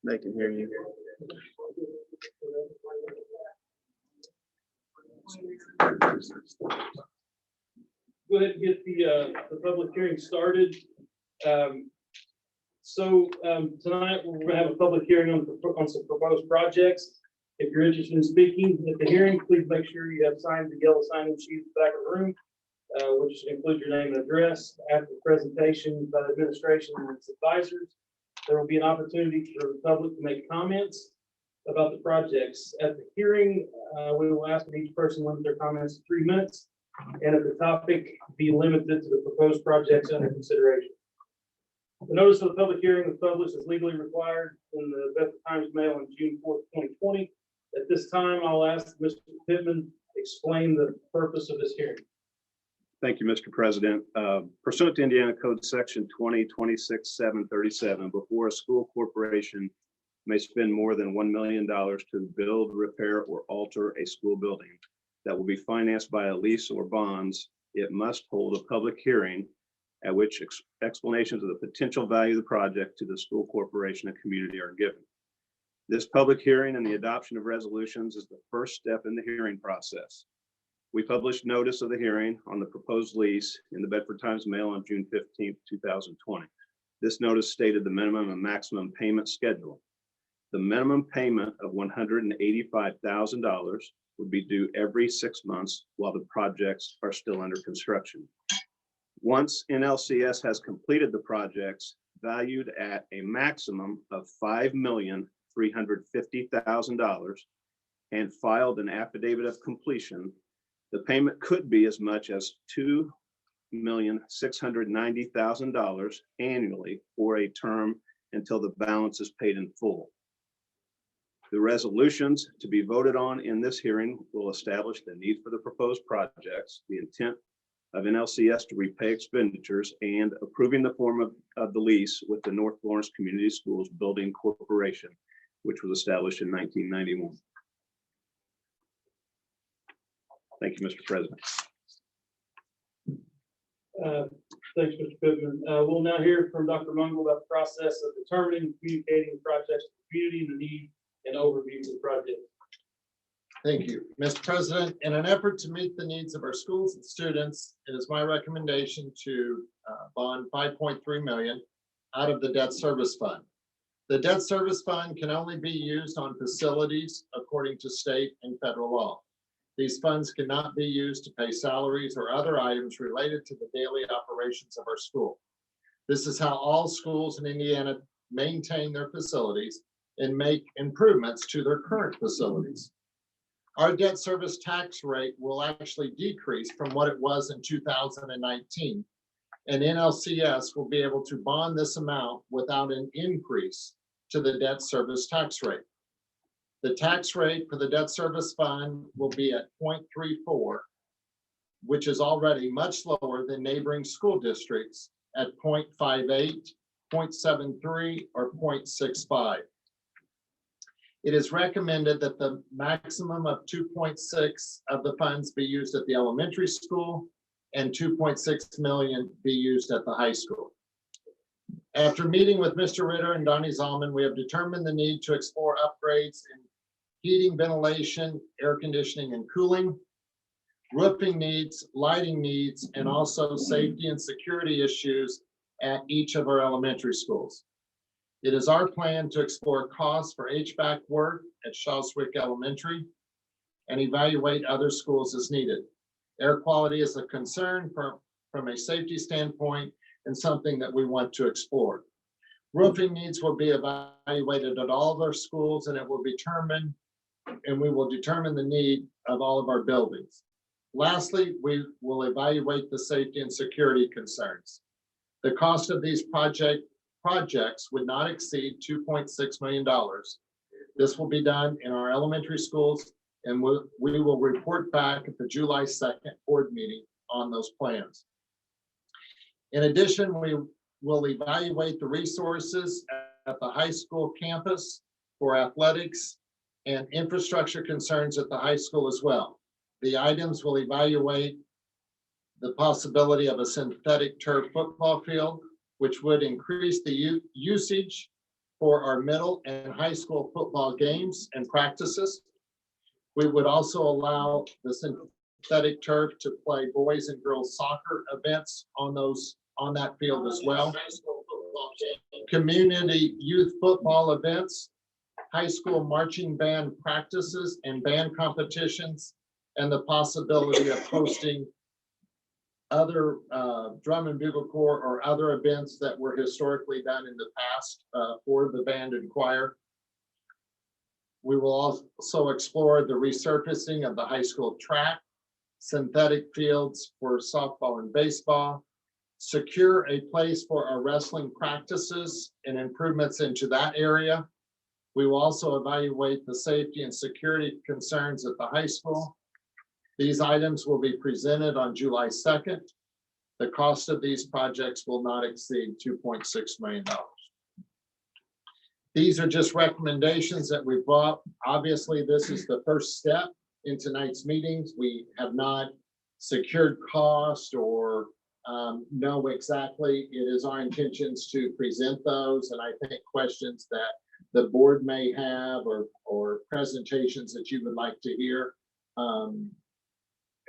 They can hear you. Go ahead and get the public hearing started. Tonight we're going to have a public hearing on some proposed projects. If you're interested in speaking at the hearing, please make sure you have signed the yellow sign-in sheet at the back of the room, which should include your name and address. After the presentation by the administration and its advisors, there will be an opportunity for the public to make comments about the projects. At the hearing, we will ask that each person limit their comments to 3 minutes, and if the topic be limited to the proposed projects under consideration. The notice of the public hearing was published as legally required in the Bedford Times Mail on June 4th, 2020. At this time, I'll ask Mr. Pittman explain the purpose of this hearing. Thank you, Mr. President. Pursuant to Indiana Code Section 2026-737, before a school corporation may spend more than $1 million to build, repair, or alter a school building that will be financed by a lease or bonds, it must hold a public hearing at which explanations of the potential value of the project to the school corporation and community are given. This public hearing and the adoption of resolutions is the first step in the hearing process. We published notice of the hearing on the proposed lease in the Bedford Times Mail on June 15th, 2020. This notice stated the minimum and maximum payment schedule. The minimum payment of $185,000 would be due every 6 months while the projects are still under construction. Once NLCS has completed the projects valued at a maximum of $5,350,000 and filed an affidavit of completion, the payment could be as much as $2,690,000 annually for a term until the balance is paid in full. The resolutions to be voted on in this hearing will establish the need for the proposed projects, the intent of NLCS to repay expenditures, and approving the form of the lease with the North Florence Community Schools Building Corporation, which was established in 1991. Thank you, Mr. President. Thanks, Mr. Pittman. We'll now hear from Dr. Mungle about the process of determining and communicating projects to the community, the need and overview of the project. Thank you, Mr. President. In an effort to meet the needs of our schools and students, it is my recommendation to bond $5.3 million out of the debt service fund. The debt service fund can only be used on facilities according to state and federal law. These funds cannot be used to pay salaries or other items related to the daily operations of our school. This is how all schools in Indiana maintain their facilities and make improvements to their current facilities. Our debt service tax rate will actually decrease from what it was in 2019, and NLCS will be able to bond this amount without an increase to the debt service tax rate. The tax rate for the debt service fund will be at 0.34, which is already much lower than neighboring school districts at 0.58, 0.73, or 0.65. It is recommended that the maximum of 2.6 of the funds be used at the elementary school and 2.6 million be used at the high school. After meeting with Mr. Ritter and Donnie Zalman, we have determined the need to explore upgrades in heating, ventilation, air conditioning, and cooling, roofing needs, lighting needs, and also safety and security issues at each of our elementary schools. It is our plan to explore costs for HVAC work at Shawswick Elementary and evaluate other schools as needed. Air quality is a concern from a safety standpoint and something that we want to explore. Roofing needs will be evaluated at all of our schools, and we will determine the need of all of our buildings. Lastly, we will evaluate the safety and security concerns. The cost of these projects would not exceed $2.6 million. This will be done in our elementary schools, and we will report back at the July 2nd board meeting on those plans. In addition, we will evaluate the resources at the high school campus for athletics and infrastructure concerns at the high school as well. The items will evaluate the possibility of a synthetic turf football field, which would increase the usage for our middle and high school football games and practices. We would also allow the synthetic turf to play boys and girls soccer events on that field as well. Community youth football events, high school marching band practices and band competitions, and the possibility of hosting other drum and bugle corps or other events that were historically done in the past for the band and choir. We will also explore the resurfacing of the high school track, synthetic fields for softball and baseball, secure a place for our wrestling practices and improvements into that area. We will also evaluate the safety and security concerns at the high school. These items will be presented on July 2nd. The cost of these projects will not exceed $2.6 million. These are just recommendations that we brought. Obviously, this is the first step in tonight's meetings. We have not secured cost or know exactly. It is our intentions to present those, and I think questions that the board may have or presentations that you would like to hear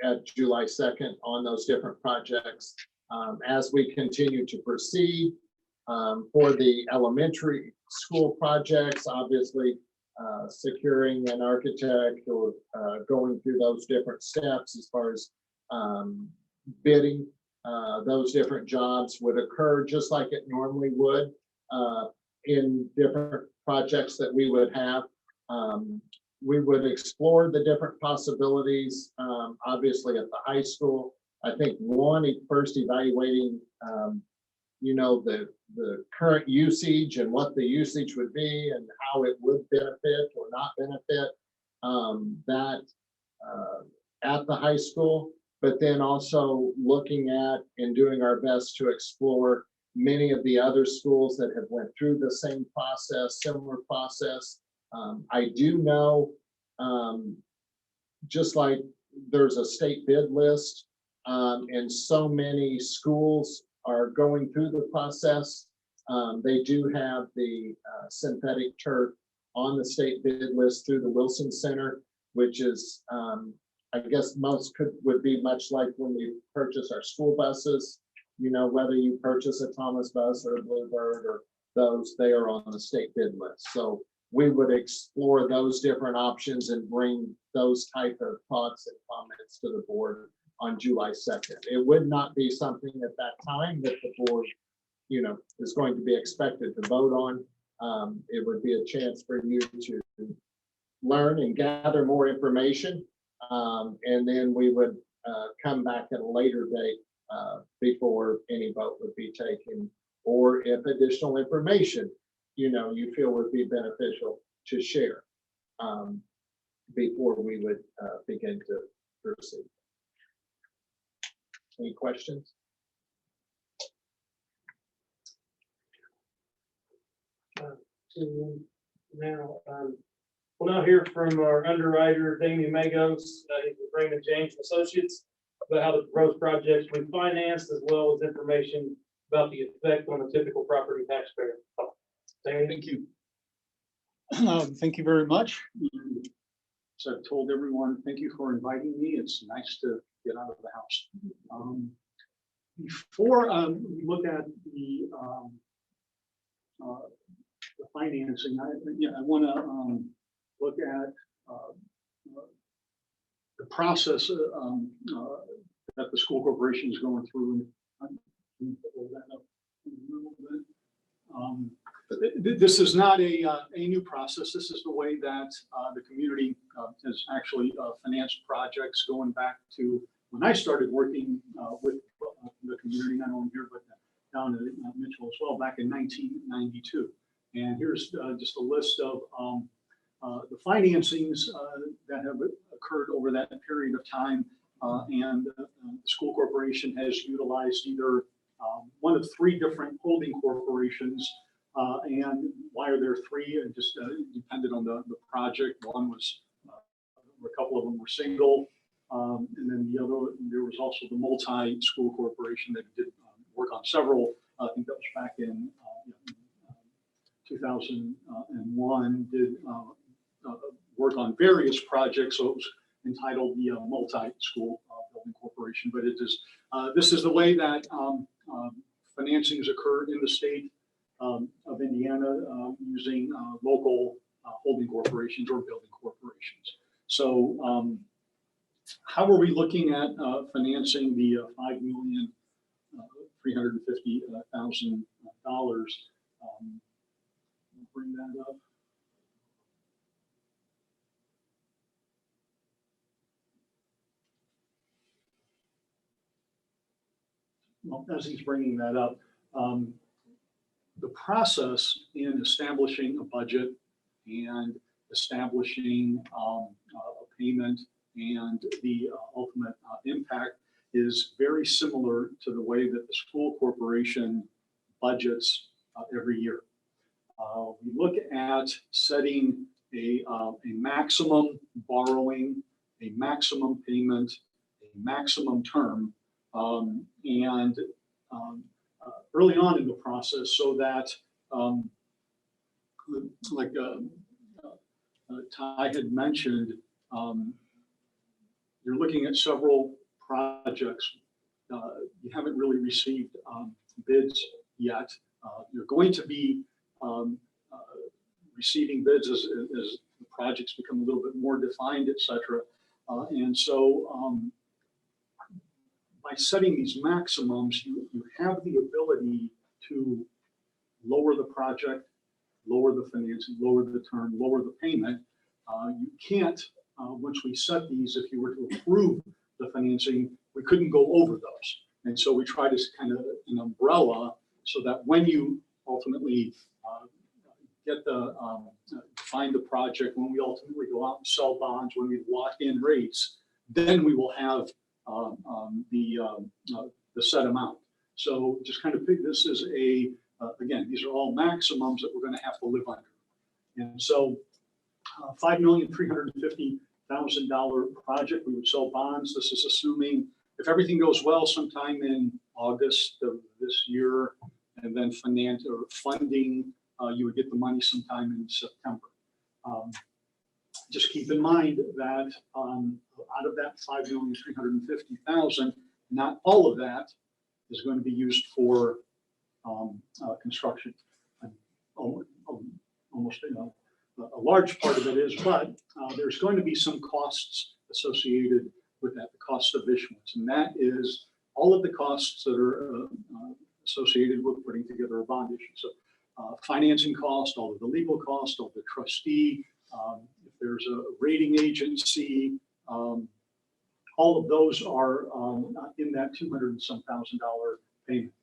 at July 2nd on those different projects. As we continue to proceed for the elementary school projects, obviously securing an architect or going through those different steps as far as bidding those different jobs would occur just like it normally would in different projects that we would have. We would explore the different possibilities, obviously at the high school. I think first evaluating, the current usage and what the usage would be and how it would benefit or not benefit that at the high school, but then also looking at and doing our best to explore many of the other schools that have went through the same process, similar process. I do know, just like there's a state bid list, and so many schools are going through the process. They do have the synthetic turf on the state bid list through the Wilson Center, which is, I guess most would be much like when we purchase our school buses. Whether you purchase a Thomas bus or a Bluebird or those, they are on the state bid list. So we would explore those different options and bring those type of thoughts and comments to the board on July 2nd. It would not be something at that time that the board, is going to be expected to vote on. It would be a chance for you to learn and gather more information. And then we would come back at a later date before any vote would be taken, or if additional information, you feel would be beneficial to share before we would begin to proceed. Any questions? We'll now hear from our underwriter, Damian Magos, with Raymond James Associates, about how the proposed projects will be financed, as well as information about the effect on a typical property taxpayer. Damian? Thank you. Thank you very much. So I've told everyone, thank you for inviting me. It's nice to get out of the house. Before we look at the financing, I want to look at the process that the school corporation is going through. This is not a new process. This is the way that the community has actually financed projects going back to when I started working with the community, not only here, but down in Mitchell as well, back in 1992. And here's just a list of the financings that have occurred over that period of time. And the school corporation has utilized either one of three different holding corporations. And why are there three? It just depended on the project. One was, a couple of them were single. And then the other, there was also the multi-school corporation that did work on several. I think that was back in 2001, did work on various projects. So it was entitled the Multi-School Building Corporation. But it is this is the way that financings occur in the state of Indiana using local holding corporations or building corporations. So how are we looking at financing the $5,350,000? Bring that up. Well, as he's bringing that up, the process in establishing a budget and establishing a payment and the ultimate impact is very similar to the way that the school corporation budgets every year. We look at setting a maximum borrowing, a maximum payment, a maximum term, and early on in the process, so that like Ty had mentioned, you're looking at several projects. You haven't really received bids yet. You're going to be receiving bids as the projects become a little bit more defined, et cetera. And so by setting these maximums, you have the ability to lower the project, lower the financing, lower the term, lower the payment. You can't, once we set these, if you were to approve the financing, we couldn't go over those. And so we try to kind of an umbrella so that when you ultimately get the, find the project, when we ultimately go out and sell bonds, when we lock in rates, then we will have the set amount. So just kind of pick this as a, again, these are all maximums that we're going to have to live under. And so $5,350,000 project, we would sell bonds. This is assuming if everything goes well sometime in August of this year, and then finance or funding, you would get the money sometime in September. Just keep in mind that out of that $5,350,000, not all of that is going to be used for construction. Almost, a large part of it is, but there's going to be some costs associated with that, the cost of issuance, and that is all of the costs that are associated with putting together a bond issue. So financing cost, all of the legal cost, all the trustee, if there's a rating agency, all of those are in that $200 and some thousand payment.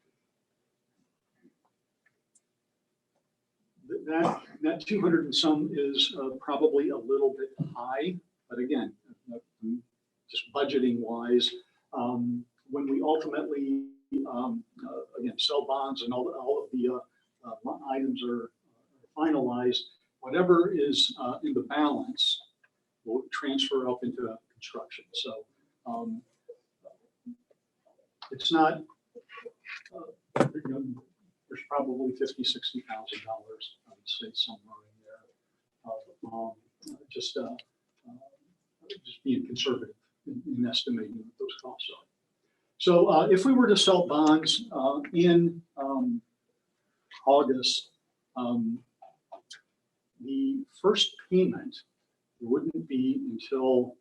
That 200 and some is probably a little bit high, but again, just budgeting wise, when we ultimately again sell bonds and all of the items are finalized, whatever is in the balance will transfer up into construction. So it's not, there's probably $50,000, $60,000, I would say, somewhere in there, just being conservative in estimating what those costs are. So if we were to sell bonds in August, the first payment wouldn't be until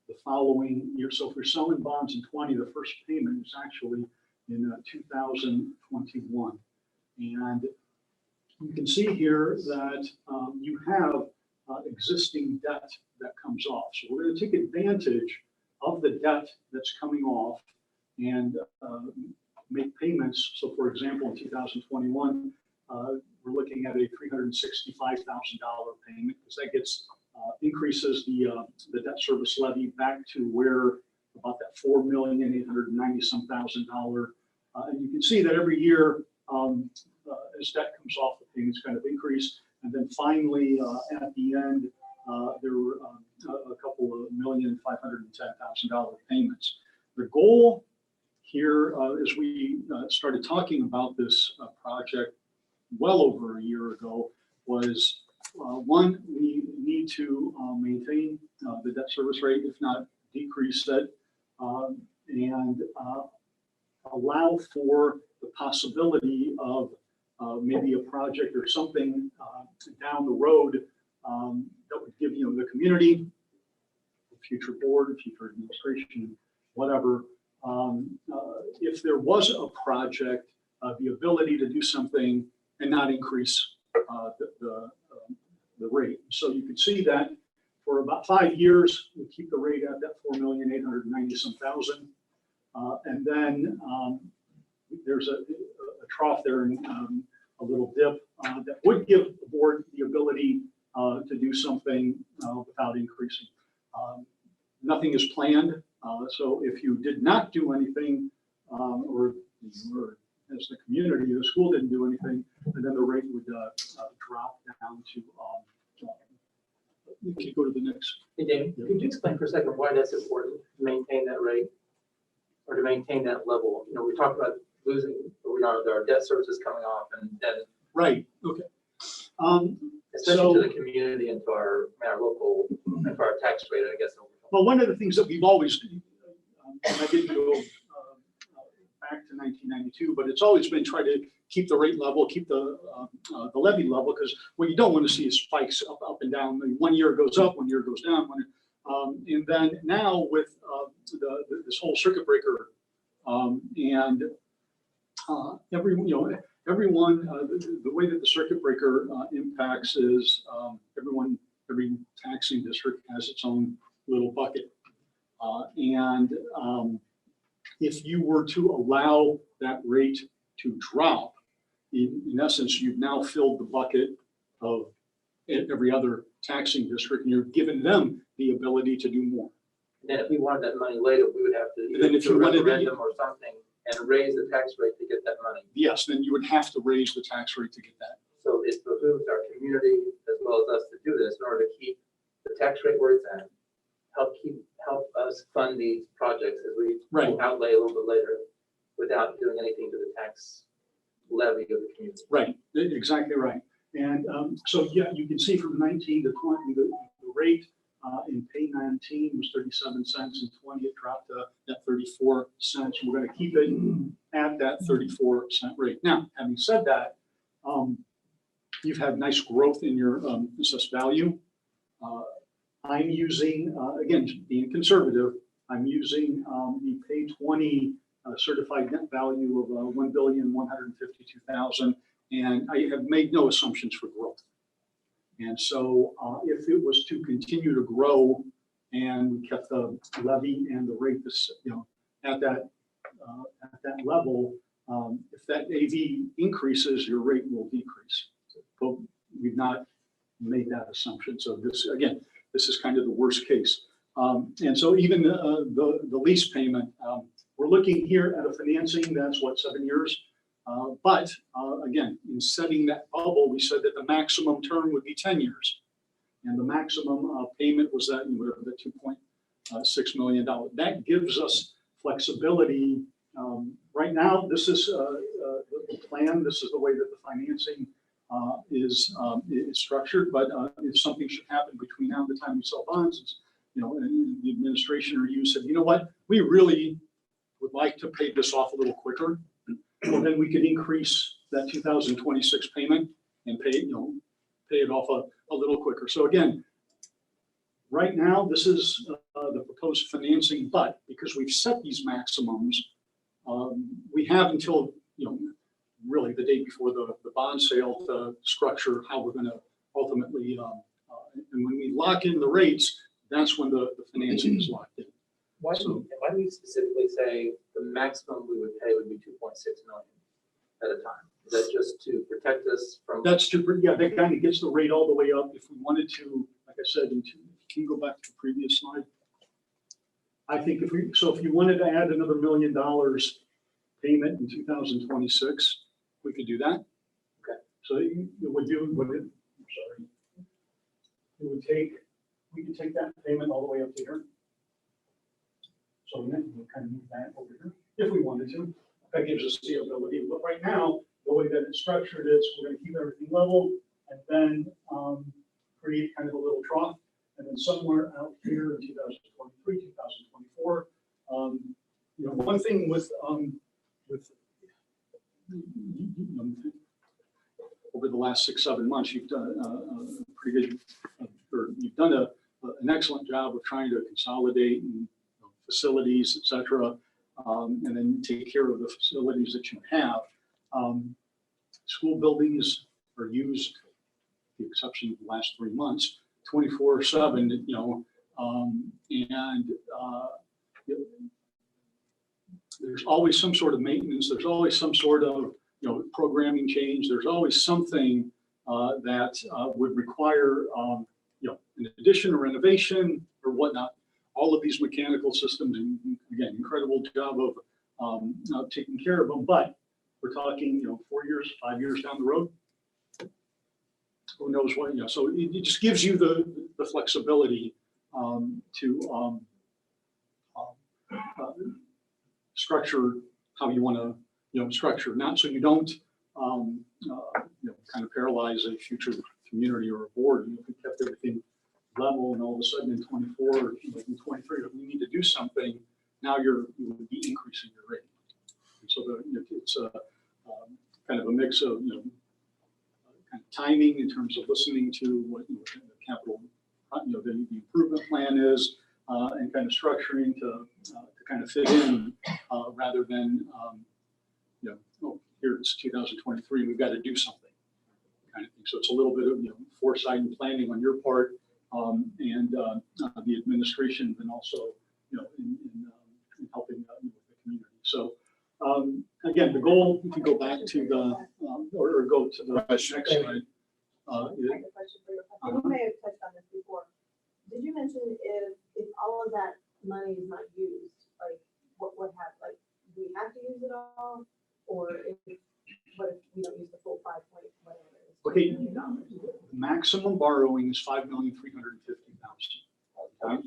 the following year. So if we're selling bonds in 20, the first payment is actually in 2021. And you can see here that you have existing debt that comes off. So we're going to take advantage of the debt that's coming off and make payments. So for example, in 2021, we're looking at a $365,000 payment because that gets increases the debt service levy back to where about that $4,890,000. And you can see that every year as debt comes off, the payments kind of increase. And then finally, at the end, there were a couple of $1,510,000 payments. The goal here, as we started talking about this project well over a year ago, was, one, we need to maintain the debt service rate, if not decrease it, and allow for the possibility of maybe a project or something down the road that would give, the community, the future board, future administration, whatever, if there was a project, the ability to do something and not increase the rate. So you can see that for about 5 years, we keep the rate at that 4,890,000. And then there's a trough there and a little dip that would give the board the ability to do something without increasing. Nothing is planned. So if you did not do anything, or as the community, the school didn't do anything, and then the rate would drop down to, you can go to the next. Hey, Damon, could you explain for a second why that's important to maintain that rate or to maintain that level? We talked about losing, our debt services coming off and then. Right, okay. Especially to the community and to our local, and for our tax rate, I guess. Well, one of the things that we've always, and I didn't go back to 1992, but it's always been try to keep the rate level, keep the levy level, because what you don't want to see is spikes up and down. 1 year it goes up, 1 year it goes down. And then now with this whole circuit breaker and everyone, the way that the circuit breaker impacts is every taxing district has its own little bucket. If you were to allow that rate to drop, in essence, you've now filled the bucket of every other taxing district, and you're giving them the ability to do more. And then if we wanted that money later, we would have to Then if do a you wanted to- referendum or something and raise the tax rate to get that money. Yes, then you would have to raise the tax rate to get that. So it behooves our community as well as us to do this in order to keep the tax rate where it's at. Help us fund these projects as we Right. outlay a little bit later without doing anything to the tax levy of the community. Right, exactly right. And so, yeah, you can see from 19 to 20, the rate in pay 19 was 37 cents, and 20 it dropped to that 34 cents. We're going to keep it at that 34-cent rate. Now, having said that, you've had nice growth in your assessed value. I'm using, again, being conservative, I'm using the pay 20 certified net value of $1,152,000, and I have made no assumptions for growth. And so if it was to continue to grow and we kept the levy and the rate at that level, if that AV increases, your rate will decrease. But we've not made that assumption. So this, again, this is kind of the worst case. And so even the lease payment, we're looking here at a financing that's 7 years. But again, in setting that bubble, we said that the maximum term would be 10 years. And the maximum payment was that, whatever, the $2.6 million. That gives us flexibility. Right now, this is the plan. This is the way that the financing is structured. But if something should happen between now and the time we sell bonds, and the administration or you said, you know what, we really would like to pay this off a little quicker. Well, then we could increase that 2026 payment and pay it off a little quicker. So again, right now, this is the proposed financing, but because we've set these maximums, we have until, really the day before the bond sale to structure how we're going to ultimately, and when we lock in the rates, that's when the financing is locked in. Why do we specifically say the maximum we would pay would be 2.6 million at a time? Is that just to protect us from? That's that kind of gets the rate all the way up. If we wanted to, like I said, can you go back to the previous slide? I think if you wanted to add another $1 million payment in 2026, we could do that. Okay. So it would we could take that payment all the way up to here. So we kind of move that over here if we wanted to. That gives us the ability. But right now, the way that it's structured is we're going to keep everything level. and then create kind of a little trough. And then somewhere out here in 2023, 2024, one thing with over the last 6-7 months, you've done a pretty good, or you've done an excellent job of trying to consolidate and facilities, et cetera, and then take care of the facilities that you have. School buildings are used, with the exception of the last 3 months, 24/7, there's always some sort of maintenance. There's always some sort of, programming change. There's always something that would require, an addition or renovation or whatnot. All of these mechanical systems, and again, incredible job of taking care of them. But we're talking, 4 years, 5 years down the road. Who knows what? So it just gives you the flexibility to structure how you want to, structure, not so you don't, kind of paralyze a future community or a board. If we kept everything level and all of a sudden in 24 or in 23, if we need to do something, now you would be increasing your rate. And so it's kind of a mix of, kind of timing in terms of listening to what the capital, the improvement plan is, and kind of structuring to kind of fit in rather than, here it's 2023, we've got to do something kind of thing. So it's a little bit of foresight and planning on your part, and the administration, and also in helping with the community. So again, the goal, if you go back to the or go to the next slide. I have a question for you. You may have touched on this before. Did you mention if all of that money is not used, like what have, like, do we have to use it all? Or what if we don't use the full 5 point whatever it is? Okay, maximum borrowing is $5,350,000. I'm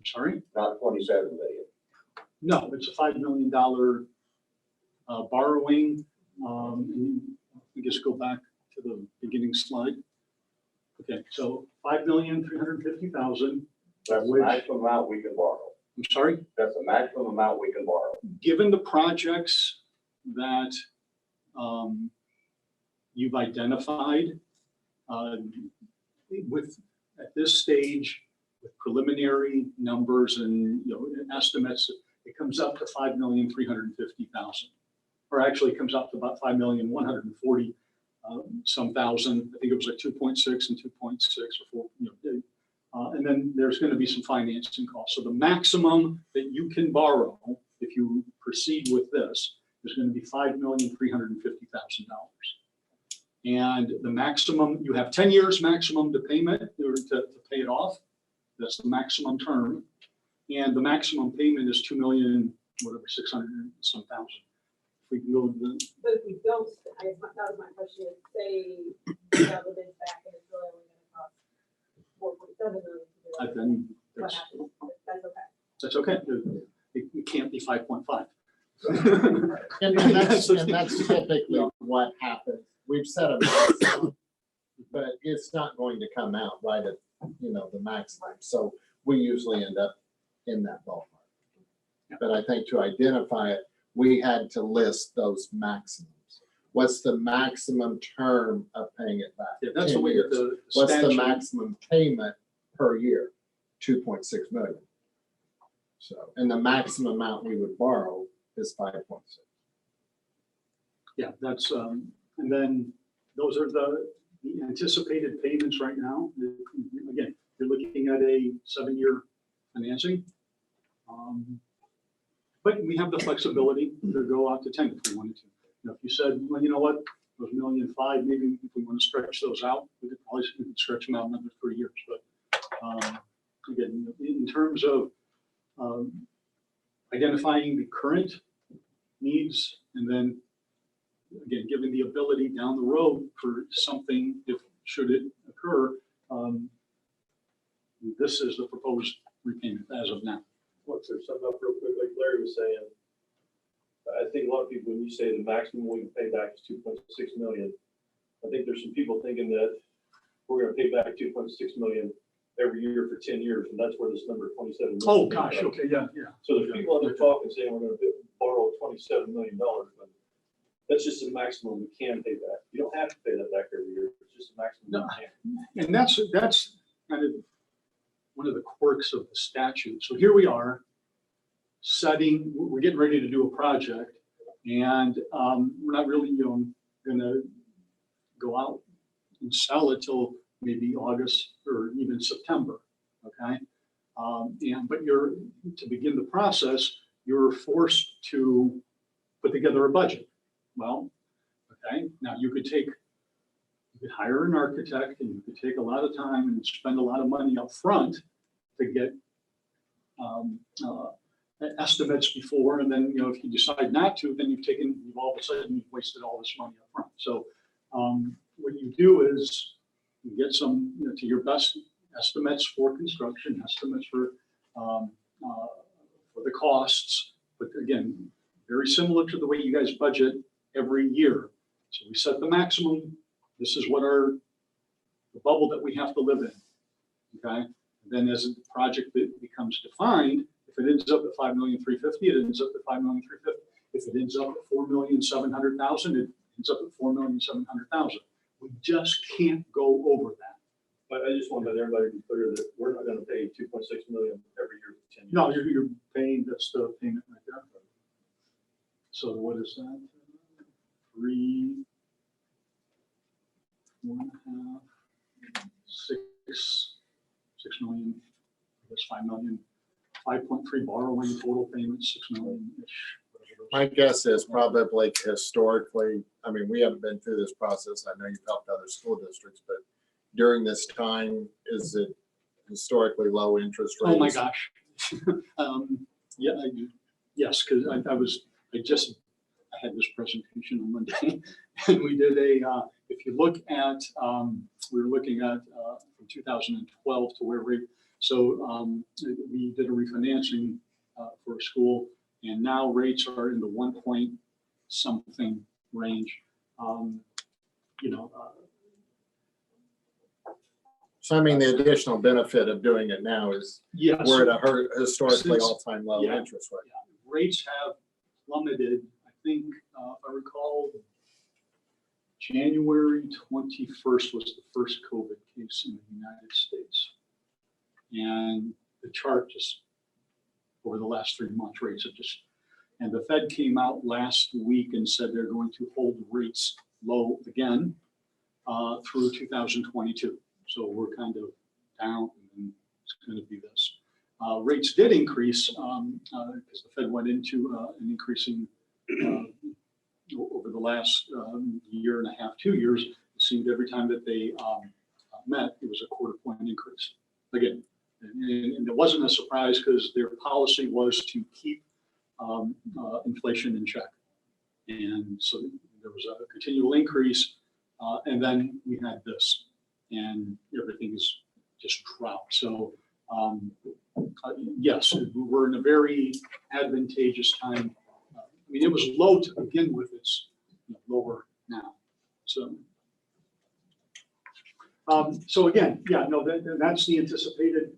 sorry? Not 27 million. No, it's a $5 million borrowing. We just go back to the beginning slide. Okay, so $5,350,000. That's the maximum amount we can borrow. I'm sorry? That's the maximum amount we can borrow. Given the projects that you've identified at this stage, with preliminary numbers and estimates, it comes up to $5,350,000, or actually it comes up to about $5,140,000 some thousand. I think it was like 2.6 and 2.6 or 4. And then there's going to be some financing costs. So the maximum that you can borrow, if you proceed with this, is going to be $5,350,000. And the maximum, you have 10 years maximum to payment or to pay it off. That's the maximum term. And the maximum payment is $2,600,000 some thousand. If we can go to the. But if we don't, that was my question, is say we have the bids back and it's really only going to cost 4.7 million to do it. Then What that's, happens? That's okay. that's okay. It can't be 5.5. And that's typically what happens. We've set a maximum, but it's not going to come out right at, the maximum. So we usually end up in that ballpark. But I think to identify it, we had to list those maximums. What's the maximum term of paying it back? Yeah, that's 10 the way years. that the What's the statute- maximum payment per year? 2.6 million. So, and the maximum amount we would borrow is 5.6. Yeah, that's, and then those are the anticipated payments right now. Again, you're looking at a 7-year financing. But we have the flexibility to go out to 10 if we wanted to. If you said, well, you know what, those $1.5 million, maybe if we want to stretch those out, we could probably stretch them out another 3 years. But again, in terms of identifying the current needs, and then again, given the ability down the road for something, if should it occur, this is the proposed repayment as of now. Want to sum up real quick, like Larry was saying. I think a lot of people, when you say the maximum we can pay back is 2.6 million, I think there's some people thinking that we're gonna pay back 2.6 million every year for 10 years, and that's where this number 27 million. Oh, gosh, okay, yeah. So there's people out there talking, saying we're gonna borrow $27 million, but that's just the maximum we can pay back. You don't have to pay that back every year, it's just the maximum you can. And that's kind of one of the quirks of the statute. So here we are we're getting ready to do a project, and we're not really, gonna go out and sell it till maybe August or even September, okay? But to begin the process, you're forced to put together a budget. Well, okay, now you could hire an architect, and you could take a lot of time and spend a lot of money up front to get estimates before, and then, if you decide not to, then you've all of a sudden wasted all this money up front. So what you do is you get some, to your best estimates for construction, estimates for the costs, but again, very similar to the way you guys budget every year. So we set the maximum. This is what the bubble that we have to live in, okay? And then as the project becomes defined, if it ends up at $5,350,000, it ends up at $5,350,000. If it ends up at $4,700,000, it ends up at $4,700,000. We just can't go over that. But I just want to let everybody be clear that we're not gonna pay 2.6 million every year for 10 years. No, you're paying, that's the payment right there. So what is that? 3, 4.5, 6 million, I guess 5 million, 5.3 borrowing, total payment, 6 million-ish. My guess is probably historically, I mean, we haven't been through this process. I know you've helped other school districts, but during this time, is it historically low interest rates? Oh, my gosh. Yeah, yes, because I had this presentation on Monday, and we did if you look at, we were looking at from 2012 to where we did a refinancing for a school, and now rates are in the 1 point something range. So I mean, the additional benefit of doing it now is Yes. we're at a historically Since- all-time low yeah. interest rate. Rates have plummeted, I think, if I recall, January 21st was the first COVID case in the United States. And the chart just, over the last 3 months, rates have and the Fed came out last week and said they're going to hold rates low again through 2022. So we're kind of down, and it's going to be this. Rates did increase because the Fed went into an increasing over the last year and a half, 2 years. It seemed every time that they met, it was a 1/4 point increase. Again, and it wasn't a surprise because their policy was to keep inflation in check. And so there was a continual increase, and then we had this, and everything is just dropped. So yes, we're in a very advantageous time. I mean, it was low to begin with, it's lower now. So again, yeah, no, that's the anticipated.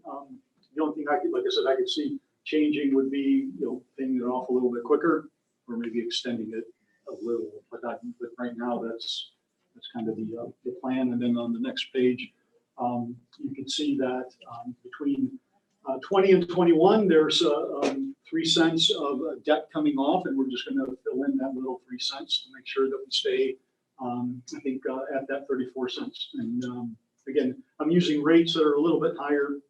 The only thing like I said, I could see changing would be, paying it off a little bit quicker, or maybe extending it a little. But right now, that's kind of the plan. And then on the next page, you can see that between 20 and 21, there's 3 cents of debt coming off, and we're just going to fill in that little 3 cents to make sure that we stay, I think, at that 34 cents. And again, I'm using rates that are a little bit higher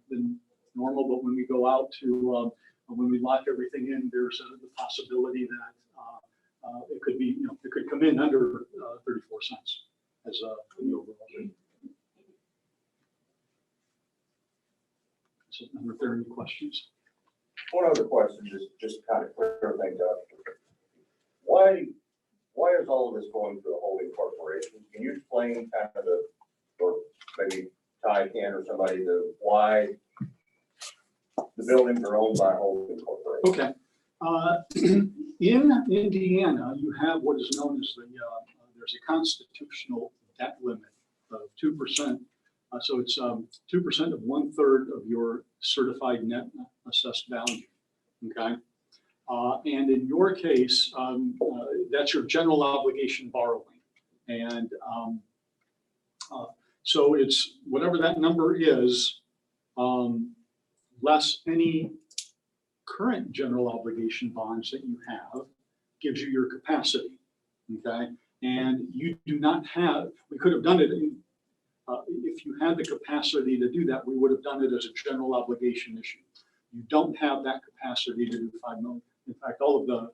than normal, but when we go out to, when we lock everything in, there's the possibility that it could be, it could come in under 34 cents as the overall rate. So, are there any questions? One other question, just to kind of clear things up. Why is all of this going through a holding corporation? Can you explain kind of or maybe Ty can or somebody, why the buildings are owned by a holding corporation? Okay. In Indiana, you have what is known as their there's a constitutional debt limit of 2%. So it's 2% of 1/3 of your certified net assessed value. Okay. And in your case, that's your general obligation borrowing. And so it's whatever that number is, less any current general obligation bonds that you have, gives you your capacity. Okay. And you do not have, we could have done it in, if you had the capacity to do that, we would have done it as a general obligation issue. You don't have that capacity to do 5 million. In fact, all of the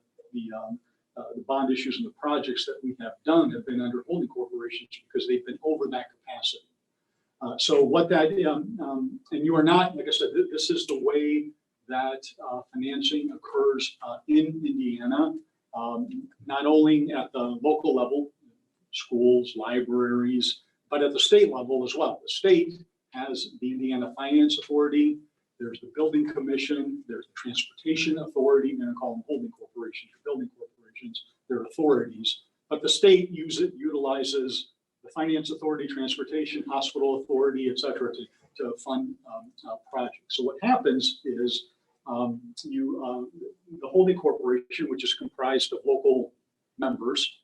bond issues and the projects that we have done have been under holding corporations because they've been over that capacity. So what that, and you are not, like I said, this is the way that financing occurs in Indiana, not only at the local level, schools, libraries, but at the state level as well. The state has the Indiana Finance Authority, there's the Building Commission, there's the Transportation Authority, and I call them holding corporations or building corporations, they're authorities. But the state utilizes the Finance Authority, Transportation, Hospital Authority, et cetera, to fund projects. So what happens is the holding corporation, which is comprised of local members,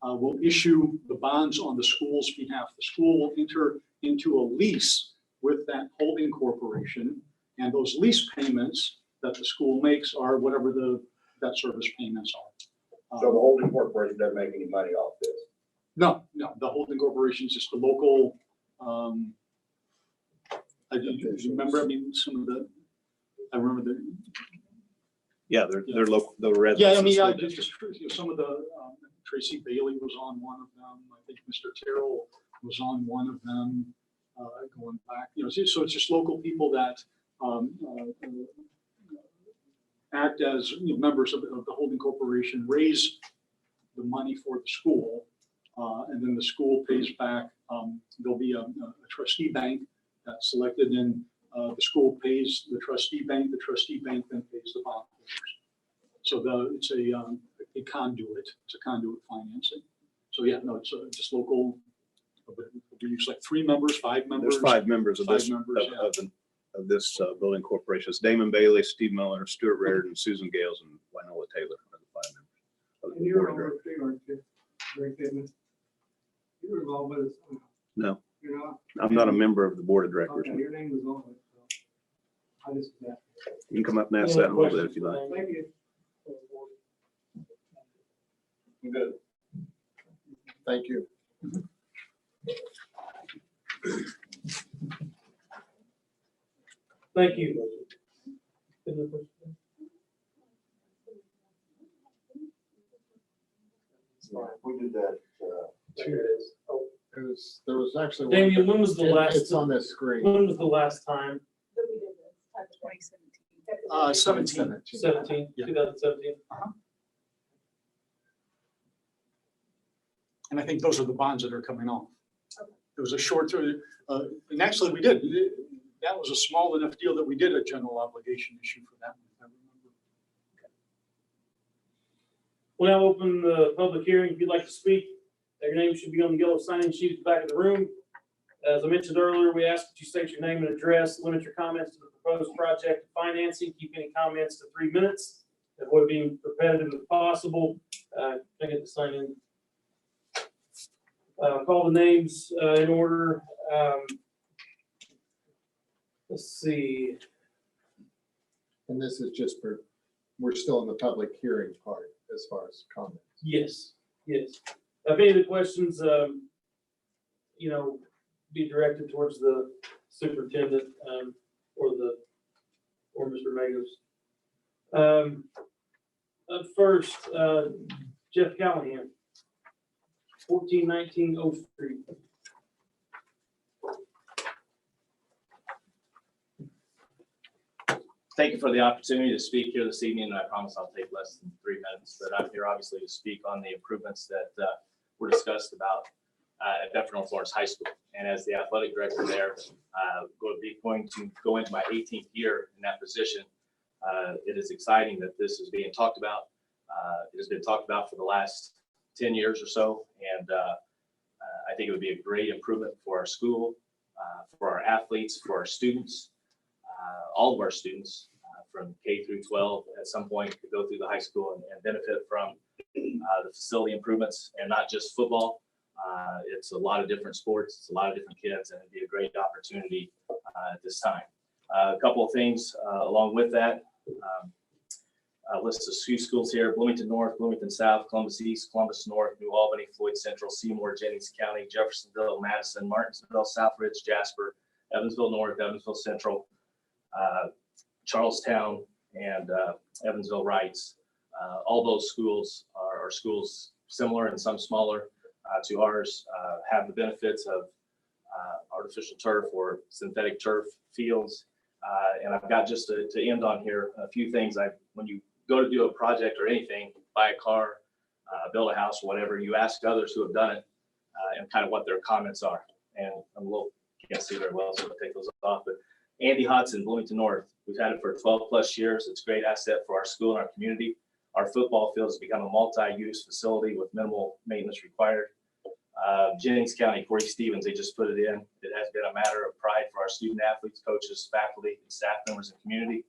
will issue the bonds on the school's behalf. The school will enter into a lease with that holding corporation, and those lease payments that the school makes are whatever the debt service payments are. So the holding corporation doesn't make any money off this? No, the holding corporation is just the local, I remember, I mean, some of the, I remember the. Yeah, they're local, the residents. Yeah, I mean, of the just some of the, Tracy Bailey was on one of them. I think Mr. Terrell was on one of them, going back, so it's just local people that act as members of the holding corporation, raise the money for the school, and then the school pays back. There'll be a trustee bank that's selected, and the school pays the trustee bank then pays the bondholders. So it's a conduit. It's a conduit financing. So yeah, no, it's just local. We use like 3 members, 5 members. There's 5 members of this, members, of this building corporation. It's Damon Bailey, Steve Miller, Stuart Raridan, Susan Gales, and Wynola Taylor are the 5 members of the And you're board of over directors. three, aren't you? Greg Pittman? You were involved with us. No, You're not? I'm not a member of the board of directors. Okay, your name was on it, so. I just, yeah. You can come up and ask that in a little bit if you like. Thank you. Good. Thank you. Thank you. We did that, Here it is. Oh, There was actually. one Damien, that- when was the last? It's on this screen. When was the last time? That we did this type of thing. 17. 17, Yeah. 2017. And I think those are the bonds that are coming off. Okay. It was a short, and actually we did. That was a small enough deal that we did a general obligation issue for that one, if I remember. We'll now open the public hearing. If you'd like to speak, your name should be on the yellow sign-in sheet at the back of the room. As I mentioned earlier, we ask that you state your name and address, limit your comments to the proposed project financing, keep any comments to 3 minutes, avoid being repetitive if possible. Can I get the sign in? Call the names in order. Let's see. And this is just for, we're still in the public hearing part as far as comments. Yes. If any of the questions, be directed towards the superintendent, or Mr. Magos. Up first, Jeff Callahan, 1419 Oak Street. Thank you for the opportunity to speak here this evening, and I promise I'll take less than 3 minutes, but I'm here obviously to speak on the improvements that were discussed about at Bedford Florence High School. And as the athletic director there, going to go into my 18th year in that position, it is exciting that this is being talked about. It has been talked about for the last 10 years or so. And I think it would be a great improvement for our school, for our athletes, for our students, all of our students from K through 12 at some point could go through the high school and benefit from the facility improvements, and not just football. It's a lot of different sports, it's a lot of different kids, and it'd be a great opportunity at this time. A couple of things along with that. A list of few schools here: Bloomington North, Bloomington South, Columbus East, Columbus North, New Albany, Floyd Central, Seymour, Jennings County, Jeffersonville, Madison, Martinsville, Southridge, Jasper, Evansville North, Evansville Central, Charlestown, and Evansville Wrights. All those schools are schools similar and some smaller to ours, have the benefits of artificial turf or synthetic turf fields. And I've got, just to end on here, a few things. When you go to do a project or anything, buy a car, build a house, whatever, you ask others who have done it and kind of what their comments are. And I'm a little, can't see very well, so I'll take those off. But Andy Hodson, Bloomington North, we've had it for 12 plus years. It's a great asset for our school and our community. Our football field has become a multi-use facility with minimal maintenance required. Jennings County, Corey Stevens, they just put it in. It has been a matter of pride for our student athletes, coaches, faculty, and staff members and community.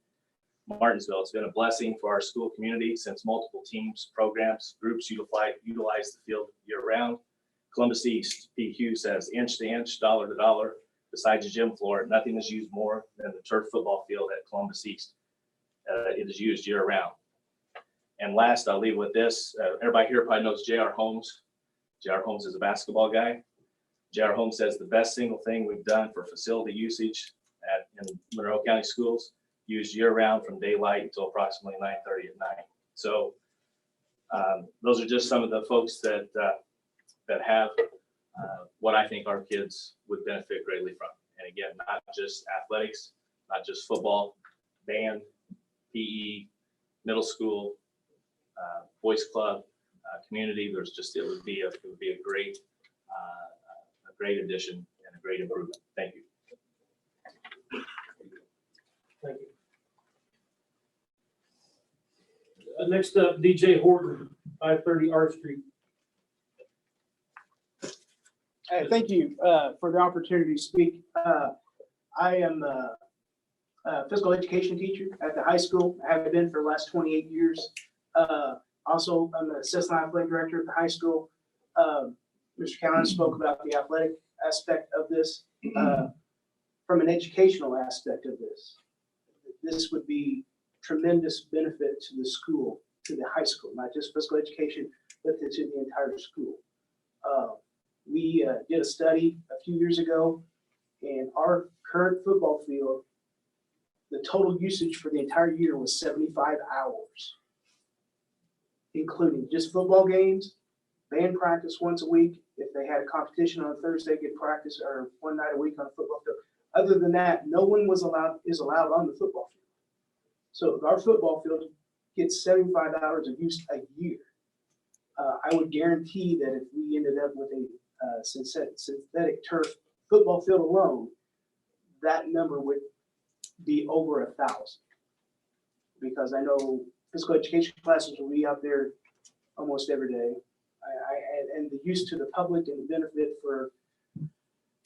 Martinsville, it's been a blessing for our school community since multiple teams, programs, groups utilize the field year round. Columbus East, P. Hughes says, inch to inch, dollar to dollar. Besides the gym floor, nothing is used more than the turf football field at Columbus East. It is used year round. And last, I'll leave with this. Everybody here probably knows J.R. Holmes. J.R. Holmes is a basketball guy. J.R. Holmes says the best single thing we've done for facility usage in Monroe County schools, used year round from daylight until approximately 9:30 at night. So those are just some of the folks that have what I think our kids would benefit greatly from. And again, not just athletics, not just football, band, PE, middle school, voice club, community. It would be a great addition and a great improvement. Thank you. Thank you. Next up, DJ Horton, 530 R Street. Hey, thank you for the opportunity to speak. I am a physical education teacher at the high school. I have been for the last 28 years. Also, I'm the assistant athletic director at the high school. Mr. Cowan spoke about the athletic aspect of this. From an educational aspect of this would be tremendous benefit to the school, to the high school, not just physical education, but to the entire school. We did a study a few years ago, and our current football field, the total usage for the entire year was 75 hours, including just football games, band practice once a week. If they had a competition on a Thursday, get practice or one night a week on a football field. Other than that, no one is allowed on the football field. So our football field gets 75 hours of use a year. I would guarantee that if we ended up with a synthetic turf football field alone, that number would be over 1,000. Because I know physical education classes will be out there almost every day. And the use to the public and the benefit for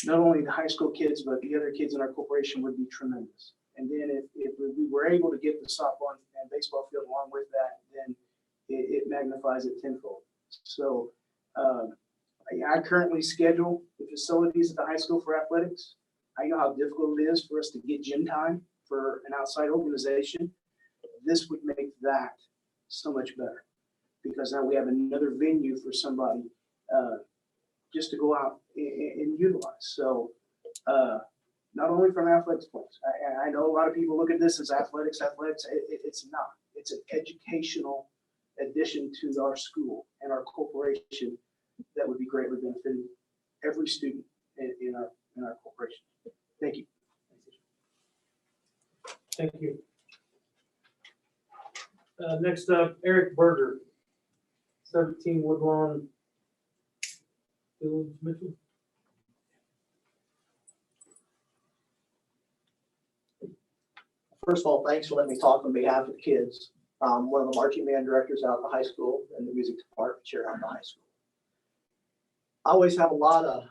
not only the high school kids, but the other kids in our corporation would be tremendous. And then if we were able to get the softball and baseball field along with that, then it magnifies it tenfold. So I currently schedule the facilities at the high school for athletics. I know how difficult it is for us to get gym time for an outside organization. This would make that so much better, because now we have another venue for somebody just to go out and utilize. So not only from athletics points, I know a lot of people look at this as athletics. It's not. It's an educational addition to our school and our corporation that would be greatly benefiting every student in our corporation. Thank you. Thank you. Next up, Eric Berger, 17 Woodlawn Village, Mitchell. First of all, thanks for letting me talk on behalf of the kids. One of the marching band directors out at the high school and the music department chair out at the high school. I always have a lot of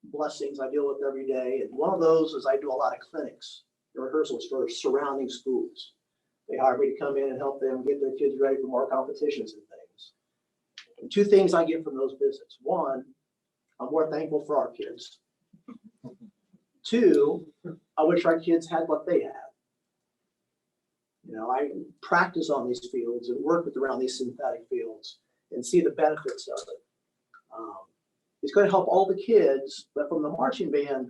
blessings I deal with every day. And one of those is I do a lot of clinics, rehearsals for surrounding schools. They hire me to come in and help them get their kids ready for more competitions and things. And two things I get from those visits. One, I'm more thankful for our kids. Two, I wish our kids had what they have. You know, I practice on these fields and work with around these synthetic fields and see the benefits of it. It's going to help all the kids, but from the marching band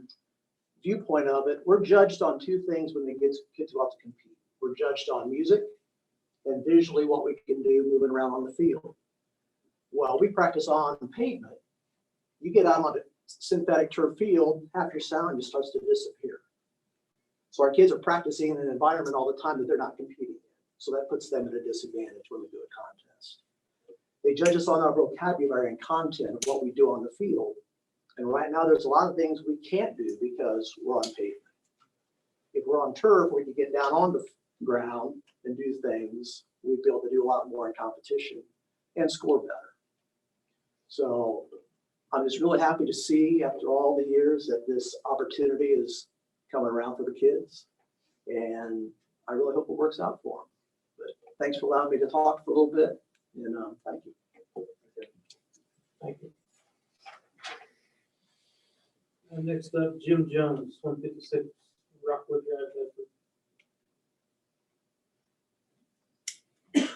viewpoint of it, we're judged on two things when the kids go out to compete. We're judged on music and visually what we can do moving around on the field. Well, we practice on pavement. You get out on a synthetic turf field, half your sound just starts to disappear. So our kids are practicing in an environment all the time that they're not competing in. So that puts them at a disadvantage when we do a contest. They judge us on our vocabulary and content of what we do on the field. And right now there's a lot of things we can't do because we're on pavement. If we're on turf, we can get down on the ground and do things. We'd be able to do a lot more in competition and score better. So I'm just really happy to see after all the years that this opportunity is coming around for the kids. And I really hope it works out for them. But thanks for allowing me to talk for a little bit. And thank you. Thank you. Next up, Jim Jones, 156 Rockwood Drive.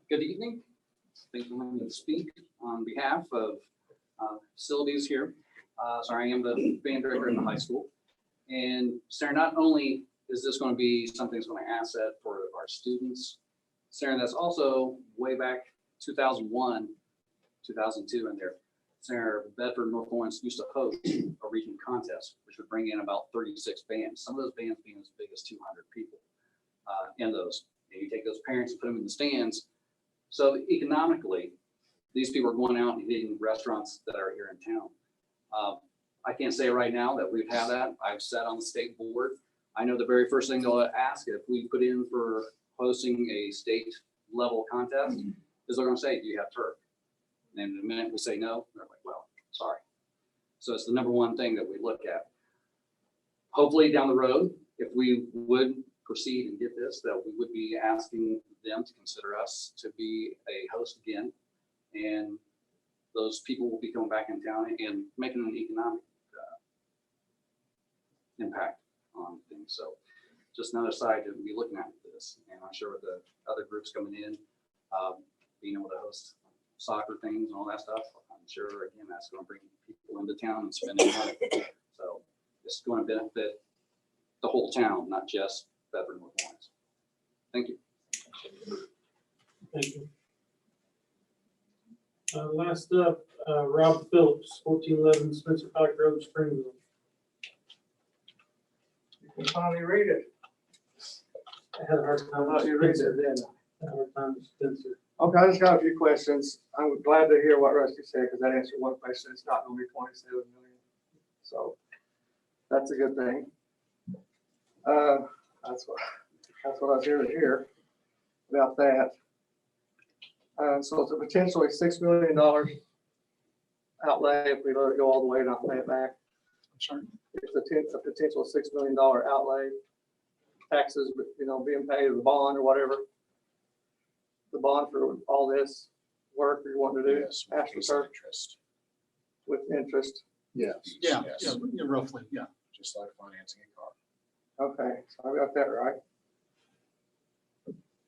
Good evening. Thank you for letting me speak on behalf of facilities here. So I am the band director in the high school. And Sarah, not only is this going to be something that's going to asset for our students, Sarah, that's also way back 2001, 2002 in there. Sarah, Bedford North Lawrence used to host a region contest, which would bring in about 36 bands. Some of those bands being as big as 200 people in those. And you take those parents and put them in the stands. So economically, these people are going out and hitting restaurants that are here in town. I can't say right now that we've had that. I've sat on the state board. I know the very first thing they'll ask if we put in for hosting a state level contest is they're going to say, do you have turf? And the minute we say no, they're like, well, sorry. So it's the number one thing that we look at. Hopefully down the road, if we would proceed and get this, that we would be asking them to consider us to be a host again. And those people will be coming back in town and making an economic impact on things. So just another side to be looking at this. And I'm sure with the other groups coming in, being able to host soccer things and all that stuff, I'm sure, again, that's going to bring people into town and spending money. So it's going to benefit the whole town, not just Bedford North Lawrence. Thank you. Thank you. Last up, Rob Phillips, 1411 Spencer Pike Road, Springville. You can finally read it. I had a hard How time. about you read it then? Had a hard time with Spencer. Okay, I just got a few questions. I'm glad to hear what Rusty said, because that answered one question. It's not gonna be 27 million. So that's a good thing. That's what I was here to hear about that. So it's a potentially $6 million outlay if we let it go all the way and not pay it back. Sorry. It's a potential $6 million outlay, taxes, being paid, the bond or whatever. The bond for all this work we want to do. Yes, after interest. with interest. Yeah, yeah, roughly, yeah. Just like financing a car. Okay, so I got that right.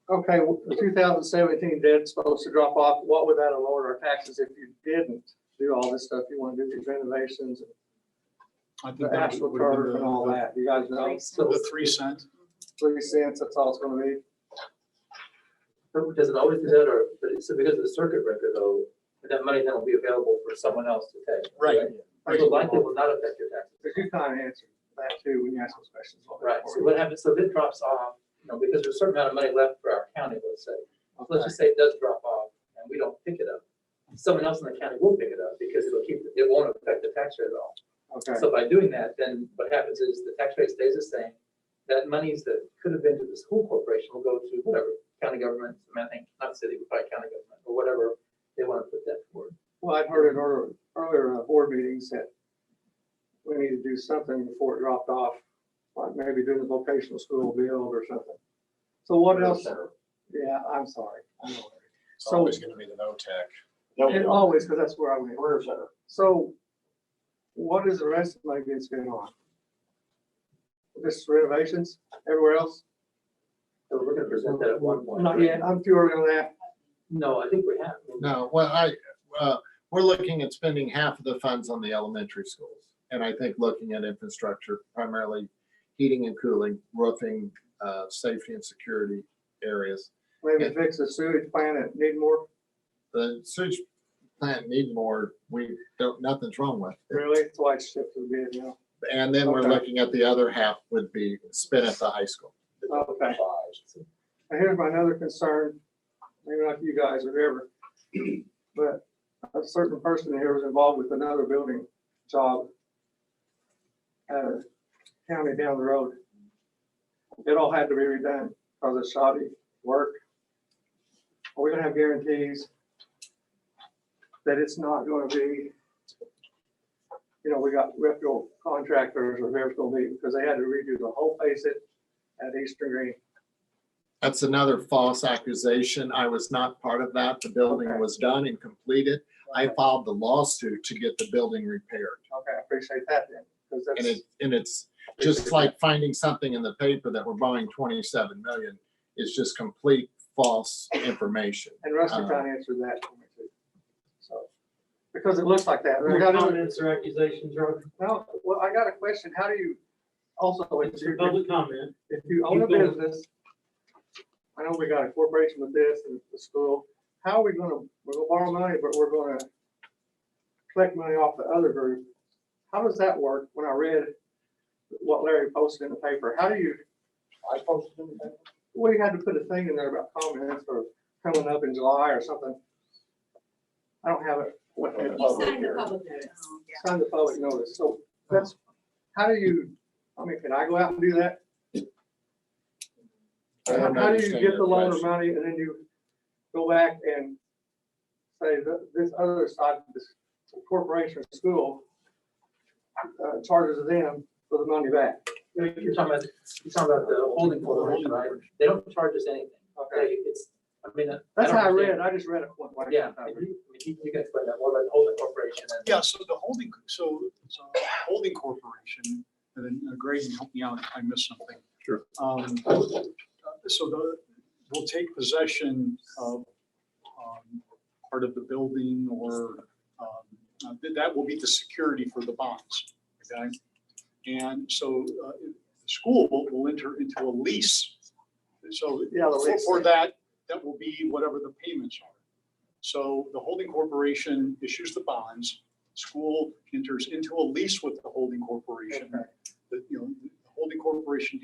Okay, the 2017 debt's supposed to drop off. What would that have lowered our taxes if you didn't do all this stuff? You want to do these renovations, I think the that actual would have turf and all been that? You guys know? the 3 cent. 3 cents, that's all it's going to be. Does it always do that, or, but it's because of the circuit breaker though, that money then will be available for someone else to take. Right. So likely will not affect your taxes. But you kind of answered that too when you asked those questions. Right, so what happens, so if it drops off, because there's a certain amount of money left for our county, let's say. Let's just say it does drop off and we don't pick it up. Someone else in the county will pick it up because it won't affect the tax rate at all. Okay, So by doing that, then what happens is the tax rate stays the same. That monies that could have been to the school corporation will go to whatever, county government, I think, not city, but probably county government, or whatever they want to put that toward. Well, I'd heard in earlier board meetings that we need to do something before it dropped off, like maybe doing the vocational school build or something. So what else? Yeah, I'm sorry. I know. It's always gonna be the no tech. It always, because that's where I went. Career center. So what is the rest of my bids going on? Just renovations everywhere else? So we're gonna present that at one point. Not yet. I'm too early on that. No, I think we have. No, well, we're looking at spending half of the funds on the elementary schools. And I think looking at infrastructure, primarily heating and cooling, roofing, safety and security areas. Maybe fix the sewage plant and need more. The sewage plant need more, nothing's wrong with. Really? That's why it's shipped to the bid, you know? And then we're Okay. looking at the other half would be spent at the high school. Okay. And here's my another concern, maybe not you guys or whoever, but a certain person here was involved with another building job at a county down the road. It all had to be redone because of shoddy work. Are we gonna have guarantees that it's not gonna be, you know, we got reputable contractors or whoever's gonna be, because they had to redo the whole face it at Eastern Green. That's another false accusation. I was not part of that. The building Okay. was done and completed. I filed the lawsuit to get the building repaired. Okay, I appreciate that then, because that's. And it's just like finding something in the paper that we're buying 27 million is just complete false information. And Rusty kind of answered that for me too. So, because it looks like that. Any How do- comments or accusations, Roger? No, well, I got a question. How do you, also, It's your public comment. if you own a business, I know we got a corporation with this and the school, how are we're gonna borrow money, but we're gonna collect money off the other group? How does that work? When I read what Larry posted in the paper, how do you, I posted in the paper. well, you had to put a thing in there about comments or coming up in July or something. I don't have it. What- You signed the public notice. Sign the public notice. So that's, how do you, I mean, can I go out and do that? I don't How do you understand get your the loan of question. money and then you go back and say that this other side, this corporation or school charges them for the money back? You're talking about the holding corporation, right? They don't charge us anything. Okay, It's, I mean. that's how I read. understand. I just read it one way. Yeah, I mean, you can explain that more about the holding corporation and. Yeah, so the holding, holding corporation, and then Greg can help me out if I missed something. Sure. We'll take possession of part of the building or that will be the security for the bonds, okay? And so the school will enter into a lease. So Yeah, the lease. for that will be whatever the payments are. So the holding corporation issues the bonds, school enters into a lease with the holding corporation. The holding corporation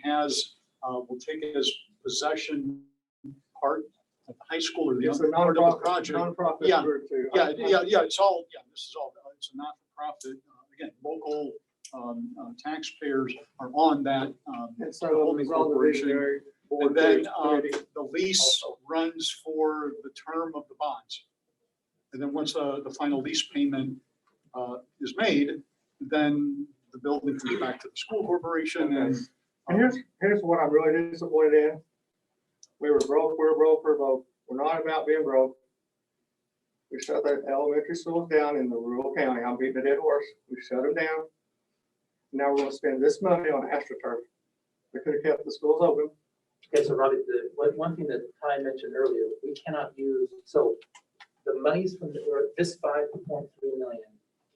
will take it as possession part of the high school or the It's a other part of the nonprofit, project. nonprofit Yeah, group too. Yeah, it's all, this is all, it's a not-for-profit, again, local taxpayers are on that. And so it's on the visionary board. And then too, committee. the lease runs for the term of the bonds. And then once the final lease payment is made, then the building comes back to the school corporation and. And here's what I'm really disappointed in. We're broke. We're not about being broke. We shut the elementary schools down in the rural county. I'm beating a dead horse. We shut them down. Now we're gonna spend this money on AstroTurf. We could have kept the schools open. Okay, so Robbie, one thing that Ty mentioned earlier, we cannot use, so the monies from this 5.3 million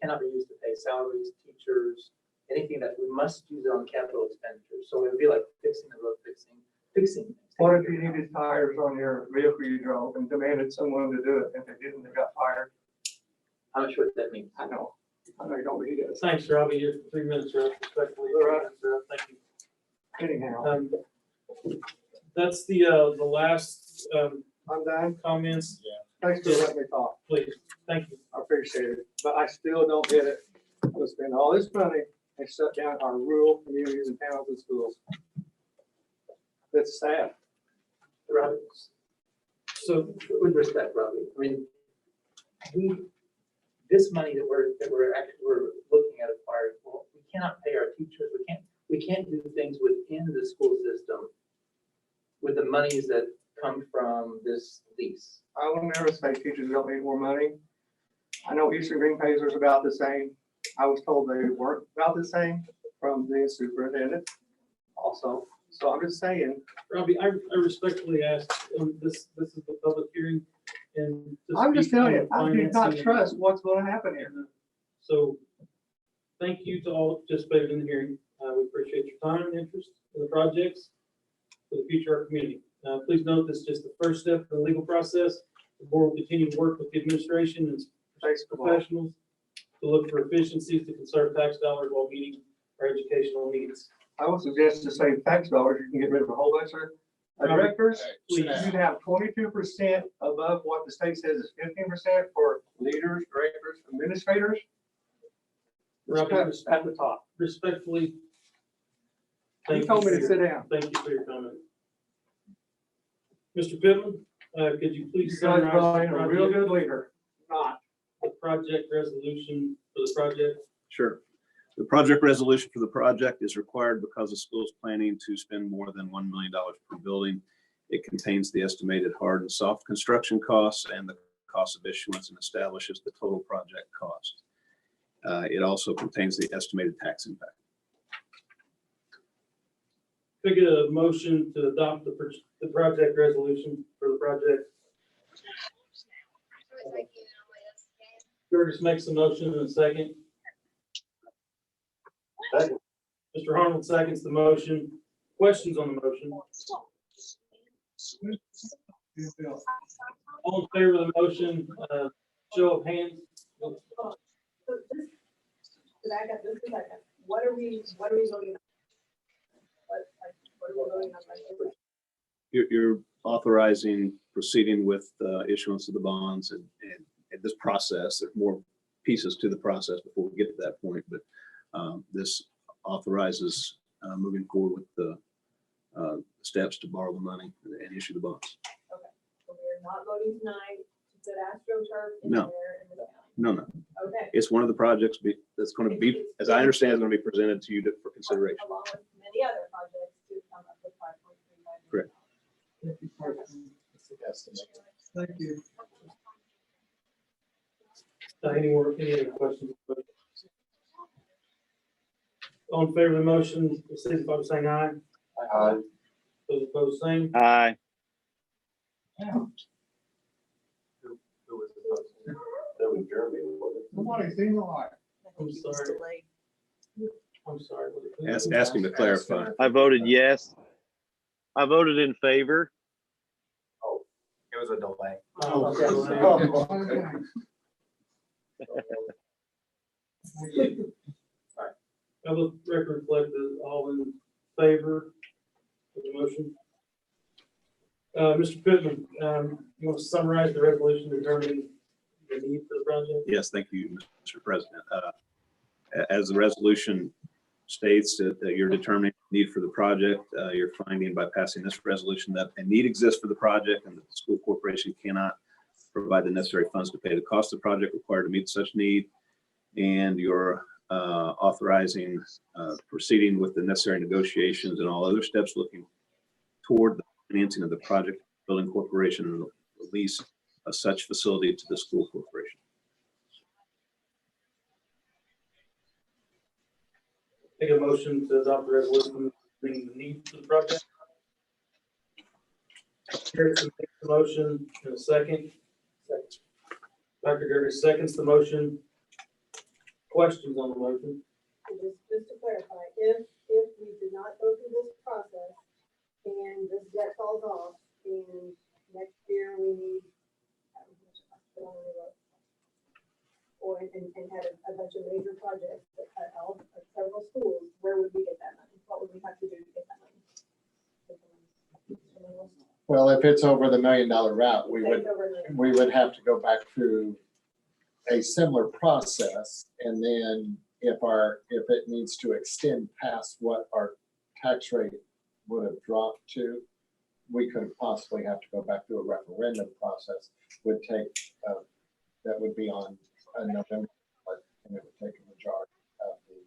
cannot be used to pay salaries, teachers, anything that we must use it on capital expenditures. So it would be like fixing the road, fixing things. What if you needed tires on your vehicle you drove and demanded someone to do it? If they didn't, they got fired. I'm not sure what that means. I know you don't need it. Thanks, Robbie. Your 3 minutes are up, respectfully. All right. Thank you. Anyhow, That's the last I'm done. comments, Thanks for letting me talk. please. Thank you. I appreciate it, but I still don't get it. We'll spend all this money and shut down our rural communities and towns and schools. It's sad. Robbie, so with respect, Robbie, I mean, this money that we're looking at acquiring, well, we cannot pay our teachers, we can't do things within the school system with the monies that come from this lease. I will never say teachers don't need more money. I know Eastern Green pays was about the same. I was told they weren't about the same from the superintendent also. So I'm just saying, Robbie, I respectfully ask, this is the public hearing and. to I'm just speak on telling you, I do not financing. trust what's going to happen here. So thank you to all who participated in the hearing. We appreciate your time and interest in the projects for the future of our community. Please note this is just the first step in the legal process. The board will continue to work with the administration and professionals to look for efficiencies to conserve tax dollars while meeting our educational needs. I would suggest to save tax dollars, you can get rid of a whole bunch of directors. Please. You'd have 22% above what the state says is 15% for leaders, directors, administrators. Robbie, At the top. respectfully. You thank told me for to your- sit down. Thank you for your comment. Mr. Pittman, could you please You guys brought summarize in the a real project, good leader. Not. the project resolution for the project? Sure. The project resolution for the project is required because the school is planning to spend more than $1 million per building. It contains the estimated hard and soft construction costs and the cost of issuance and establishes the total project cost. It also contains the estimated tax impact. Could I get a motion to adopt the project resolution for the project? Curtis makes a motion in a second. Mr. Arnold seconds the motion. Questions on the motion? All in favor of the motion, show of hands. So just to back up just a second, what are we voting on? What are we voting on right now? You're authorizing proceeding with issuance of the bonds and this process. There's more pieces to the process before we get to that point, but this authorizes moving forward with the steps to borrow the money and issue the bonds. Okay, so we're not voting tonight to put AstroTurf in No. there in the county. No, Okay. it's one of the projects that's going to be, as I understand, is going to be presented to you for consideration. Along with many other projects to come up with $5.35 million. Correct. Thank you. Any other questions? All in favor of the motion, signify by saying aye. Those opposed, same. Aye. That was Jeremy, wasn't it? Somebody sing the light. I'm sorry. I'm sorry. Ask him to clarify. I voted yes. I voted in favor. It was a delay. I will record reflect that all in favor of the motion. Mr. Pittman, you want to summarize the resolution determining the need for the project? Yes, thank you, Mr. President. As the resolution states that you're determining the need for the project, you're finding by passing this resolution that a need exists for the project and that the school corporation cannot provide the necessary funds to pay the cost of the project required to meet such need. And you're authorizing proceeding with the necessary negotiations and all other steps looking toward the financing of the project, building corporation and the lease of such facility to the school corporation. Take a motion to adopt the resolution determining the need for the project. Harrison makes the motion in a second. Dr. Gertis seconds the motion. Questions on the motion? Just to clarify, if we did not go through this process and this debt falls off and next year we need, or and had a bunch of major projects at several schools, where would we get that money? What would we have to do to get that money? Well, if it's over the $1 million route, we Take over the- would have to go back through a similar process. And then if it needs to extend past what our tax rate would have dropped to, we could possibly have to go back through a referendum process. Would take, that would be on November, and it would take a majority of the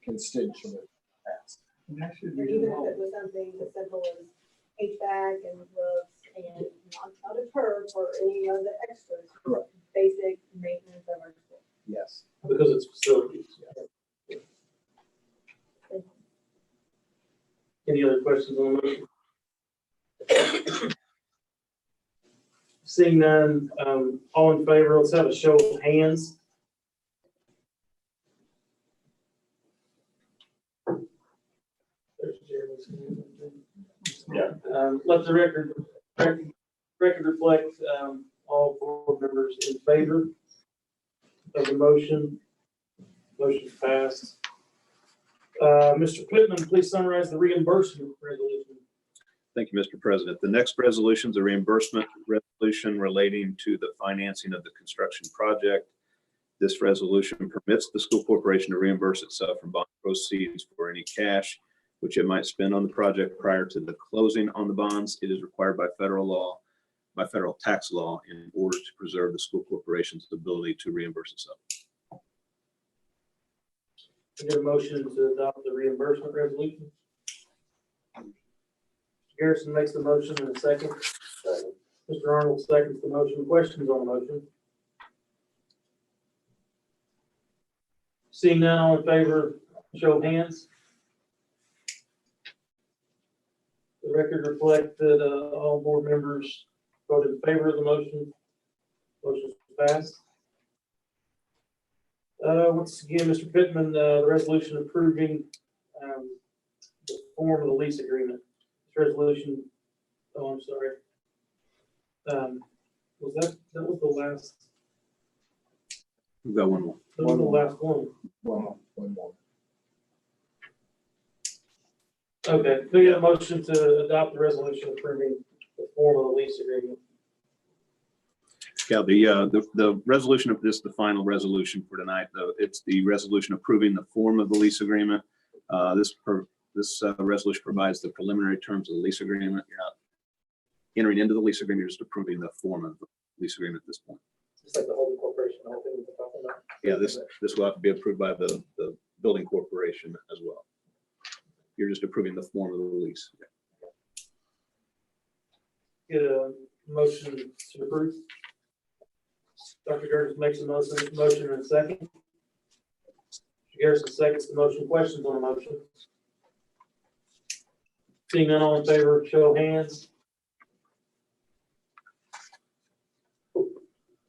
constituent pass. Or even if it was something as simple as HVAC and roofs and not a curb or any of the extras. Correct. Basic maintenance of our school. Yes. Because it's facilities. Any other questions on the motion? Seeing none, all in favor, let's have a show of hands. Yeah, let the record reflect, all board members in favor of the motion. Motion passed. Mr. Pittman, please summarize the reimbursement resolution. Thank you, Mr. President. The next resolution is a reimbursement resolution relating to the financing of the construction project. This resolution permits the school corporation to reimburse itself from bond proceeds for any cash which it might spend on the project prior to the closing on the bonds. It is required by federal tax law in order to preserve the school corporation's ability to reimburse itself. I get a motion to adopt the reimbursement resolution. Garrison makes the motion in a second. Mr. Arnold seconds the motion. Questions on the motion? Seeing none, all in favor, show of hands. The record reflects that all board members voted in favor of the motion. Motion is passed. Once again, Mr. Pittman, the resolution approving the form of the lease agreement. This resolution, oh, I'm sorry. Was that was the last? We've got one more. That was the last one. One more. Okay, do you have a motion to adopt the resolution approving the form of the lease agreement? Yeah, the resolution of this, the final resolution for tonight, though, it's the resolution approving the form of the lease agreement. This resolution provides the preliminary terms of the lease agreement. You're not entering into the lease agreement, you're just approving the form of the lease agreement at this point. Just like the holding corporation, the whole thing we're talking about. Yeah, this will have to be approved by the building corporation as well. You're just approving the form of the lease. Get a motion to approve. Dr. Curtis makes a motion in a second. Mr. Garrison seconds the motion. Questions on the motion? Seeing none, all in favor, show of hands. The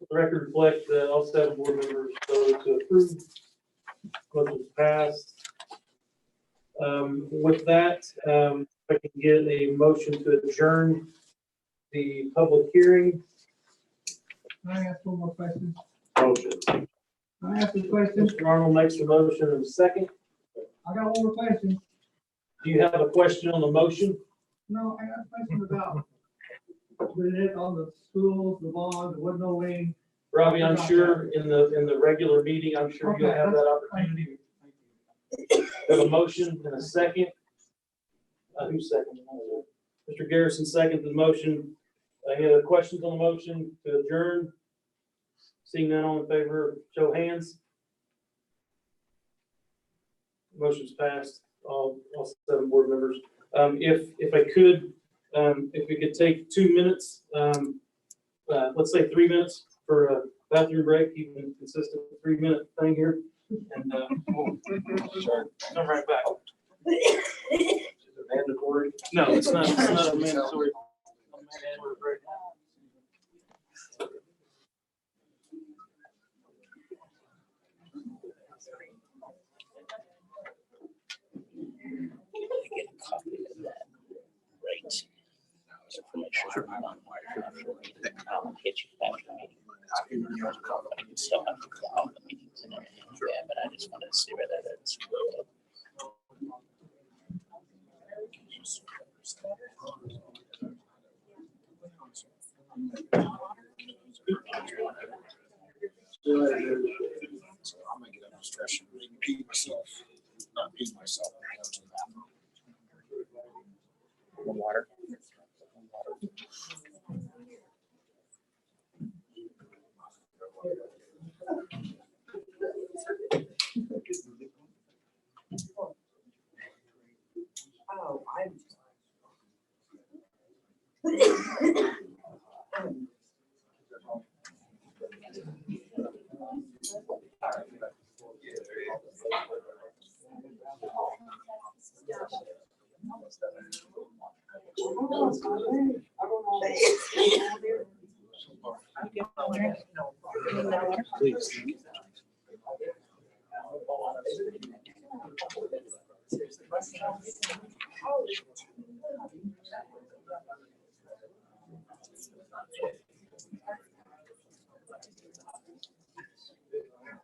record reflects that all 7 board members voted to approve. Motion is passed. With that, if I can get a motion to adjourn the public hearing. Can I ask one more question? Motion. Can I ask a question? Mr. Arnold makes the motion in a second. I got one more question. Do you have a question on the motion? No, I got a question about with it on the schools, the bonds, the window lane. Robbie, I'm sure in the regular meeting, I'm sure you'll have that opportunity. We have a motion and a second. Who's second? Mr. Garrison seconds the motion. Any other questions on the motion to adjourn? Seeing none, all in favor, show of hands. Motion's passed, all 7 board members. If I could, if we could take 2 minutes, let's say 3 minutes for a bathroom break, even consistent 3-minute thing here. And we'll come right back. Is it mandatory? No, it's not a mandatory break. Get a copy of that rate. Information I'll hit you after the meeting. I can still have to call the meetings and everything like that, but I just wanted to see whether that's. I'm gonna get under stress and repeat myself, not repeat myself. Water.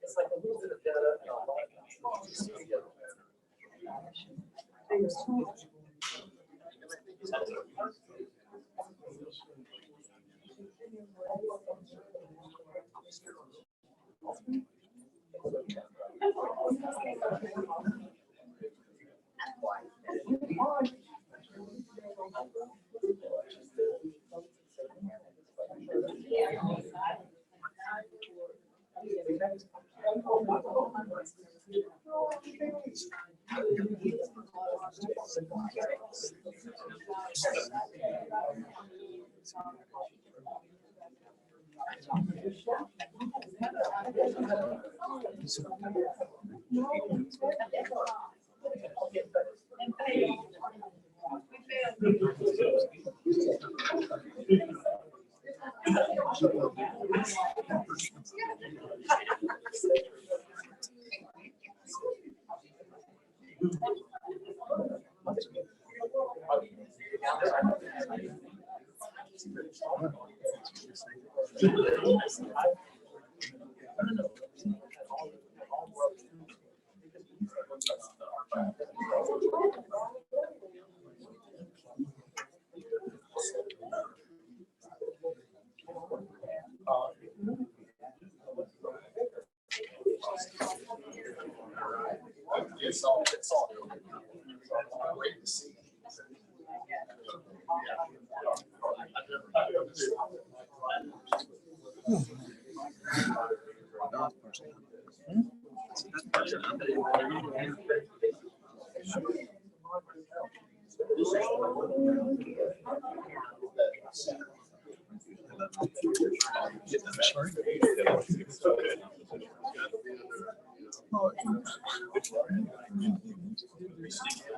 It's like a little bit of data and a lot It's all great to see.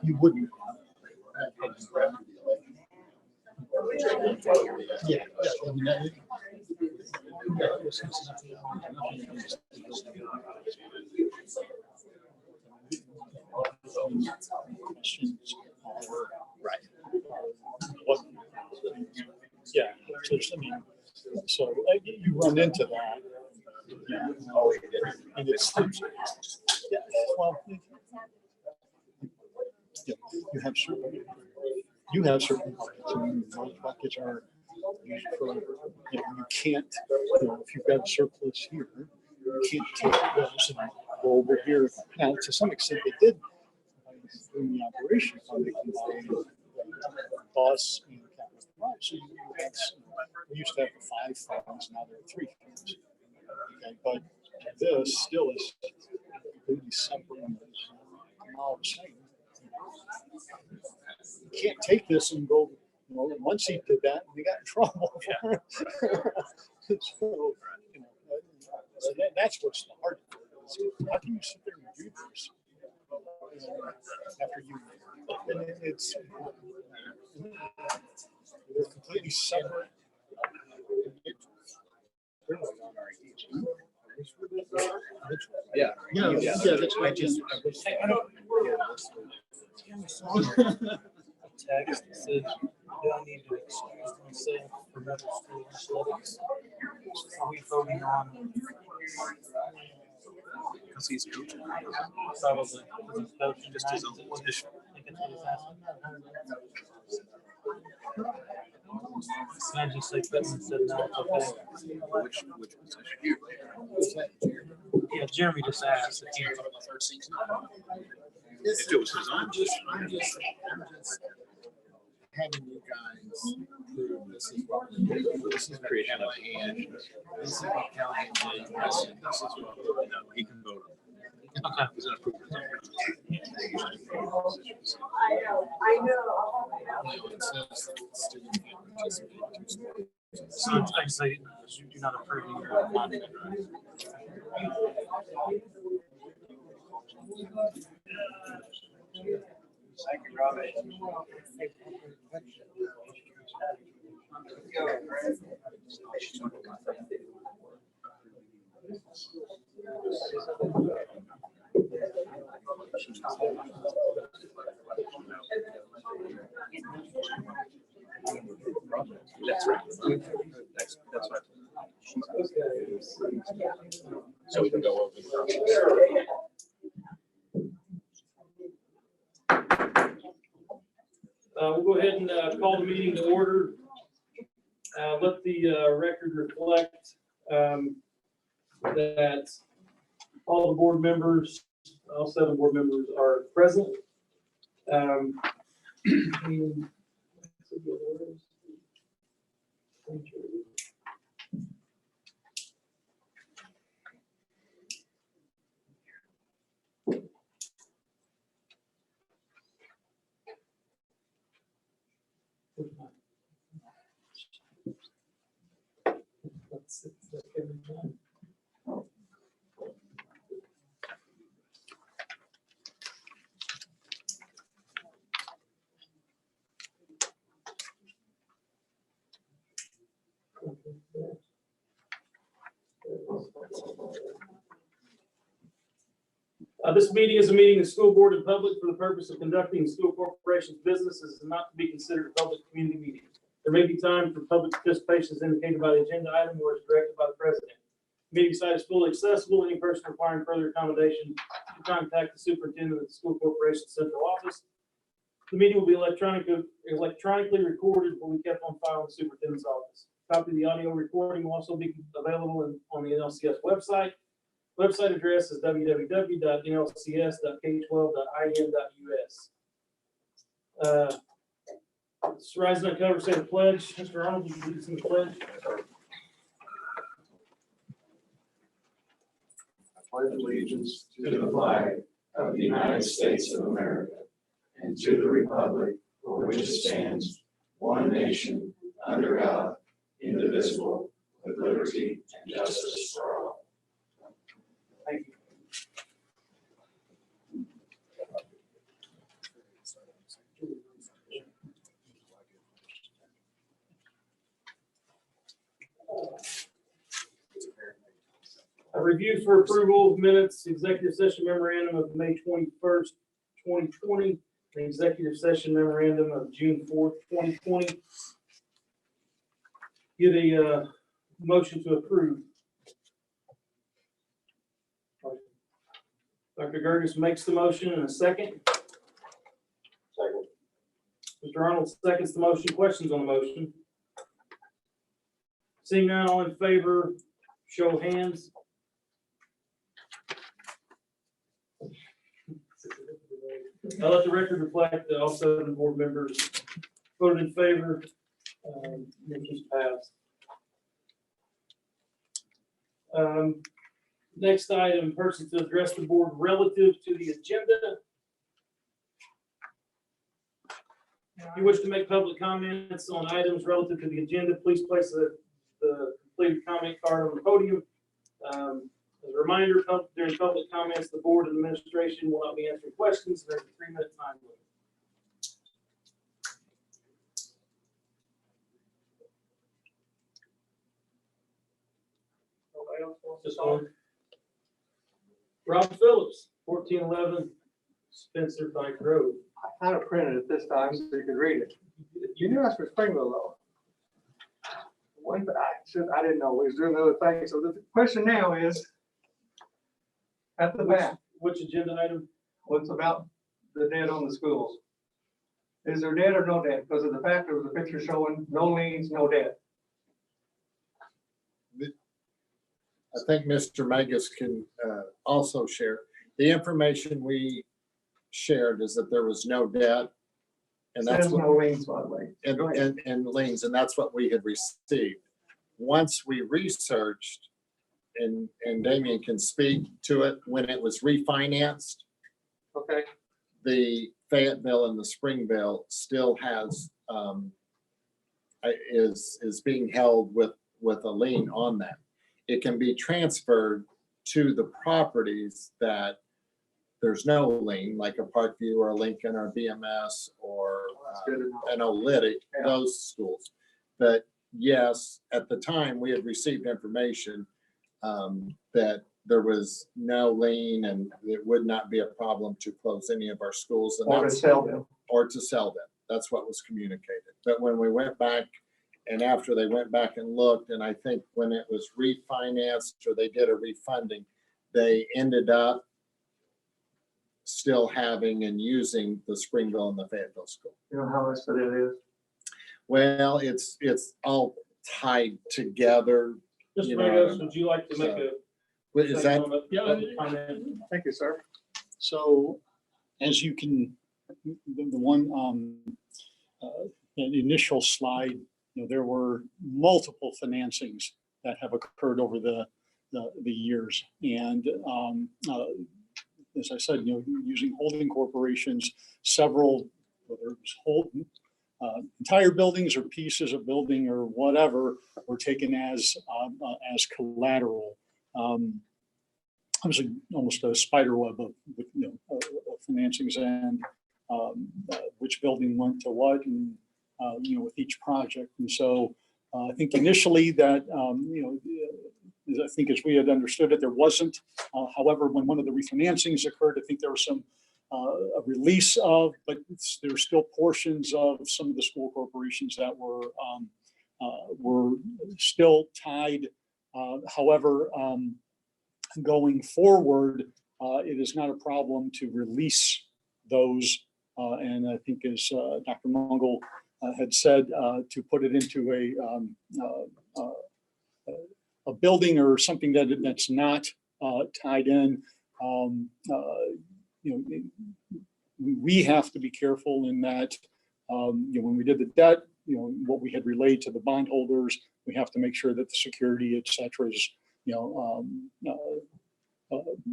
You wouldn't. Yeah. Right. What? Yeah, I mean, so you run into that. Yeah. And it's, yeah, well, yeah, you have certain buckets, and those buckets are used for, you can't, if you've got a surplus here, you can't take those and go over here. Now, to some extent, they did in the operation fund, they can buy bus and capital garage. So we used to have 5 funds, now there are 3 funds. Okay, but this still is completely separate. All the same. You can't take this and go, once he did that, we got in trouble. Yeah. So, so that's what's the hard part. How can you sit there and do this after you, and it's, they're completely separate. Yeah. That's what I just. text that says, do I need to excuse myself from middle school athletics? Are we voting on? Because he's coaching. Probably. Just his own position. Can I just say Pittman said no, it's okay? Which position? Yeah, Jeremy just asked. If he- If it was his own. I'm just having you guys prove this is what we do. This is Creation of and this is what county did. This is what, he can vote. So I say, you're not approving your contract, right? That's right. That's right. So we can go over the process. We'll go ahead and call the meeting to order. Let the record reflect that all the board members, all 7 board members are present. This meeting is a meeting of the school board in public for the purpose of conducting the school corporation's business. This is not to be considered a public community meeting. There may be time for public participation as indicated by the agenda item or as directed by the president. The meeting site is fully accessible. Any person requiring further accommodation can contact the superintendent of the school corporation central office. The meeting will be electronically recorded and will be kept on file in the superintendent's office. A copy of the audio recording will also be available on the NLCS website. Website address is www.nlcs.k12.in.us. Let's rise and uncover, say the pledge. Mr. Arnold, you can lead us in the pledge. I pledge allegiance to the flag of the United States of America and to the republic for which it stands, one nation, under God, indivisible, with liberty and justice for all. Thank you. A review for approval of minutes, executive session memorandum of May 21st, 2020, the executive session memorandum of June 4th, 2020. Get a motion to approve. Dr. Gertis makes the motion in a second. Second. Mr. Arnold seconds the motion. Questions on the motion? Seeing none, all in favor, show of hands. I'll let the record reflect that all 7 board members voted in favor. Motion's passed. Next item, person to address the board relative to the agenda. If you wish to make public comments on items relative to the agenda, please place the completed comment card on the podium. As a reminder, during public comments, the board and administration will not be answering questions. There's a 3-minute time limit. Just one. Rob Phillips, 1411 Spencer Pike Road. I had it printed at this time so you could read it. You knew us for Springville though. One thing I didn't know, we was doing other things. So the question now is, at the back, Which agenda item? what's about the debt on the schools? Is there debt or no debt? Because of the fact there was a picture showing no liens, no debt. I think Mr. Magus can also share. The information we shared is that there was no debt. And that's Says what, no liens, by the way. and liens, and that's what we had received. Once we researched and Damien can speak to it, when it was refinanced, Okay, the Fayetteville and the Springville still has, is being held with a lien on that. It can be transferred to the properties that there's no lien, like a Parkview or a Lincoln or a BMS or that's good to know. an Olytic, Yeah. those schools. But yes, at the time, we had received information that there was no lien and it would not be a problem to close any of our schools. And Or to that's, sell them. or to sell them. That's what was communicated. But when we went back and after they went back and looked, and I think when it was refinanced or they did a refunding, they ended up still having and using the Springville and the Fayetteville school. You know how much that it is? Well, it's all tied together. Mr. You know, Ramos, would you like to make a? Is that, Comment? Thank you, sir. So as you can, the one, the initial slide, there were multiple financings that have occurred over the years. And as I said, using holding corporations, several, whether it was holding entire buildings or pieces of building or whatever, were taken as collateral. It was almost a spider web of financings and which building went to what, and with each project. And so I think initially that I think as we had understood it, there wasn't. However, when one of the refinancings occurred, I think there was some a release of, but there's still portions of some of the school corporations that were still tied. However, going forward, it is not a problem to release those. And I think as Dr. Mungle had said, to put it into a building or something that's not tied in. We have to be careful in that when we did the debt, what we had relayed to the bondholders, we have to make sure that the security, et cetera, is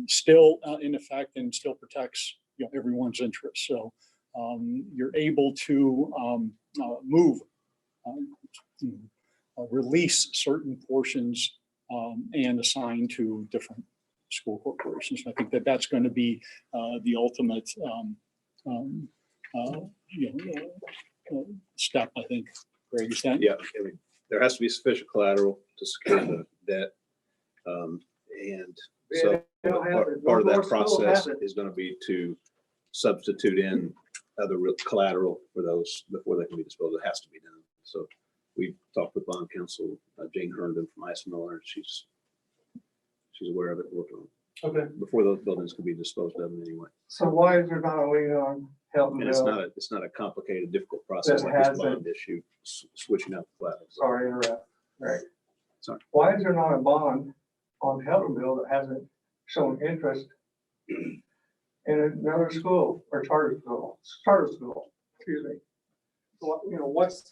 still in effect and still protects everyone's interests. So you're able to move, release certain portions and assign to different school corporations. I think that that's going to be the ultimate step, I think. Greg, is that? Yeah, I mean, there has to be sufficient collateral to secure the debt. And so part of that process is going to be to substitute in other collateral for those before they can be disposed. It has to be done. So we talked with bond counsel, Jane Herndon from Ice Miller, and she's aware of it, working on it. Okay. Before those buildings can be disposed of in any way. So why is there not a lien on Helton And Bill? it's not a complicated, difficult process That like this hasn't- bond issue, switching out the collateral. Sorry to interrupt. Right. Sorry. Why is there not a bond on Helton Bill that hasn't shown interest in another school or charter school, excuse me? What's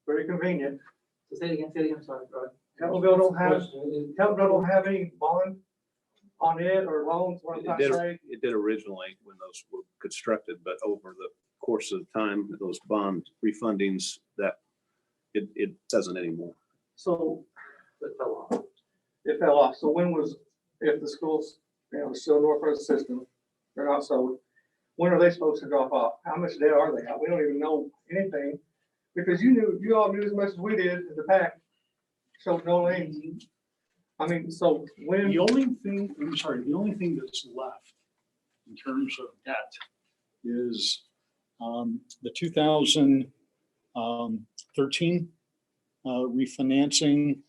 very convenient. So say it again, sorry, Rod. Heltonville don't have any bond on it or loans, what I'm It trying did, to say. it did originally when those were constructed, but over the course of time, those bond refundings, that it doesn't anymore. So It fell off. it fell off. So if the schools, still Northwest system, they're not sold, when are they supposed to drop off? How much debt are they at? We don't even know anything, because you all knew as much as we did at the pack, showed no liens. I mean, so when, The only thing that's left in terms of debt is the 2013 refinancing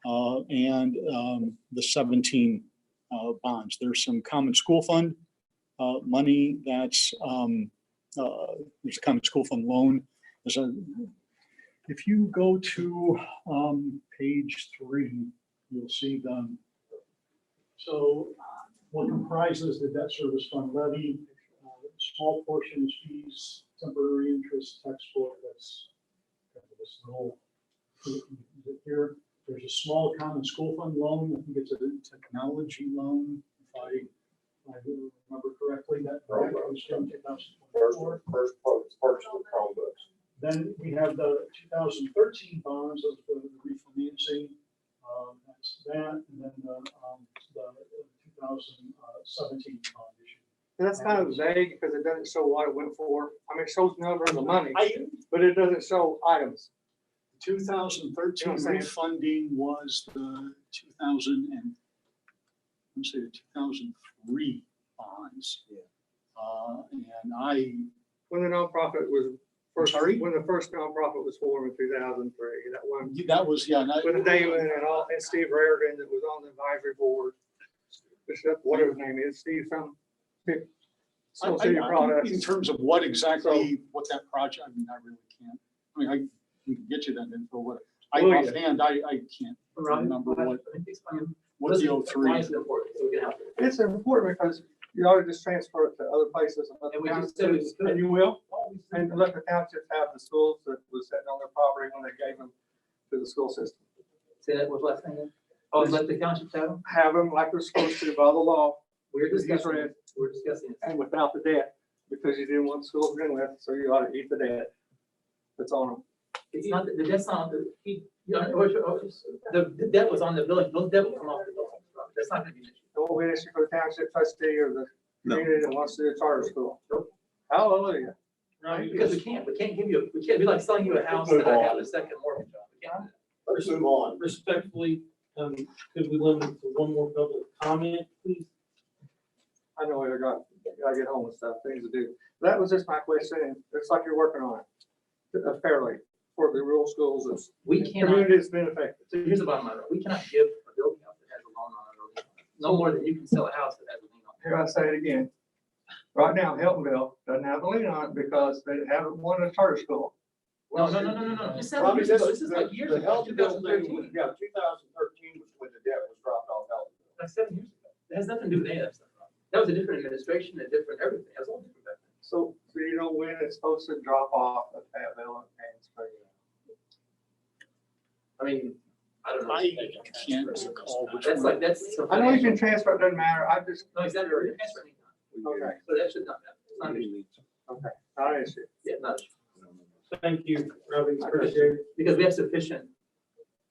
and the 17 bonds. There's some common school fund money that's there's a common school fund loan. If you go to page 3, you'll see so what comprises the debt service fund levy, small portion is fees, temporary interest, textbook, that's kind of this little here. There's a small common school fund loan. I think it's a technology loan, if I remember correctly, that was in 2024. First purchase of Chromebooks. Then we have the 2013 bonds of the refinancing. That's that, and then the 2017 bond issue. And that's kind of vague because it doesn't show what it went for. I mean, it shows the number of the money, I, but it doesn't show items. 2013 You know what I'm saying? refunding was the 2003 bonds. And When the nonprofit was first, Sorry? when the first nonprofit was formed in 2003, that one that was, yeah. and with Damon and Steve Rarigan that was on the advisory board. Whatever his name is, Steve, some associated products. In terms of what exactly, what that project, I mean, I really can't. I mean, I can get you that info, what, offhand, I can't remember what the 03. Why is it important? So we can help. It's important because you ought to just transfer it to other places. And And we just said we could. And you will, and let the townships have the schools that was sitting on their property when they gave them to the school system. Say that was last thing. Oh, let the township have them? Have them like they're supposed to by the law We're Just discussing read. it. We're discussing it. and without the debt, because you didn't want schools to begin with, so you ought to eat the debt that's on them. It's not, the debt's not, on the debt was on the village, those debt will come off the village. That's not gonna be an issue. It won't be an issue for the township trustee or the No. community that wants to do a charter school. Hallelujah. Because we can't give you, we can't be like selling you a house that I have a second mortgage on. We can't do that. Let's move on. Respectfully, could we limit it to one more public comment, please? I know I gotta get home and stuff, things to do. That was just my question, and it's like you're working on it fairly for the rural schools. It's We cannot, community that's been affected. so here's the bottom line, we cannot give a building out that has a loan on it, or lien on it. No more than you can sell a house that has a lien on it. Here I say it again. Right now, Heltonville doesn't have a lien on it because they haven't won a charter school. No. Just 7 Robbie, years ago, this is like years the ago, health bill thing 2013. was, yeah, 2013 was when the debt was dropped off health. That's 7 years ago. It has nothing to do with any of that stuff. That was a different administration, a different everything. It was all different back then. So you know when it's supposed to drop off at Fayetteville and Spring. I mean, I don't know. I can't recall which That's one. like, that's. so I know you can financial. transfer, it doesn't matter. I just, No, exactly, or you can transfer anytime. okay, So that should not happen. It's not an issue. okay, not an issue. Yeah, not an issue. Thank you, Robbie, appreciate it. Because we have sufficient,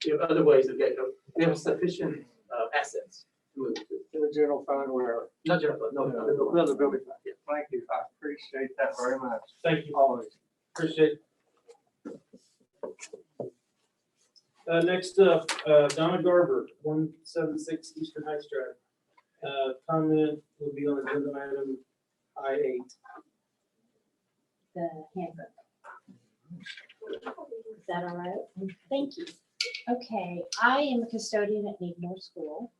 we have other ways of getting, we have sufficient assets to move to. In the general fund or Not general, fund, no, other buildings. another building fund. Thank you. I appreciate that very much. Thank you, Always. appreciate it. Next up, Donna Garber, 176 Eastern Heights Drive. Comment will be on agenda item I8. The handbook. Is that all right? Thank you. Okay, I am a custodian at Needmore School.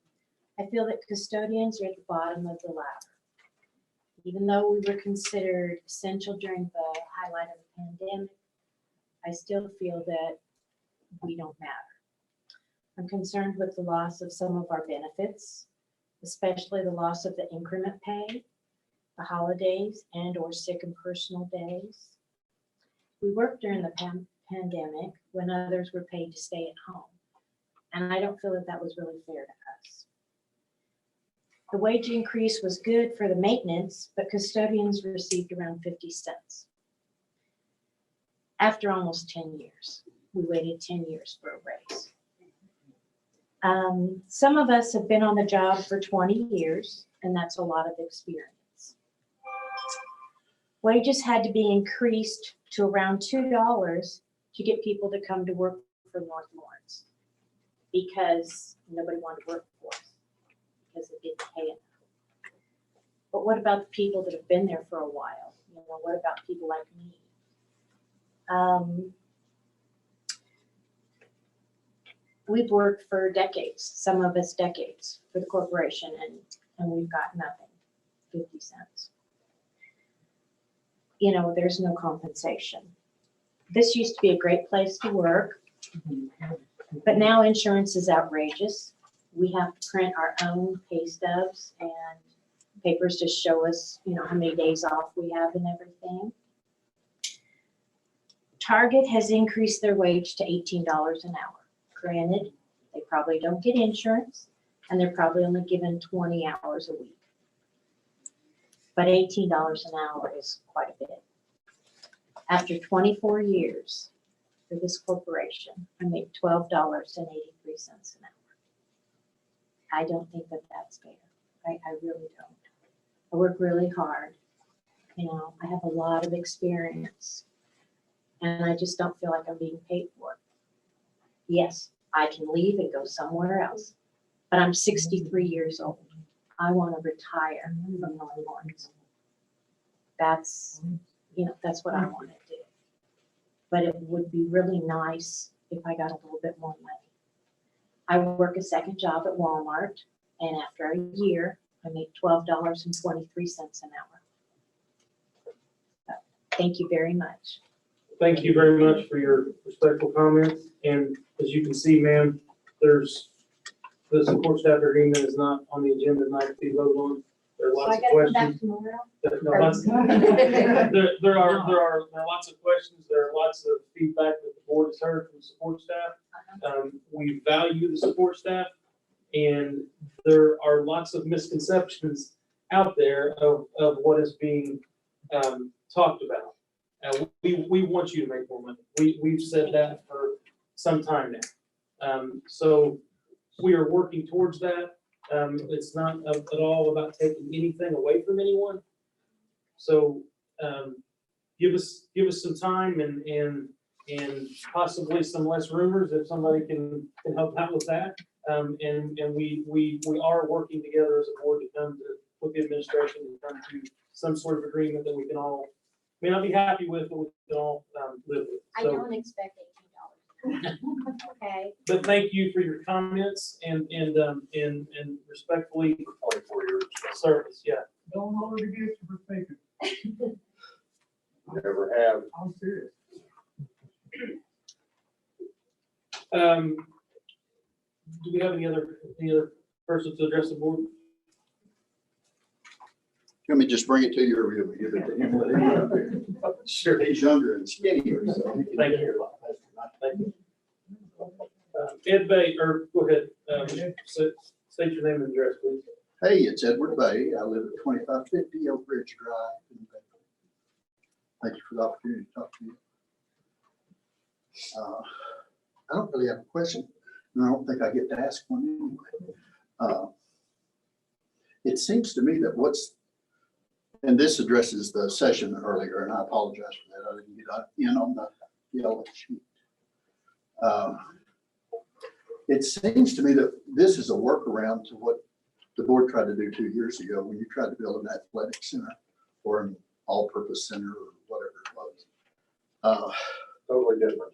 I feel that custodians are at the bottom of the ladder. Even though we were considered essential during the highlight of the pandemic, I still feel that we don't matter. I'm concerned with the loss of some of our benefits, especially the loss of the increment pay, the holidays and/or sick and personal days. We worked during the pandemic when others were paid to stay at home, and I don't feel that that was really fair to us. The wage increase was good for the maintenance, but custodians received around 50 cents. After almost 10 years, we waited 10 years for a raise. Some of us have been on the job for 20 years, and that's a lot of experience. Wages had to be increased to around $2 to get people to come to work for North Lawrence because nobody wanted to work for us because it didn't pay enough. But what about the people that have been there for a while? You know, what about people like me? We've worked for decades, some of us decades, for the corporation, and we've got nothing, 50 cents. You know, there's no compensation. This used to be a great place to work, but now insurance is outrageous. We have to print our own pay stubs and papers to show us, you know, how many days off we have and everything. Target has increased their wage to $18 an hour. Granted, they probably don't get insurance, and they're probably only given 20 hours a week. But $18 an hour is quite a bit. After 24 years for this corporation, I make $12.83 an hour. I don't think that that's fair. I really don't. I work really hard. You know, I have a lot of experience, and I just don't feel like I'm being paid for it. Yes, I can leave and go somewhere else, but I'm 63 years old. I want to retire from Longhorns. That's, you know, that's what I want to do. But it would be really nice if I got a little bit more money. I work a second job at Walmart, and after a year, I make $12.23 an hour. So, thank you very much. Thank you very much for your respectful comments. And as you can see, ma'am, there's, the support staff agreement is not on the agenda tonight to be voted on. There are So I lots of gotta come back questions. tomorrow? No, there are lots of questions. There are lots of feedback that the board has heard from the support staff. We value the support staff, and there are lots of misconceptions out there of what is being talked about. We want you to make more money. We've said that for some time now. So we are working towards that. It's not at all about taking anything away from anyone. So give us some time and possibly some less rumors if somebody can help out with that. And we are working together as a board to come to, with the administration, to come to some sort of agreement that we can all, may not be happy with, but we can all live with. I So, don't expect $18. Okay. but thank you for your comments and respectfully 24 years. service. Yeah. Don't hold it against you for thinking. Never have. I'm serious. Do we have any other persons to address the board? Let me just bring it to you, or you'll give it to him. Sure. He's younger and skinnier, so. he can Thank hear you. a lot faster. Thank you. Ed Bay, or go ahead, state your name and address, please. Hey, it's Edward Bay. I live at 2550 Oak Ridge Drive in Bedford. Thank you for the opportunity to talk to you. I don't really have a question, and I don't think I get to ask one anyway. It seems to me that and this addresses the session earlier, and I apologize for that. I didn't get in on the yellow sheet. It seems to me that this is a workaround to what the board tried to do 2 years ago when you tried to build an athletic center or an all-purpose center or whatever it was. Totally different.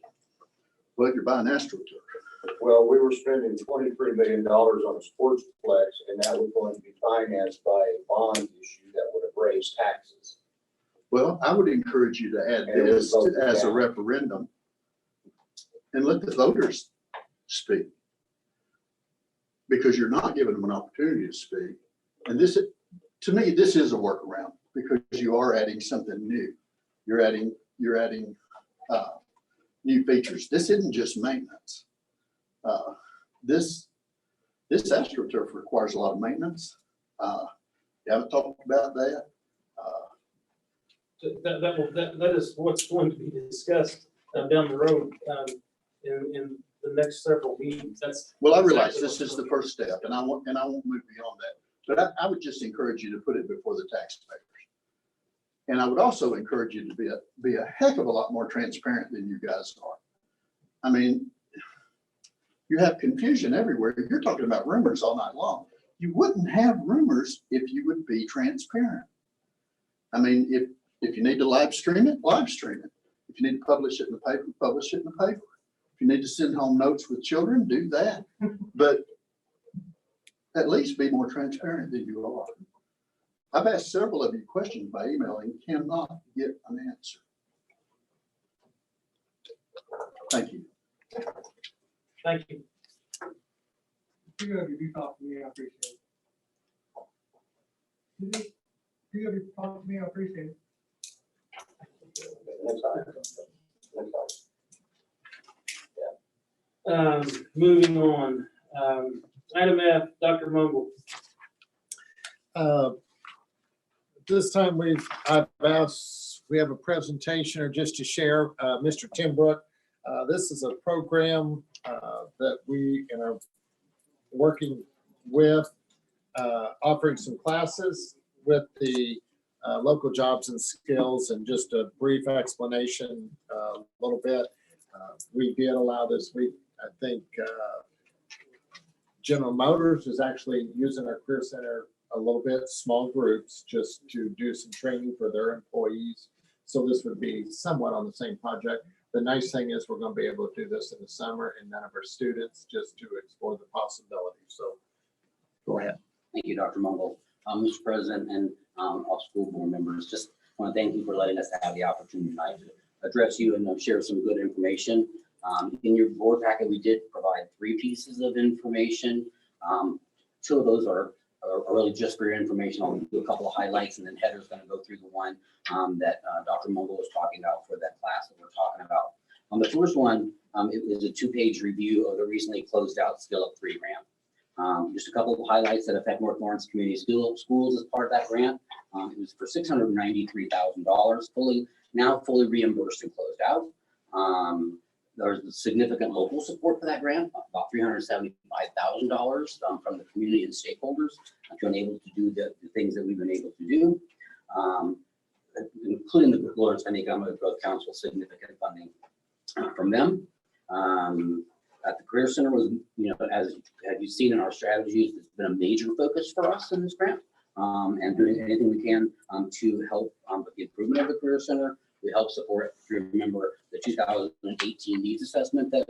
Well, you're buying AstroTurf. Well, we were spending $23 million on a sportsplex, and that was going to be financed by a bond issue that would have raised taxes. Well, I would encourage you to add And it was this voted as a down. referendum and let the voters speak. Because you're not giving them an opportunity to speak. And this, to me, this is a workaround because you are adding something new. You're adding new features. This isn't just maintenance. This AstroTurf requires a lot of maintenance. You haven't talked about that. That is what's going to be discussed down the road in the next several meetings. Well, I realize this is the first step, and I won't move beyond that. But I would just encourage you to put it before the taxpayers. And I would also encourage you to be a heck of a lot more transparent than you guys are. I mean, you have confusion everywhere. You're talking about rumors all night long. You wouldn't have rumors if you would be transparent. I mean, if you need to live stream it, live stream it. If you need to publish it in the paper, publish it in the paper. If you need to send home notes with children, do that. But at least be more transparent than you are. I've asked several of you questions by email and cannot get an answer. Thank you. Thank you. If you talk to me, I appreciate it. If you talk to me, I appreciate it. Moving on, Item F, Dr. Mumble. This time I've asked, we have a presentation or just to share, Mr. Tim Brook. This is a program that we are working with, offering some classes with the local jobs and skills, and just a brief explanation a little bit. We did allow this week, I think General Motors is actually using our Career Center a little bit, small groups, just to do some training for their employees. So this would be somewhat on the same project. The nice thing is we're going to be able to do this in the summer, and none of our students, just to explore the possibilities. So go ahead. Thank you, Dr. Mumble. Mr. President and all school board members, just want to thank you for letting us have the opportunity tonight to address you and share some good information. In your board packet, we did provide 3 pieces of information. 2 of those are really just for your information. I'll do a couple of highlights, and then Heather's going to go through the one that Dr. Mumble was talking about for that class that we're talking about. On the first one, it was a 2-page review of the recently closed out Skill Up 3 grant. Just a couple of highlights that affect North Lawrence Community Schools as part of that grant. It was for $693,000, fully reimbursed and closed out. There's significant local support for that grant, about $375,000 from the community and stakeholders to enable to do the things that we've been able to do, including the Lawrence County Economic Growth Council, significant funding from them. At the Career Center was, as you've seen in our strategies, it's been a major focus for us in this grant, and doing anything we can to help with the improvement of the Career Center. We help support, if you remember, the 2018 needs assessment that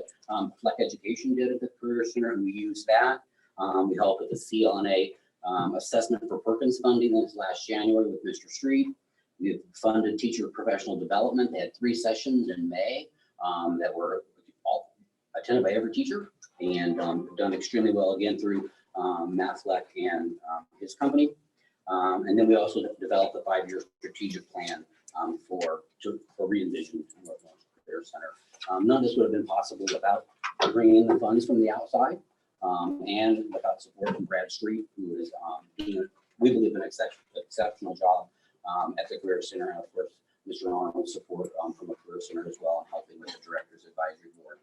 Fleck Education did at the Career Center, and we used that. We helped with the CLNA assessment for Perkins funding this last January with Mr. Street. We funded teacher professional development. They had 3 sessions in May that were all attended by every teacher, and done extremely well again through Matt Fleck and his company. And then we also developed a 5-year strategic plan for re-envision North Lawrence Career Center. None of this would have been possible without bringing in the funds from the outside, and without support from Brad Street, who is doing, we believe, an exceptional job at the Career Center, and of course, Mr. Arnold's support from the Career Center as well, and helping with the Directors Advisory Board.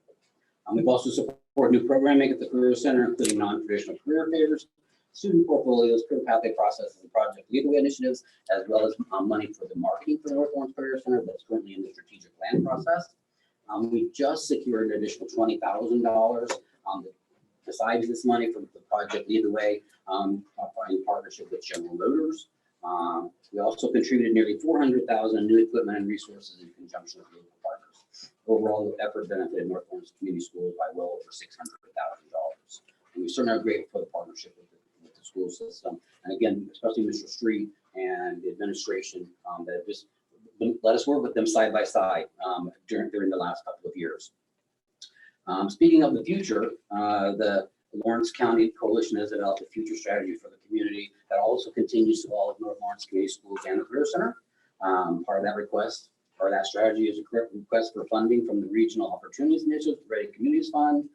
We've also supported new programming at the Career Center, including non-traditional career fairs, student portfolios, career pathway processes, and project leadway initiatives, as well as money for the marketing for the North Lawrence Career Center that's currently in the strategic plan process. We just secured an additional $20,000 besides this money from the project leadway in partnership with General Motors. We also contributed nearly $400,000 in new equipment and resources in conjunction with local partners. Overall, the effort benefited North Lawrence Community Schools by well over $600,000. And we certainly are grateful for the partnership with the school system. And again, especially Mr. Street and the administration that have just let us work with them side by side during the last couple of years. Speaking of the future, the Lawrence County Coalition has developed a future strategy for the community that also continues to involve North Lawrence Community Schools and the Career Center. Part of that request, or that strategy, is a request for funding from the Regional Opportunities Initiative, Ready Communities Fund.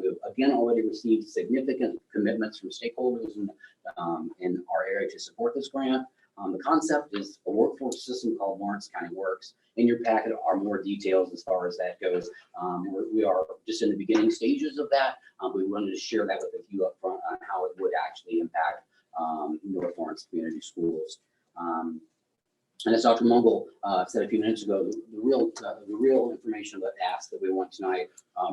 We've again already received significant commitments from stakeholders in our area to support this grant. The concept is a workforce system called Lawrence County Works. In your packet are more details as far as that goes. We are just in the beginning stages of that. We wanted to share that with you up front on how it would actually impact North Lawrence Community Schools. And as Dr. Mumble said a few minutes ago, the real information that ask that we want tonight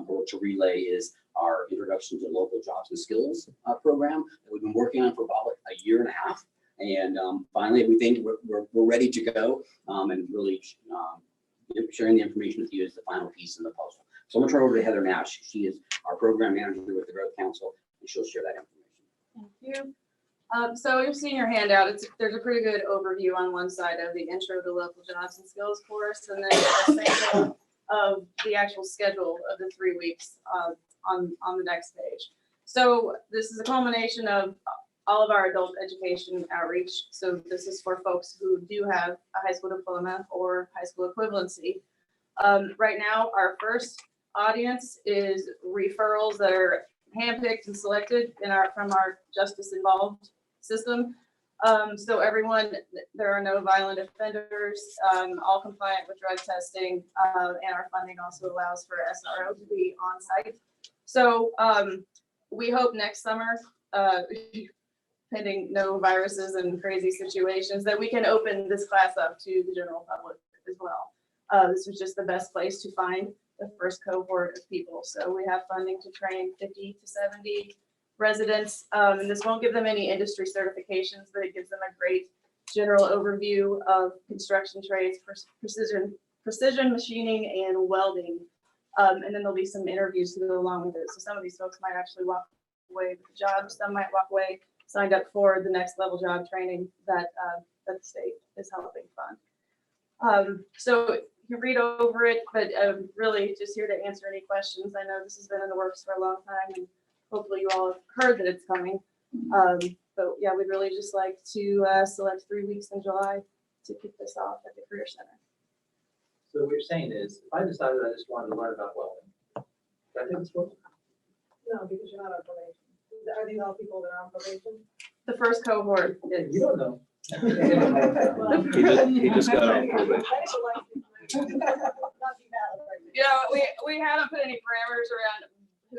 or to relay is our introduction to local jobs and skills program that we've been working on for about a year and a half. And finally, we think we're ready to go and really sharing the information with you is the final piece in the puzzle. So I'm gonna turn over to Heather Nash. She is our program manager with the Growth Council, and she'll share that information. Thank you. So you've seen your handout. There's a pretty good overview on one side of the intro to local jobs and skills course, and then a sample of the actual schedule of the 3 weeks on the next page. So this is a culmination of all of our adult education outreach. So this is for folks who do have a high school diploma or high school equivalency. Right now, our first audience is referrals that are handpicked and selected from our justice involved system. So everyone, there are no violent offenders, all compliant with drug testing, and our funding also allows for SRO to be on site. So we hope next summer, pending no viruses and crazy situations, that we can open this class up to the general public as well. This was just the best place to find the first cohort of people. So we have funding to train 50 to 70 residents. And this won't give them any industry certifications, but it gives them a great general overview of construction trades, precision machining and welding. And then there'll be some interviews to go along with it. So some of these folks might actually walk away with a job. Some might walk away signed up for the next level job training that the state is helping fund. So you read over it, but really just here to answer any questions. I know this has been in the works for a long time, and hopefully you all have heard that it's coming. But yeah, we'd really just like to select 3 weeks in July to kick this off at the Career Center. So what you're saying is, if I decided I just wanted to learn about welding, can I take this course? No, because you're not on probation. Are these all people that are on probation? The first cohort is. You don't know. He just got off probation. Yeah, we haven't put any parameters around who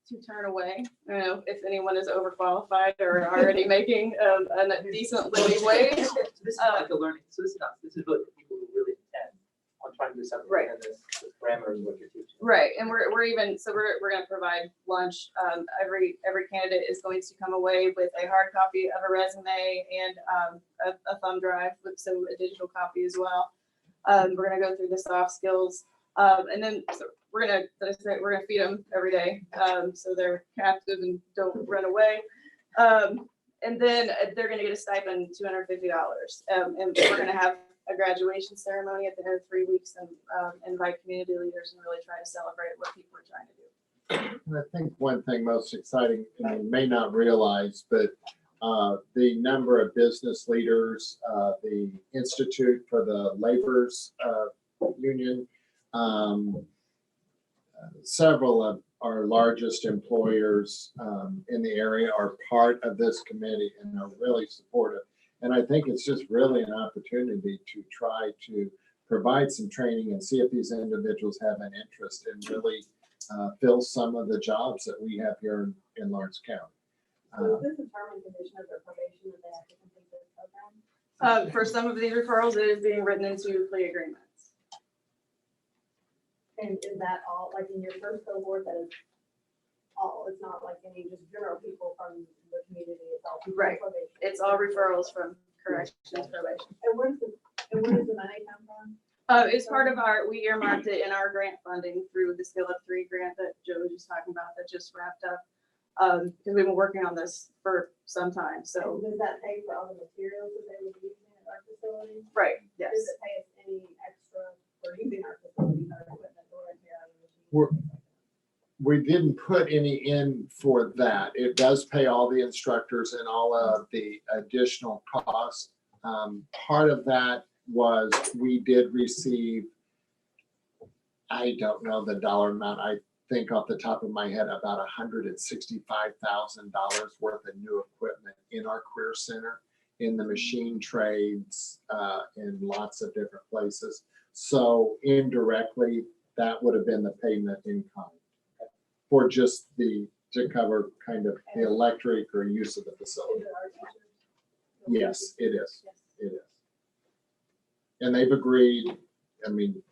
to turn away. You know, if anyone is overqualified or already making a decent living wage. This is like a learning, so this is really for people who really intend on trying to do something. Right. And this parameters of what you're teaching. Right, and we're going to provide lunch. Every candidate is going to come away with a hard copy of a resume and a thumb drive with a digital copy as well. We're going to go through the soft skills, and then we're going to feed them every day, so they're captive and don't run away. And then they're going to get a stipend, $250, and we're going to have a graduation ceremony at the end of 3 weeks and invite community leaders and really try to celebrate what people are trying to do. And I think one thing most exciting, and you may not realize, but the number of business leaders, the Institute for the Laborers Union, several of our largest employers in the area are part of this committee and are really supportive. And I think it's just really an opportunity to try to provide some training and see if these individuals have an interest in really fill some of the jobs that we have here in Lawrence County. So is this a term and condition of their probation that they have to complete this program? For some of these referrals, it is being written into plea agreements. And is that all, like in your first cohort, that is all, it's not like any just general people from the community, it's all people Right. on probation? It's all referrals from corrections probation. And where does the money come from? It's part of we earmarked it in our grant funding through the Skill Up 3 grant that Joe was just talking about that just wrapped up. Because we've been working on this for some time, so. Does that pay for all the materials that they would be using at our facility? Right, yes. Does it pay us any extra for using our facility, our equipment, or repair on the machine? We didn't put any in for that. It does pay all the instructors and all of the additional costs. Part of that was we did receive, I don't know the dollar amount, I think off the top of my head, about $165,000 worth of new equipment in our career center, in the machine trades, in lots of different places. So indirectly, that would have been the payment in kind for just to cover kind of the electric or use of the facility. Is it our teachers? Yes, it is. Yes. It is. And they've agreed, I mean,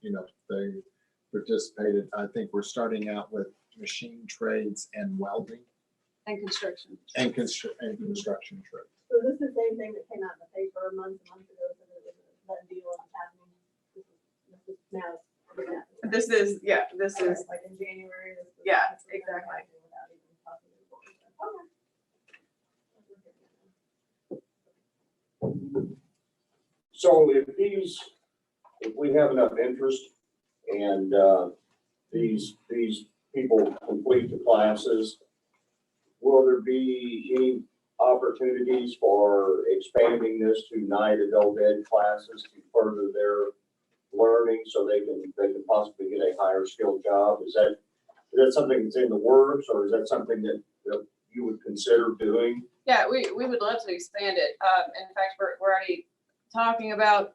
you know, they participated. I think we're starting out with machine trades and welding And construction. and construction trades. So this is the same thing that came out in the paper months and months ago, so there was that deal that's happening. This is now. This is, yeah, this is, Like in January. this was- Yeah, this was exactly. without even talking to the board. So if we have enough interest and these people complete the classes, will there be any opportunities for expanding this to night adult ed classes to further their learning so they can possibly get a higher skilled job? Is that Is that something that's in the works, or is that something that you would consider doing? Yeah, we would love to expand it. In fact, we're already talking about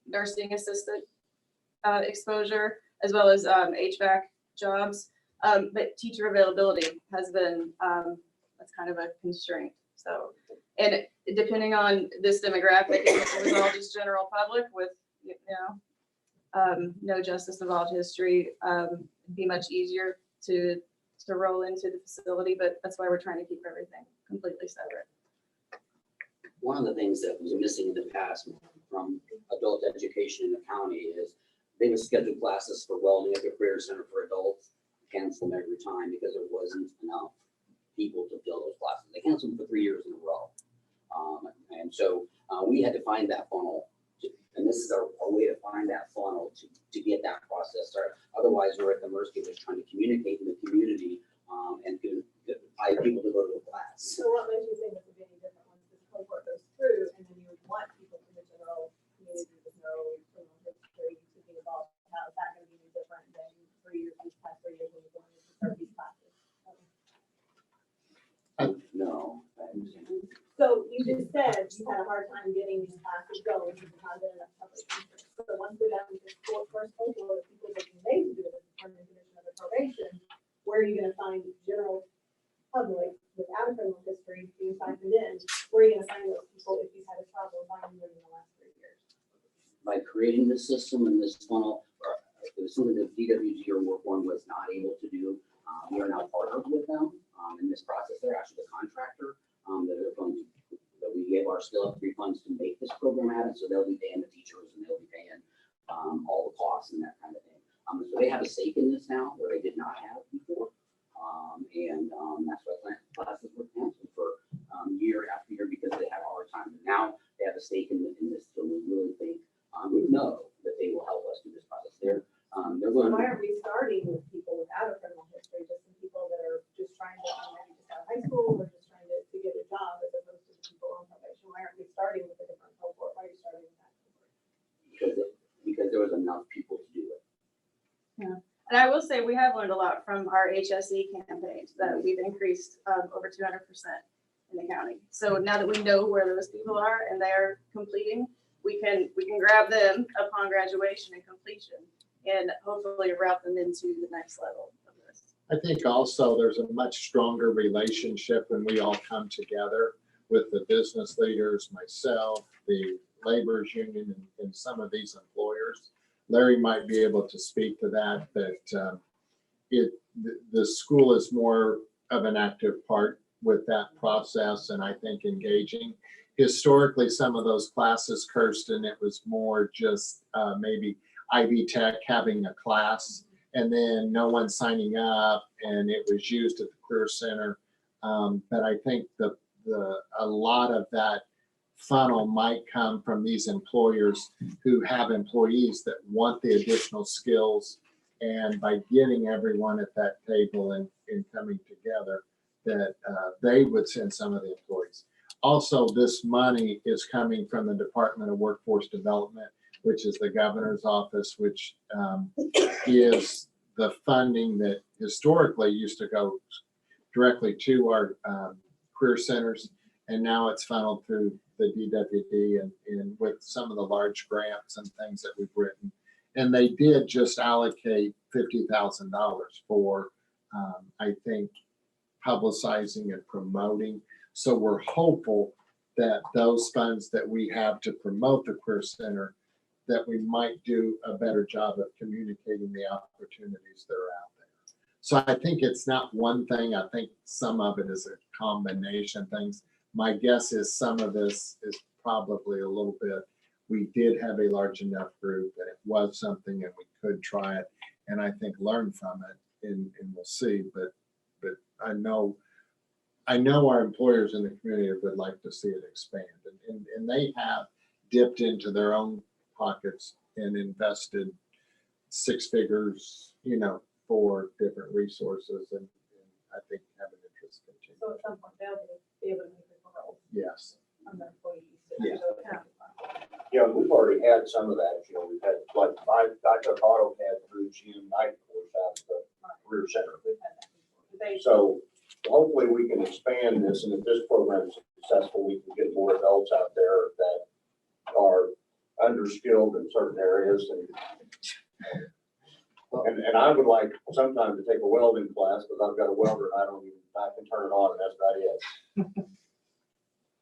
nursing assistant exposure as well as HVAC jobs. But teacher availability has been, that's kind of a constraint. So, and depending on this demographic, it was all just general public with, no justice involved history, it'd be much easier to roll into the facility, but that's why we're trying to keep everything completely separate. One of the things that was missing in the past from adult education in the county is they would schedule classes for welding at the Career Center for Adults, cancel them every time because there wasn't enough people to fill those classes. They canceled them for 3 years in a row. And so we had to find that funnel, and this is our way to find that funnel to get that process started. Otherwise, we're at the mercy of just trying to communicate in the community and to find people to go to a class. So what makes you think this would be any different once this cohort goes through, and then you would want people from the general community with no criminal history to be involved? How is that going to be any different than 3 years, these past 3 years when you're going to start these classes? No. So you just said you had a hard time getting these classes going because there's not been enough public interest. So once we're down to this first cohort of people that may do this determined condition of their probation, where are you gonna find general public without a criminal history being siphoned in? Where are you gonna find those people if you've had a problem finding them in the last 3 years? By creating this system and this funnel, it was something that DWG or Work One was not able to do. We are now partnered with them in this process. They're actually the contractor that we gave our skill up free funds to make this program happen. So they'll be paying the teachers and they'll be paying all the costs and that kind of thing. So they have a stake in this now where they did not have before. That's why classes were canceled for year after year because they had a hard time. And now they have a stake in this, so we really think, we know that they will help us through this process. They're going. Why aren't we starting with people without a criminal history, just some people that are just trying to, maybe just out of high school or just trying to get a job as opposed to the people on probation? Why aren't we starting with a different cohort? Why are you starting with that cohort? Because there was enough people to do it. Yeah. And I will say we have learned a lot from our HSE campaigns that we've increased over 200% in the county. So now that we know where those people are and they are completing, we can grab them upon graduation and completion and hopefully route them into the next level of this. I think also there's a much stronger relationship when we all come together with the business leaders, myself, the laborers union, and some of these employers. Larry might be able to speak to that, but the school is more of an active part with that process, and I think engaging. Historically, some of those classes, Kirsten, it was more just maybe Ivy Tech having a class and then no one signing up, and it was used at the Career Center. But I think a lot of that funnel might come from these employers who have employees that want the additional skills, and by getting everyone at that table and coming together, that they would send some of the employees. Also, this money is coming from the Department of Workforce Development, which is the governor's office, which is the funding that historically used to go directly to our career centers. And now it's funneled through the DWD and with some of the large grants and things that we've written. And they did just allocate $50,000 for, I think, publicizing and promoting. So we're hopeful that those funds that we have to promote the Career Center, that we might do a better job of communicating the opportunities that are out there. So I think it's not one thing. I think some of it is a combination of things. My guess is some of this is probably a little bit, we did have a large enough group that it was something and we could try it, and I think learn from it, and we'll see. But I know our employers in the community would like to see it expand, and they have dipped into their own pockets and invested 6 figures, for different resources, and I think have an interest in continuing. So at some point they'll be able to make referrals Yes. from their employees. Yeah. Yeah, we've already had some of that, we've had like I took AutoCAD through GM Night course out of the Career center. We've had that before. They, So hopefully we can expand this, and if this program is successful, we can get more adults out there that are underskilled in certain areas and I would like sometime to take a welding class, because I've got a welder and I can turn it on and that's about it.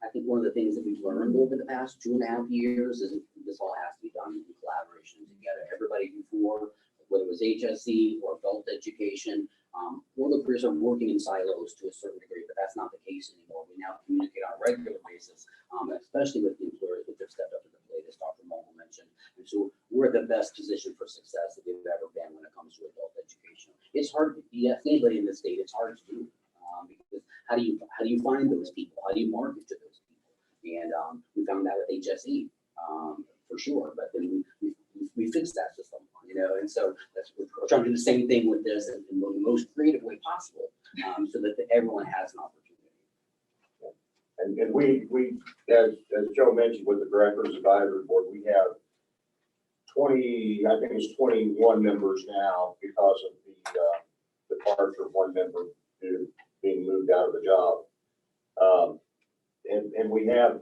I think one of the things that we've learned over the past 2.5 years is this all has to be done in collaboration together. Everybody before, whether it was HSE or adult education, all the careers are working in silos to a certain degree, but that's not the case anymore. We now communicate on a regular basis, especially with the employers which have stepped up to the plate, as Dr. Mogul mentioned. And so we're the best position for success that we've ever been when it comes to adult education. It's hard, you ask anybody in this state, it's hard to do. Because how do you find those people? How do you market to those people? And we found that with HSE for sure, but then we fixed that system, and so we're trying to do the same thing with this in the most creative way possible, so that everyone has an opportunity. And we, as Joe mentioned, with the Directors Advisory Board, we have 21 members now because of the departure of one member due to being moved out of the job. And we had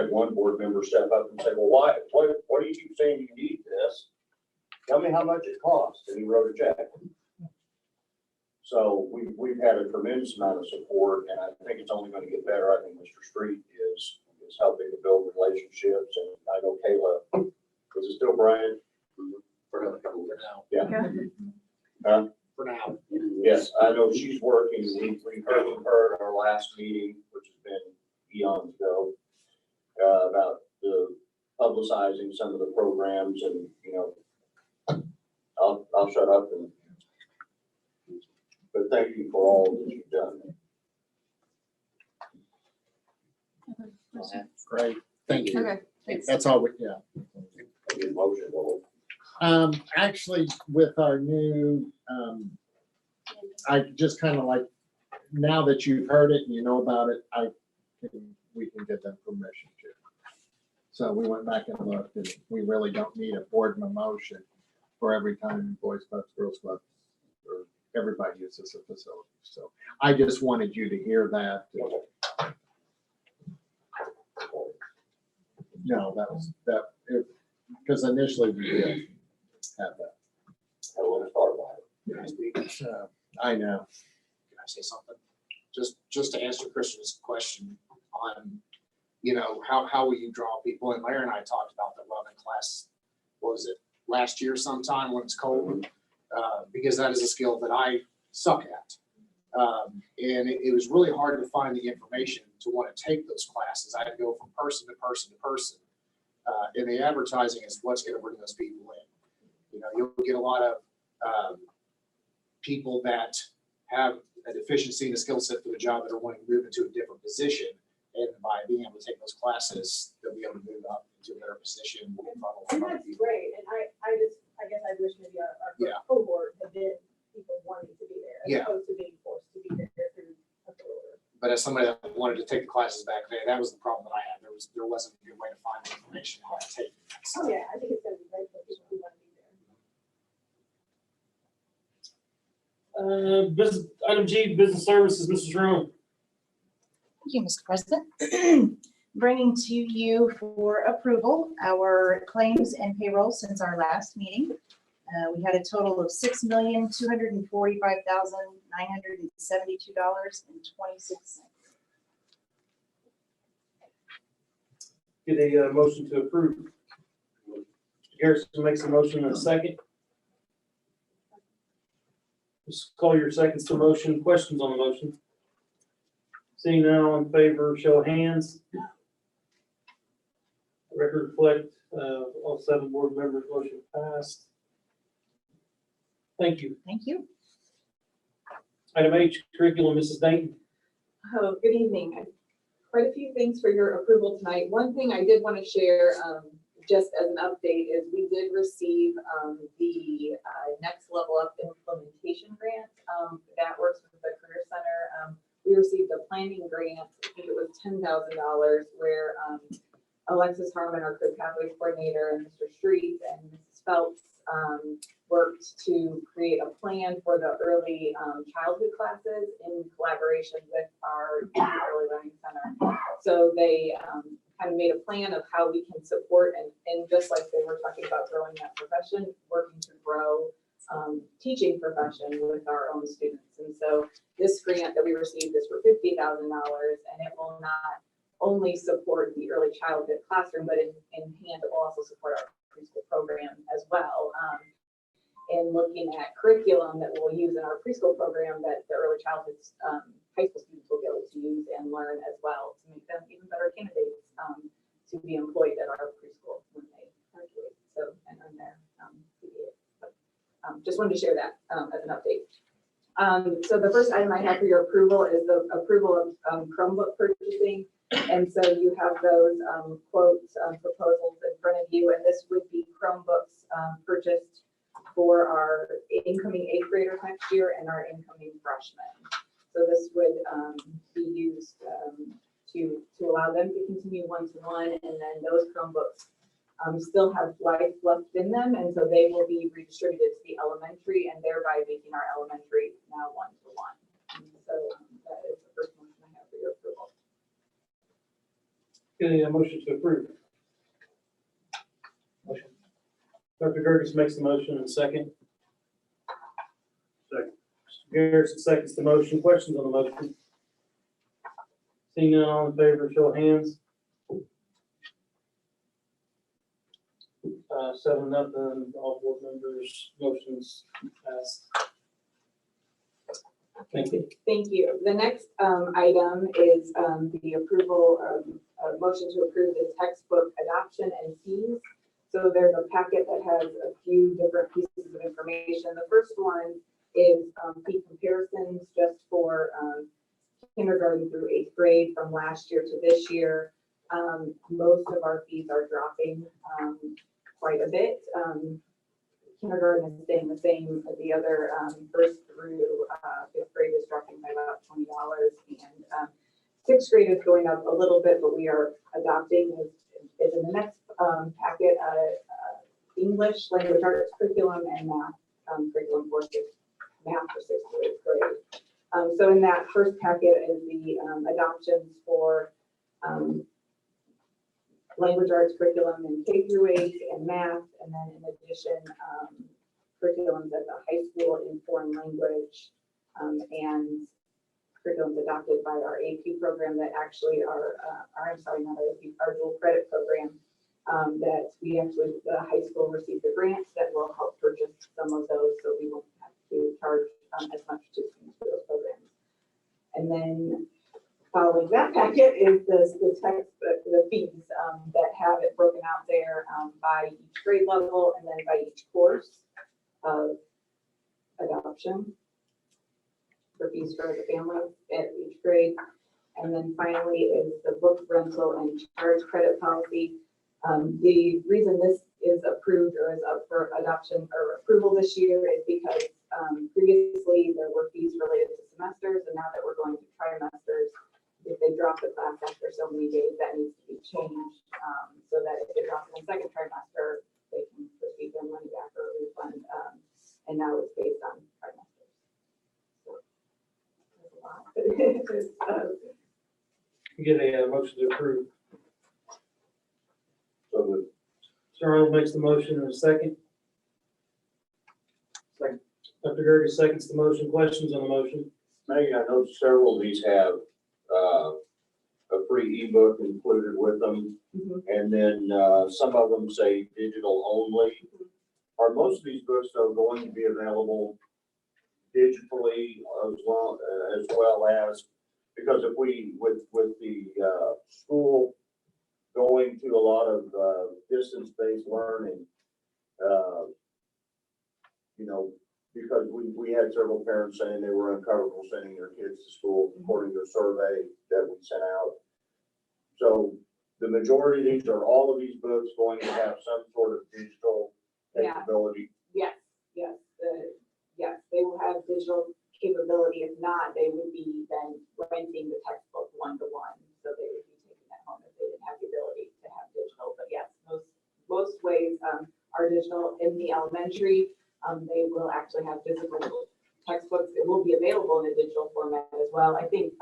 one board member step up and say, well, what do you keep saying you need this? Tell me how much it costs. And he wrote a check. So we've had a tremendous amount of support, and I think it's only going to get better. I think Mr. Street is helping to build relationships, and I know Kayla, is it still Brian? For another couple of years. Yeah. For now. Yes, I know she's working. We heard from her at our last meeting, which has been eons ago, about the publicizing some of the programs, and I'll shut up but thank you for all that you've done. Great, thank you. Okay, thanks. That's all The motion, well, actually, with our new, I just kind of like, now that you've heard it and you know about it, we can get that permission to. So we went back and looked, and we really don't need a board motion for every time Boys Clubs, Girls Clubs, or everybody uses a facility. So I just wanted you to hear that. No, because initially we did have that. I want to start by it. I know. Can I say something? Just to answer Christian's question on, how will you draw people? And Larry and I talked about the welding class, what was it, last year sometime when it's cold, because that is a skill that I suck at. And it was really hard to find the information to want to take those classes. I had to go from person to person to person. And the advertising is what's going to bring those people in. You'll get a lot of people that have a deficiency in a skill set for the job that are wanting to move into a different position. And by being able to take those classes, they'll be able to move up into a better position. and that's great, and I guess I wish maybe our cohort had been people wanting to be there, as opposed to being forced to be there through a cohort. But as somebody that wanted to take the classes back then, that was the problem that I had. There wasn't a good way to find the information how to take it. Oh, yeah, I think it's gonna be great for people who want to be there. Business, item G, business services, Mrs. Jerome. Thank you, Mr. President. Bringing to you for approval our claims and payroll since our last meeting. We had a total of $6,245,972.26. Get a motion to approve. Mr. Garrison makes a motion in a second. Just call your seconds to motion. Questions on the motion? Seeing none, all in favor, show of hands. Record reflect, all 7 board members, motion passed. Thank you. Thank you. Item H, curriculum, Mrs. Dayton. Oh, good evening. Quite a few things for your approval tonight. One thing I did want to share, just as an update, is we did receive the Next Level Up implementation grant that works with the Career Center. We received a planning grant, I think it was $10,000, where Alexis Harmon, our career pathways coordinator, and Mr. Street and Mrs. Phelps worked to create a plan for the early childhood classes in collaboration with our early learning center. So they kind of made a plan of how we can support and just like they were talking about growing that profession, working to grow teaching profession with our own students. And so this grant that we received is for $50,000, and it will not only support the early childhood classroom, but in hand it will also support our preschool program as well. In looking at curriculum that we'll use in our preschool program that the early childhood high school students will be able to use and learn as well to make them even better candidates to be employed at our preschool when they graduate. So and earn their CPA. Just wanted to share that as an update. So the first item I have for your approval is the approval of Chromebook purchasing. And so you have those quotes, proposals in front of you, and this would be Chromebooks purchased for our incoming 8th graders next year and our incoming freshmen. So this would be used to allow them to continue one-to-one, and then those Chromebooks still have life left in them, and so they will be redistributed to the elementary and thereby making our elementary now one-to-one. So that is the first motion I have for your approval. Okay, a motion to approve. Motion. Dr. Gerges makes the motion and second. Second. Mr. Garrison seconds the motion. Questions on the motion? Seeing none, all in favor, show of hands. 7-0, all board members, motions passed. Thank you. Thank you. The next item is the approval of motion to approve the textbook adoption and fees. So there's a packet that has a few different pieces of information. The first one is fee comparisons just for kindergarten through 8th grade from last year to this year. Most of our fees are dropping quite a bit. Kindergarten is staying the same, but the other first through 5th grade is dropping by about $20, and 6th grade is going up a little bit, but we are adopting is in the next packet English language arts curriculum and math curriculum for math for 6th to 8th grade. So in that first packet is the adoptions for language arts curriculum in K through 8 and math, and then in addition, curriculums at the high school in foreign language and curriculums adopted by our AP program that actually are, I'm sorry, not our AP, our dual credit program that we actually, the high school received a grant that will help purchase some of those so we won't have to charge as much to students for those programs. And then following that packet is the fees that have it broken out there by each grade level and then by each course of adoption for fees for the family at each grade. And then finally is the book rental and charge credit policy. The reason this is approved or is up for adoption or approval this year is because previously there were fees related to semesters, and now that we're going to trimesters, if they drop the class after so many days, that needs to be changed so that if they drop it in the second trimester, they can receive their money back or a refund. And now it's based on trimesters. So that's a lot. Get a motion to approve. So good. Sir Arnold makes the motion in a second. Second. Dr. Gerges seconds the motion. Questions on the motion? Megan, I know several of these have a free ebook included with them, and then some of them say digital only. Are most of these books though going to be available digitally as well as, because if we with the school going to a lot of distance-based learning, you know, because we had several parents saying they were uncomfortable sending their kids to school according to a survey that we sent out. So the majority of these, are all of these books going to have some sort of digital capability? Yes, yes, yes, they will have digital capability. If not, they would be then renting the textbook one-to-one. So they would be taking that home if they didn't have the ability to have digital. But yes, most ways, are digital in the elementary. They will actually have physical textbooks. It will be available in a digital format as well. I think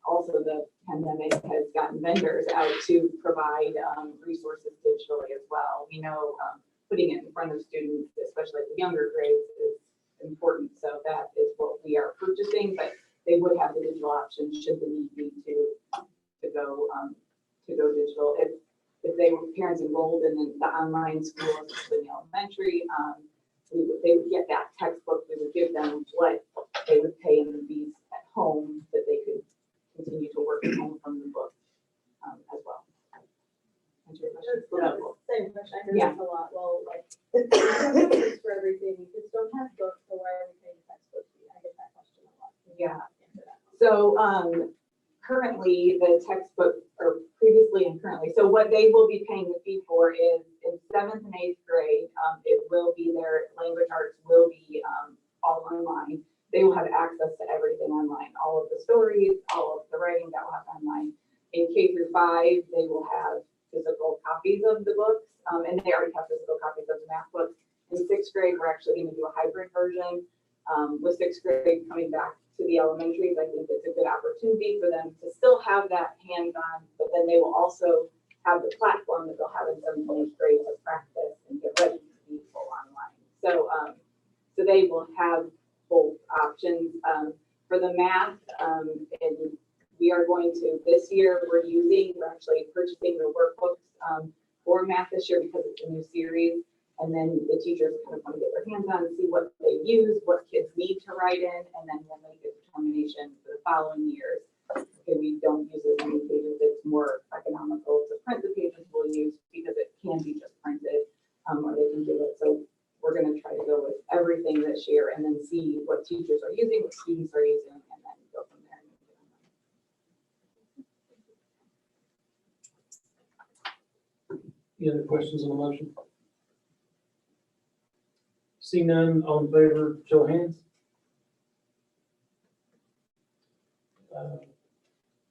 also the pandemic has gotten vendors out to provide resources digitally as well. We know putting it in front of students, especially at the younger grades, is important. So that is what we are purchasing, but they would have the digital option should the need be to go digital. If they were parents enrolled in the online school, especially in the elementary, they would get that textbook. We would give them what they would pay in the fees at home, that they could continue to work at home from the book as well. Answer your question? Same question, I heard Yeah. this a lot, well, like, it's for everything, you just don't have books, so why are we paying textbook fee? I get that question a lot. Yeah. So currently the textbook, or previously and currently, so what they will be paying the fee for is in 7th and 8th grade, it will be their language arts will be all online. They will have access to everything online, all of the stories, all of the writing that will happen online. In K through 5, they will have physical copies of the books, and they already have physical copies of the math books. In 6th grade, we're actually going to do a hybrid version. With 6th grade coming back to the elementaries, I think it's a good opportunity for them to still have that hands-on, but then they will also have the platform that they'll have in 7th and 8th grade to practice and get ready to be full online. So, so they will have both options. For the math, and we are going to, this year, we're actually purchasing the workbooks for math this year because it's a new series. And then the teachers kind of want to get their hands on and see what they use, what kids need to write in, and then we'll make a determination for the following years. Okay, we don't use as many pages, it's more economical to print the pages we'll use because it can be just printed, or they can do it. So we're going to try to go with everything this year and then see what teachers are using, what students are using, and then go from there. Any other questions on the motion? See none, all in favor, show of hands.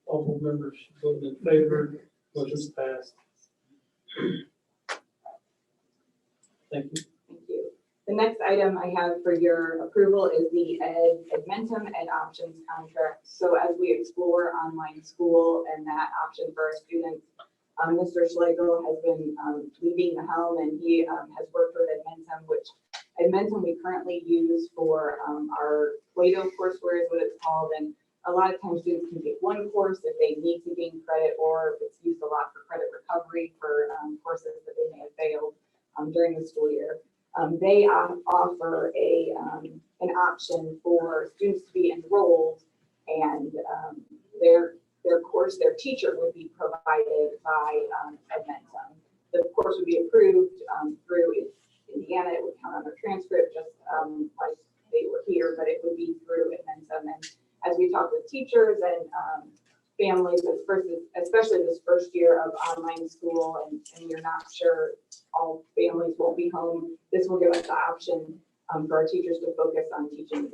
All board members voting in favor, motion's passed. Thank you. Thank you. The next item I have for your approval is the Edmentum Ed Options contract. So as we explore online school and that option for our students, Mr. Schlegel has been leading the helm, and he has worked with Edmentum, which Edmentum we currently use for our Plato courseware is what it's called. And a lot of times students can take one course if they need to gain credit, or if it's used a lot for credit recovery for courses that they may have failed during the school year. They offer an option for students to be enrolled, and their teacher would be provided by Edmentum. The course would be approved through Indiana. It would count on their transcript, just like they were here, but it would be through Edmentum. And as we talk with teachers and families, especially this first year of online school, and you're not sure, all families won't be home, this will give us the option for our teachers to focus on teaching,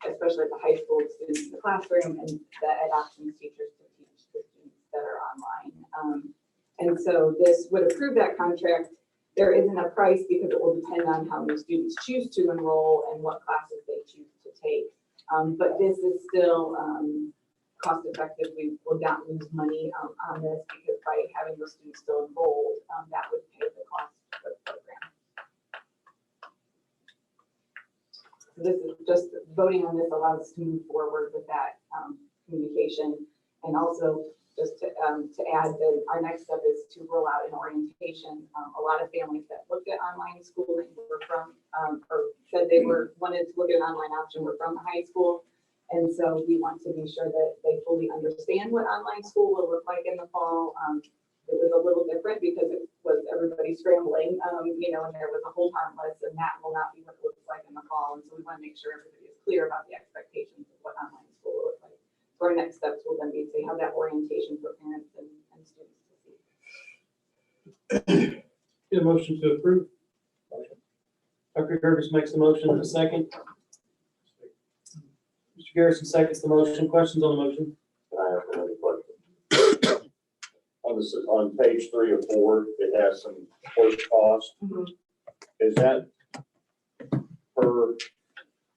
especially the high school students in the classroom, and the Ed Options teachers to teach the students that are online. And so this would approve that contract. There isn't a price because it will depend on how many students choose to enroll and what classes they choose to take. But this is still cost effective. We will not lose money on this because by having those students still enrolled, that would pay the cost of the program. So this is just voting on this allows us to move forward with that communication. And also just to add that our next step is to roll out an orientation. A lot of families that looked at online schooling were from, or said they wanted to look at an online option were from the high school. And so we want to be sure that they fully understand what online school will look like in the fall. It was a little different because it was everybody scrambling, and there was a whole time list, and that will not be what it looks like in the fall. And so we want to make sure everybody is clear about the expectations of what online school will look like. So our next steps will then be to have that orientation for parents and students to see. Get a motion to approve. Dr. Gervis makes the motion in a second. Mr. Garrison seconds the motion. Questions on the motion? I have another question. On page 3 of 4, it has some course cost. Mhm. Is that per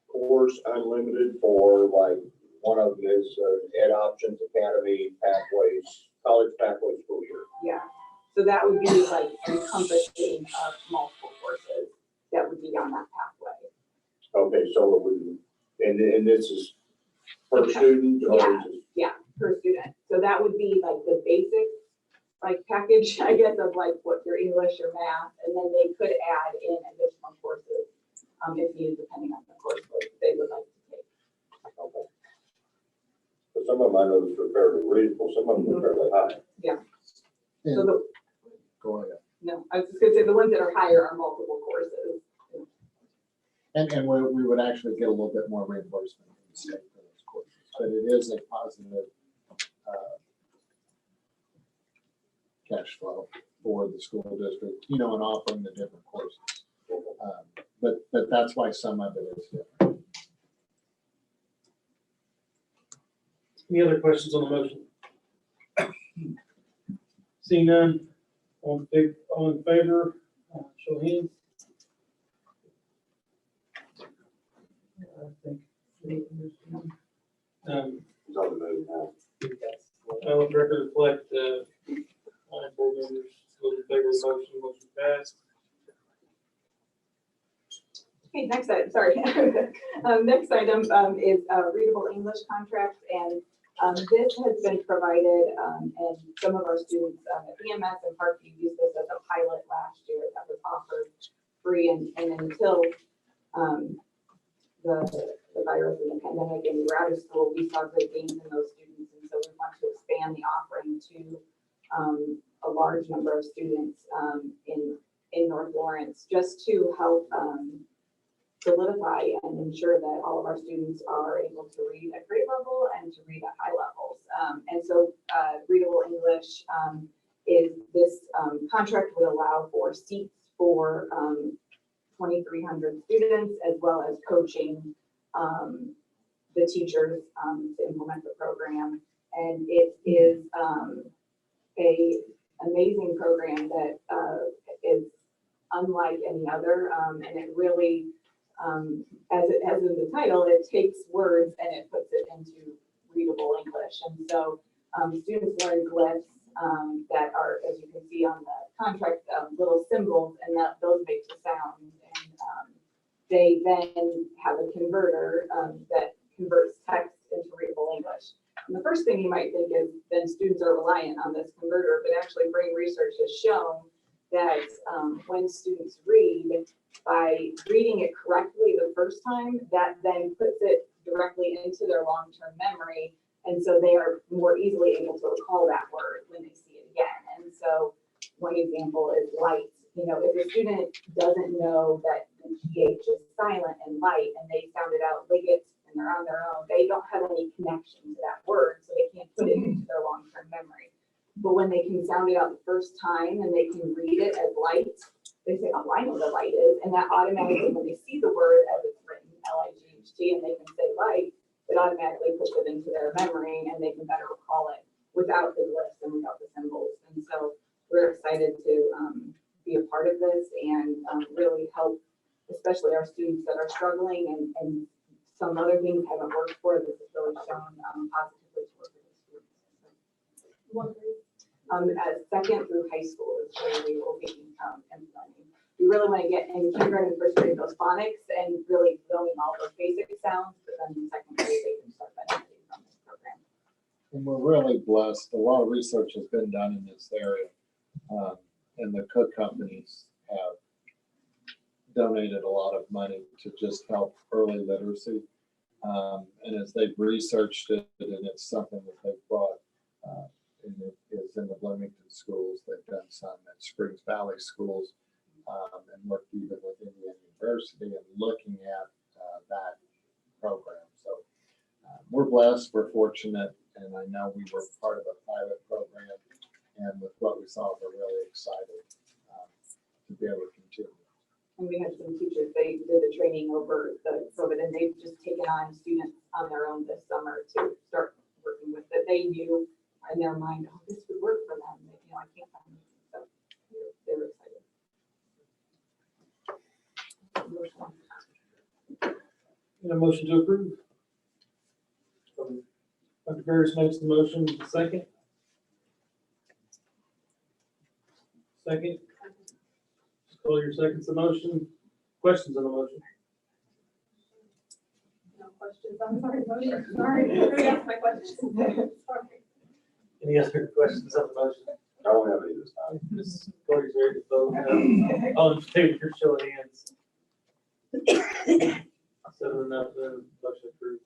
course unlimited for like, one of them is Ed Options Academy Pathways, College Pathway School Year? Yeah, so that would be like encompassing of multiple courses that would be on that pathway. Okay, so it would, and this is per Okay. student or Yeah. is it? Yeah, per student. So that would be like the basic, like package, I guess, of like what your English, your math, and then they could add in additional courses, if needed, depending on the course load they would like to take. Okay. But some of them I noticed are fairly reasonable, some of them are fairly high. So the, Go ahead. no, I was just gonna say, the ones that are higher are multiple courses. And we would actually get a little bit more reimbursement from the state for those courses, but it is a positive cash flow for the school district, you know, and offering the different courses. But that's why some of it is different. Any other questions on the motion? Seeing none, all in favor, show of hands. I think. It's on the move now. I would record reflect, all board members, those in favor of the motion, motion passed. Okay, next item, sorry. Next item is readable English contracts, and this has been provided, and some of our students at EMS and Parkview used this as a pilot last year that was offered free, and until the virus and the pandemic and we were out of school, we saw great gains in those students, and so we want to expand the offering to a large number of students in North Lawrence, just to help solidify and ensure that all of our students are able to read at grade level and to read at high levels. And so readable English is this contract would allow for seats for 2,300 students, as well as coaching the teachers to implement the program. And it is a amazing program that is unlike any other, and it really, as in the title, it takes words and it puts it into readable English. And so students learn glyphs that are, as you can see on the contract, little symbols, and that those make the sound. And they then have a converter that converts text into readable English. And the first thing you might think is then students are reliant on this converter, but actually brain research has shown that when students read, by reading it correctly the first time, that then puts it directly into their long-term memory. And so they are more easily able to recall that word when they see it again. And so one example is light. You know, if a student doesn't know that the PH is silent and light, and they sounded out liggets and they're on their own, they don't have any connection to that word, so they can't put it into their long-term memory. But when they can sound it out the first time and they can read it as light, they say, oh, I know what light is. And that automatically, when they see the word as it's written, L-I-G-H-T, and they can say light, it automatically puts it into their memory and they can better recall it without the glyphs and without the symbols. And so we're excited to be a part of this and really help, especially our students that are struggling and some other things haven't worked for. This has really shown positively to work with the students. As second through high school is where we will be implementing. We really want to get in kindergarten and first grade those phonics and really knowing all those basic sounds, but then in second grade they can start benefiting from this program. And we're really blessed. A lot of research has been done in this area. And the Cook companies have donated a lot of money to just help early literacy. And as they've researched it, and it's something that they've brought, and it is in the Bloomington schools, they've done some at Springs Valley schools, and looked even with Indiana University and looking at that program. So we're blessed, we're fortunate, and I know we were part of a pilot program, and with what we saw, we're really excited to be able to continue. And we had some teachers, they did the training over the COVID, and they've just taken on students on their own this summer to start working with that they knew in their mind, oh, this would work for them. You know, I can't find it. So they were excited. And a motion to approve. Dr. Ferris makes the motion, second. Second. Call your seconds the motion. Questions on the motion? No questions, I'm sorry, sorry, who asked my questions? Sorry. Any other questions on the motion? I don't have any this time. Ms. Cody's ready to vote. All in favor, show of hands. Seven enough, then motion approved.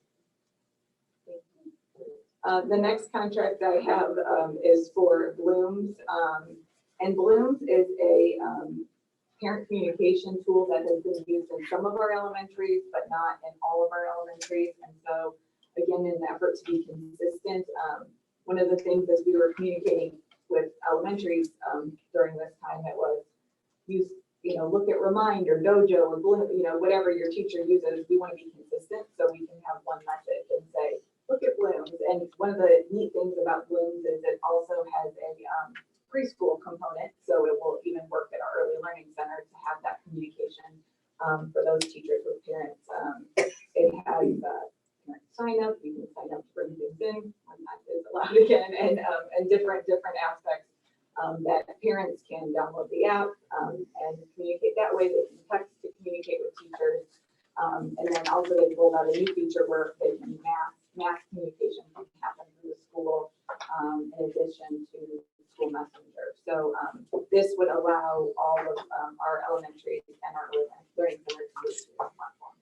The next contract I have is for Blooms. And Blooms is a parent communication tool that has been used in some of our elementaries, but not in all of our elementaries. And so, again, in an effort to be consistent, one of the things as we were communicating with elementaries during this time, it was use, look at Remind or Dojo or Bloom, whatever your teacher uses. We want to be consistent so we can have one message and say, look at Blooms. And one of the neat things about Blooms is it also has a preschool component. So it will even work at our early learning center to have that communication for those teachers with parents. It has sign up, you can sign up to bring things in when that is allowed again, and different aspects that parents can download the app and communicate that way. They can text to communicate with teachers. And then also they've rolled out a new feature where they can mass communication can happen through the school in addition to school messenger. So this would allow all of our elementaries and our learning centers to use this platform.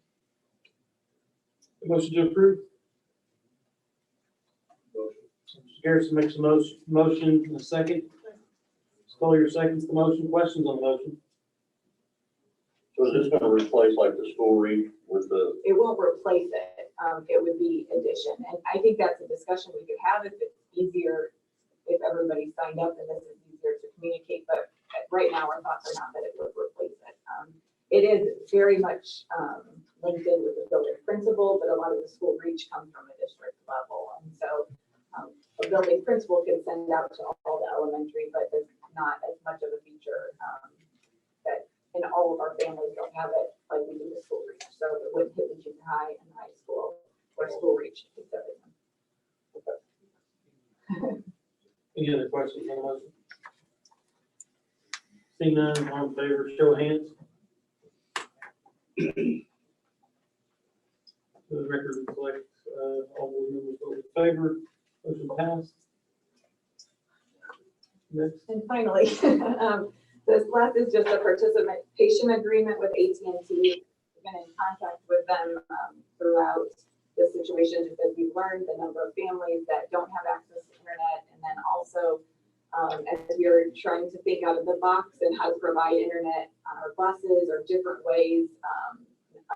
Motion to approve. Mr. Garrison makes a motion in a second. Call your seconds the motion. Questions on the motion? So is this gonna replace like the school read with the? It won't replace it. It would be addition. And I think that's a discussion we could have if it's easier, if everybody signed up and this is easier to communicate. But right now, our thoughts are not that it would replace it. It is very much linked in with the building principal, but a lot of the school reach comes from a district level. And so a building principal can send out to all the elementary, but there's not as much of a feature that and all of our families don't have it like we do with school reach. So it wouldn't hit the junior high and high school or school reach. Any other questions on the motion? Seeing none, all in favor, show of hands. The record reflects all board members voted in favor. Motion passed. Next. And finally, this last is just a participation agreement with AT&T. We've been in contact with them throughout this situation, just as we've learned the number of families that don't have access to internet, and then also as we're trying to think out of the box and how to provide internet on our buses or different ways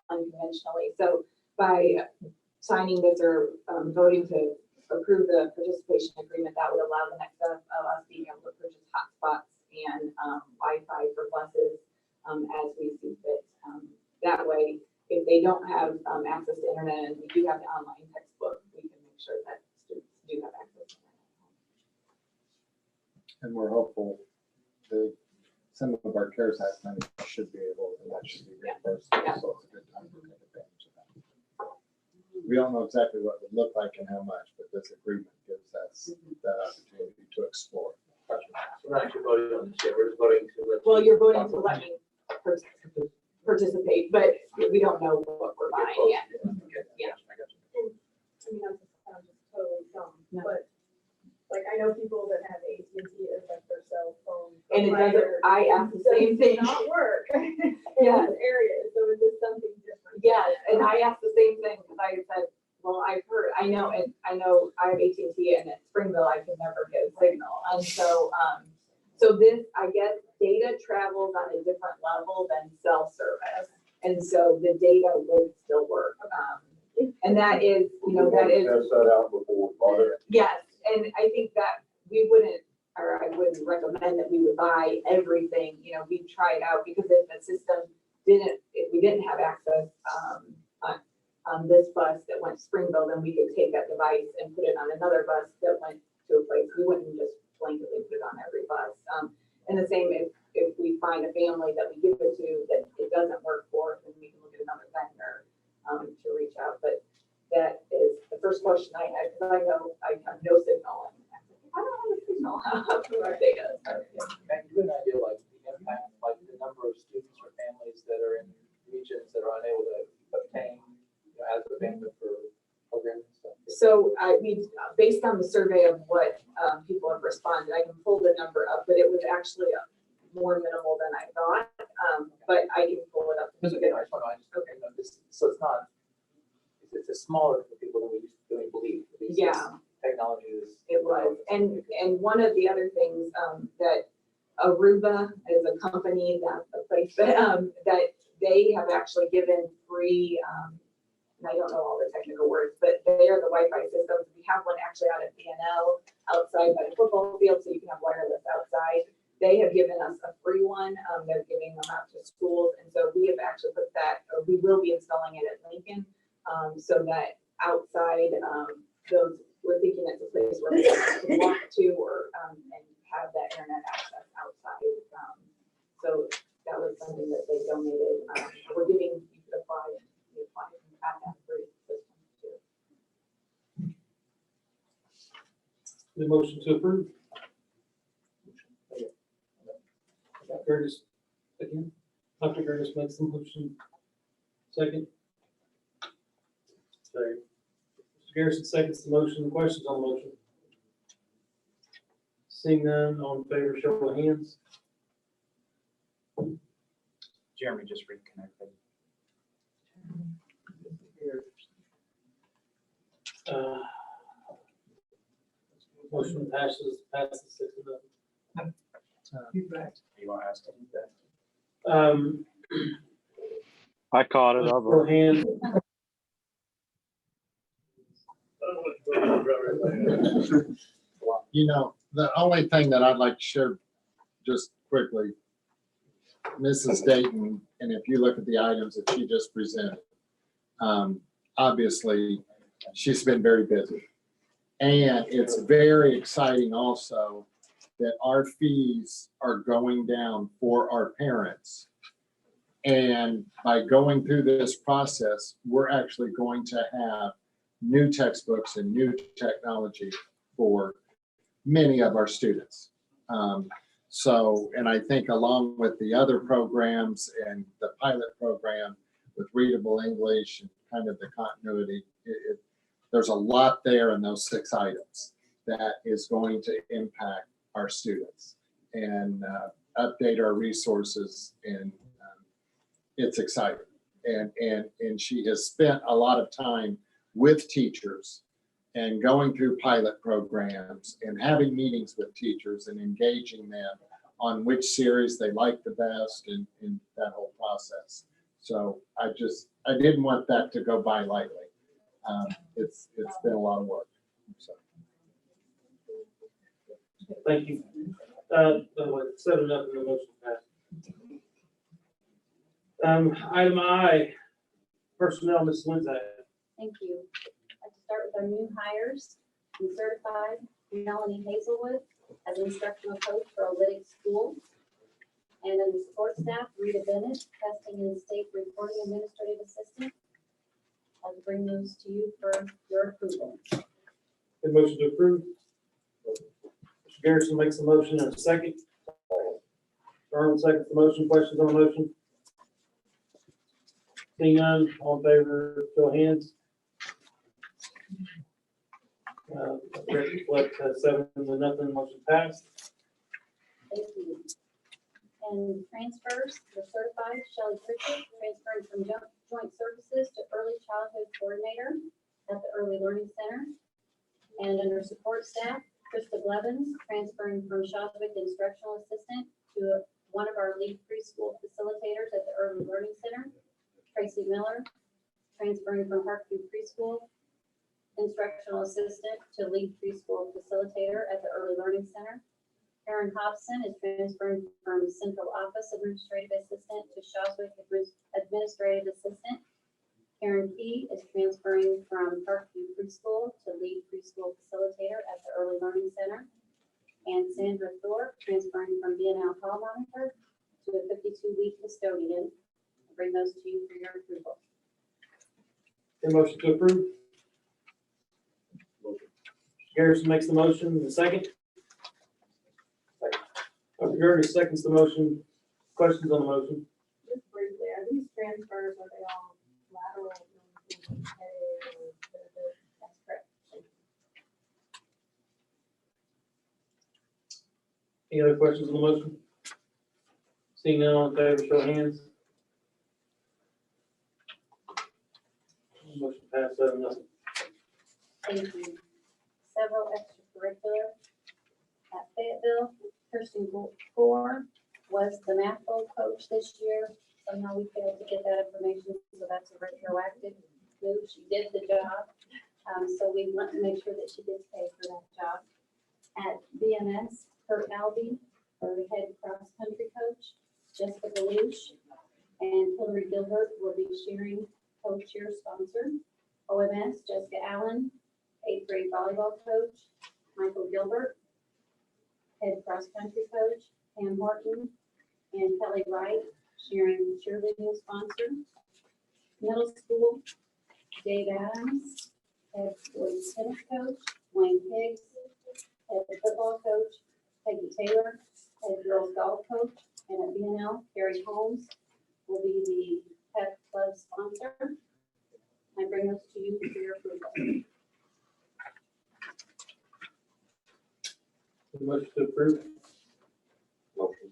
unconventionally. So by signing this or voting to approve the participation agreement, that would allow the next step of us being able to purchase hotspots and Wi-Fi for buses as we see fit. That way, if they don't have access to internet and we do have the online textbook, we can make sure that students do have access to internet. And we're hopeful that some of our CARES Act money should be able, and that should be reimbursed. Yeah. So it's a good time to take advantage of that. We don't know exactly what it would look like and how much, but this agreement gives us that opportunity to explore. We're not actually voting on this yet, we're just voting to let. Well, you're voting to let me participate, but we don't know what we're buying yet. Yeah. I mean, I'm just totally dumb, No. but like I know people that have AT&T as like their cell phone. And it doesn't, provider. I asked the same thing. Does not work in Yes. this area, so is this something different? Yes, and I asked the same thing because I said, well, I've heard, I know I have AT&T and at Springville, I can never get a signal. And so, so this, I guess, data travels on a different level than cell service. And so the data would still work. And that is, that is. Test that out before we bought it. Yes, and I think that we wouldn't, or I wouldn't recommend that we would buy everything, we'd try it out because if the system if we didn't have access on this bus that went to Springville, then we could take that device and put it on another bus that went to a place. We wouldn't just blanketly put it on every bus. And the same if we find a family that we give it to that it doesn't work for, then first question I had, because I know I have no signal. And I don't have a signal, how do our data? And you have an idea like the impact, like the number of students or families that are in regions that are unable to obtain, as a bandwidth for programs and stuff. So based on the survey of what people have responded, I can pull the number up, but it was actually more minimal than I thought. But I can pull it up. Because again, I just want to, okay, so it's not, it's a smaller group of people than we used to believe. Yeah. Technology is. It was, and one of the other things that Aruba is a company that they have actually given free, and I don't know all the technical words, but they are the Wi-Fi systems. We have one actually out at BNL outside by the football field, so you can have wireless outside. They have given us a free one. They're giving them out to schools, and so we have actually put that, or we will be installing it at Lincoln, so that outside those. We're thinking it's a place where we can walk to or and have that internet access outside. So that was something that they donated. We're giving, you could apply, you apply at that free system too. The motion to approve. Curtis, again. Dr. Curtis makes the motion. Second. Sorry. Mr. Garrison seconds the motion. Questions on the motion? Seeing none, all in favor, show of hands. Jeremy just reconnected. Motion passes 6-0. You want to ask him that? I caught it. I'll Show of vote. hands. The only thing that I'd like to share just quickly, Mrs. Dayton, and if you look at the items that she just presented, obviously, she's been very busy. And it's very exciting also that our fees are going down for our parents. And by going through this process, we're actually going to have new textbooks and new technology for many of our students. And I think along with the other programs and the pilot program with readable English and kind of the continuity, there's a lot there in those 6 items that is going to impact our students and update our resources, and it's exciting. And she has spent a lot of time with teachers and going through pilot programs and having meetings with teachers and engaging them on which series they like the best in that whole process. So I didn't want that to go by lightly. It's been a lot of work. So. Thank you. 7-0 and the motion passed. Item I, personnel, Ms. Lindsay. Thank you. I'd like to start with our new hires. We certified Melanie Hazelwood as instructional coach for Olytic School. And then the support staff, Rita Bennett, testing and state reporting administrative assistant. I'll bring those to you for your approval. The motion to approve. Mr. Garrison makes a motion and a second. Darwin seconds the motion. Questions on the motion? Seeing none, all in favor, show of hands. Reflect 7-0, motion passed. Thank you. And transfers, the certified Shelley Pritchett, transferring from joint services to early childhood coordinator at the Early Learning Center. And under support staff, Krista Blevins, transferring from Shawswick instructional assistant to one of our lead preschool facilitators at the Early Learning Center. Tracy Miller, transferring from Parkview Preschool instructional assistant to lead preschool facilitator at the Early Learning Center. Karen Hobson is transferring from central office administrative assistant to Shawswick administrative assistant. Karen Key is transferring from Parkview Preschool to lead preschool facilitator at the Early Learning Center. And Sandra Thorpe transferring from BNL hall monitor to a 52-week custodian. I'll bring those to you for your approval. The motion to approve. Garrison makes the motion, and a second. Dr. Gertis seconds the motion. Questions on the motion? Just briefly, are these transfers, are they all lateral? That's correct. Any other questions on the motion? Seeing none, all in favor, show of hands. Motion passed 7-0. Thank you. Several extracurricular at Fayetteville. Kirsten Gore was the math bowl coach this year. Somehow we failed to get that information, so that's a retroactive move. She did the job. So we want to make sure that she gets paid for that job. At BMS, Kurt Albee, our head cross-country coach, Jessica Belush, and Hillary Gilbert will be sharing co-chair sponsor. OMS, Jessica Allen, 8th grade volleyball coach, Michael Gilbert, head cross-country coach, Pam Horton, and Kelly Wright, sharing cheerleading sponsor. Middle school, Dave Adams, head boys tennis coach, Wayne Higgs, head football coach, Peggy Taylor, head girls golf coach, and at BNL, Carrie Holmes will be the pep club sponsor. I bring those to you for your approval. Motion to approve. Motion.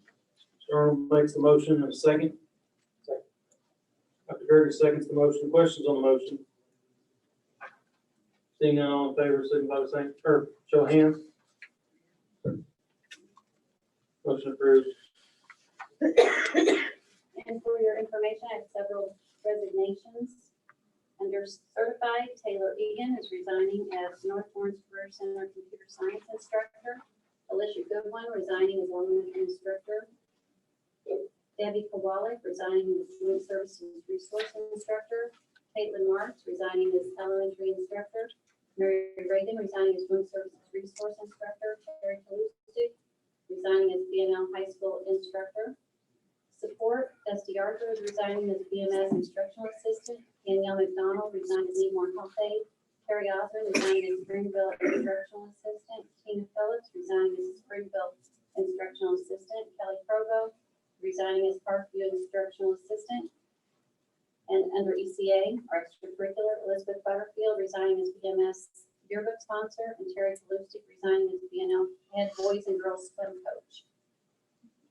Mr. Arnold makes the motion, and a second. Dr. Gertis seconds the motion. Questions on the motion? Seeing none, all in favor, signify by saying, or show of hands. Motion approved. And for your information, I have several resignations. Under certified, Taylor Egan is resigning as North Lawrence Career Center computer science instructor. Alicia Goodwin resigning as elementary instructor. Debbie Kowalik resigning as Joint Services Resource Instructor. Caitlin Marks resigning as elementary instructor. Mary Reagan resigning as Joint Services Resource Instructor. Terry Kalustik resigning as BNL High School instructor. Support, Dusty Arthur is resigning as BMS instructional assistant. Danielle McDonald resigned as Needmore Health Aide. Terry Osborne resigning as Springville instructional assistant. Tina Phillips resigning as Springville instructional assistant. Kelly Provo resigning as Parkview instructional assistant. And under ECA, our extracurricular, Elizabeth Butterfield resigning as BMS yearbook sponsor, and Terry Kalustik resigning as BNL head boys and girls swim coach.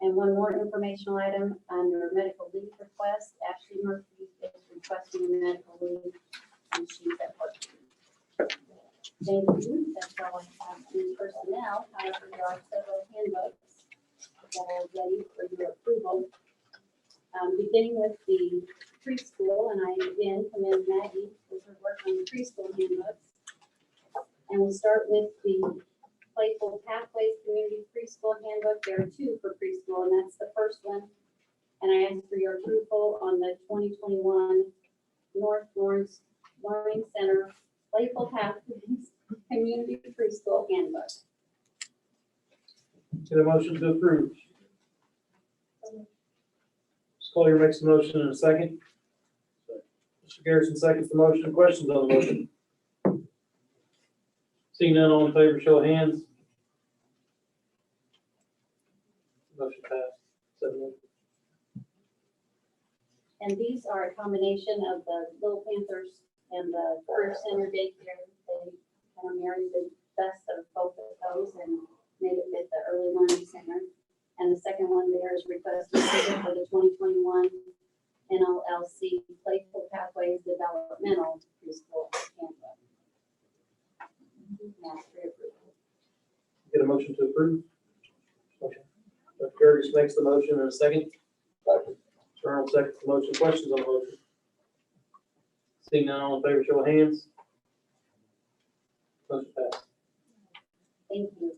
And one more informational item under medical leave request, Ashley Murphy is requesting a medical leave, and she's at work. Thank you. That's all I have in personnel. However, there are several handbooks that are ready for your approval. Beginning with the preschool, and I again commend Maggie for her work on the preschool handbooks. And we'll start with the Playful Pathways Community Preschool Handbook. There are two for preschool, and that's the first one. And I ask for your approval on the 2021 North Lawrence Learning Center Playful Pathways Community Preschool Handbook. Get a motion to approve. Ms. Collier makes the motion, and a second. Mr. Garrison seconds the motion. Questions on the motion? Seeing none, all in favor, show of hands. Motion passed 7-1. And these are a combination of the Little Panthers and the Career Center daycare. They kind of married the best of both of those and made it fit the Early Learning Center. And the second one there is requested for the 2021 NLLC Playful Pathways Developmental Preschool Handbook. Ask for your approval. Get a motion to approve. Motion. Dr. Gertis makes the motion, and a second. Mr. Arnold seconds the motion. Questions on the motion? Seeing none, all in favor, show of hands. Motion passed. Thank you.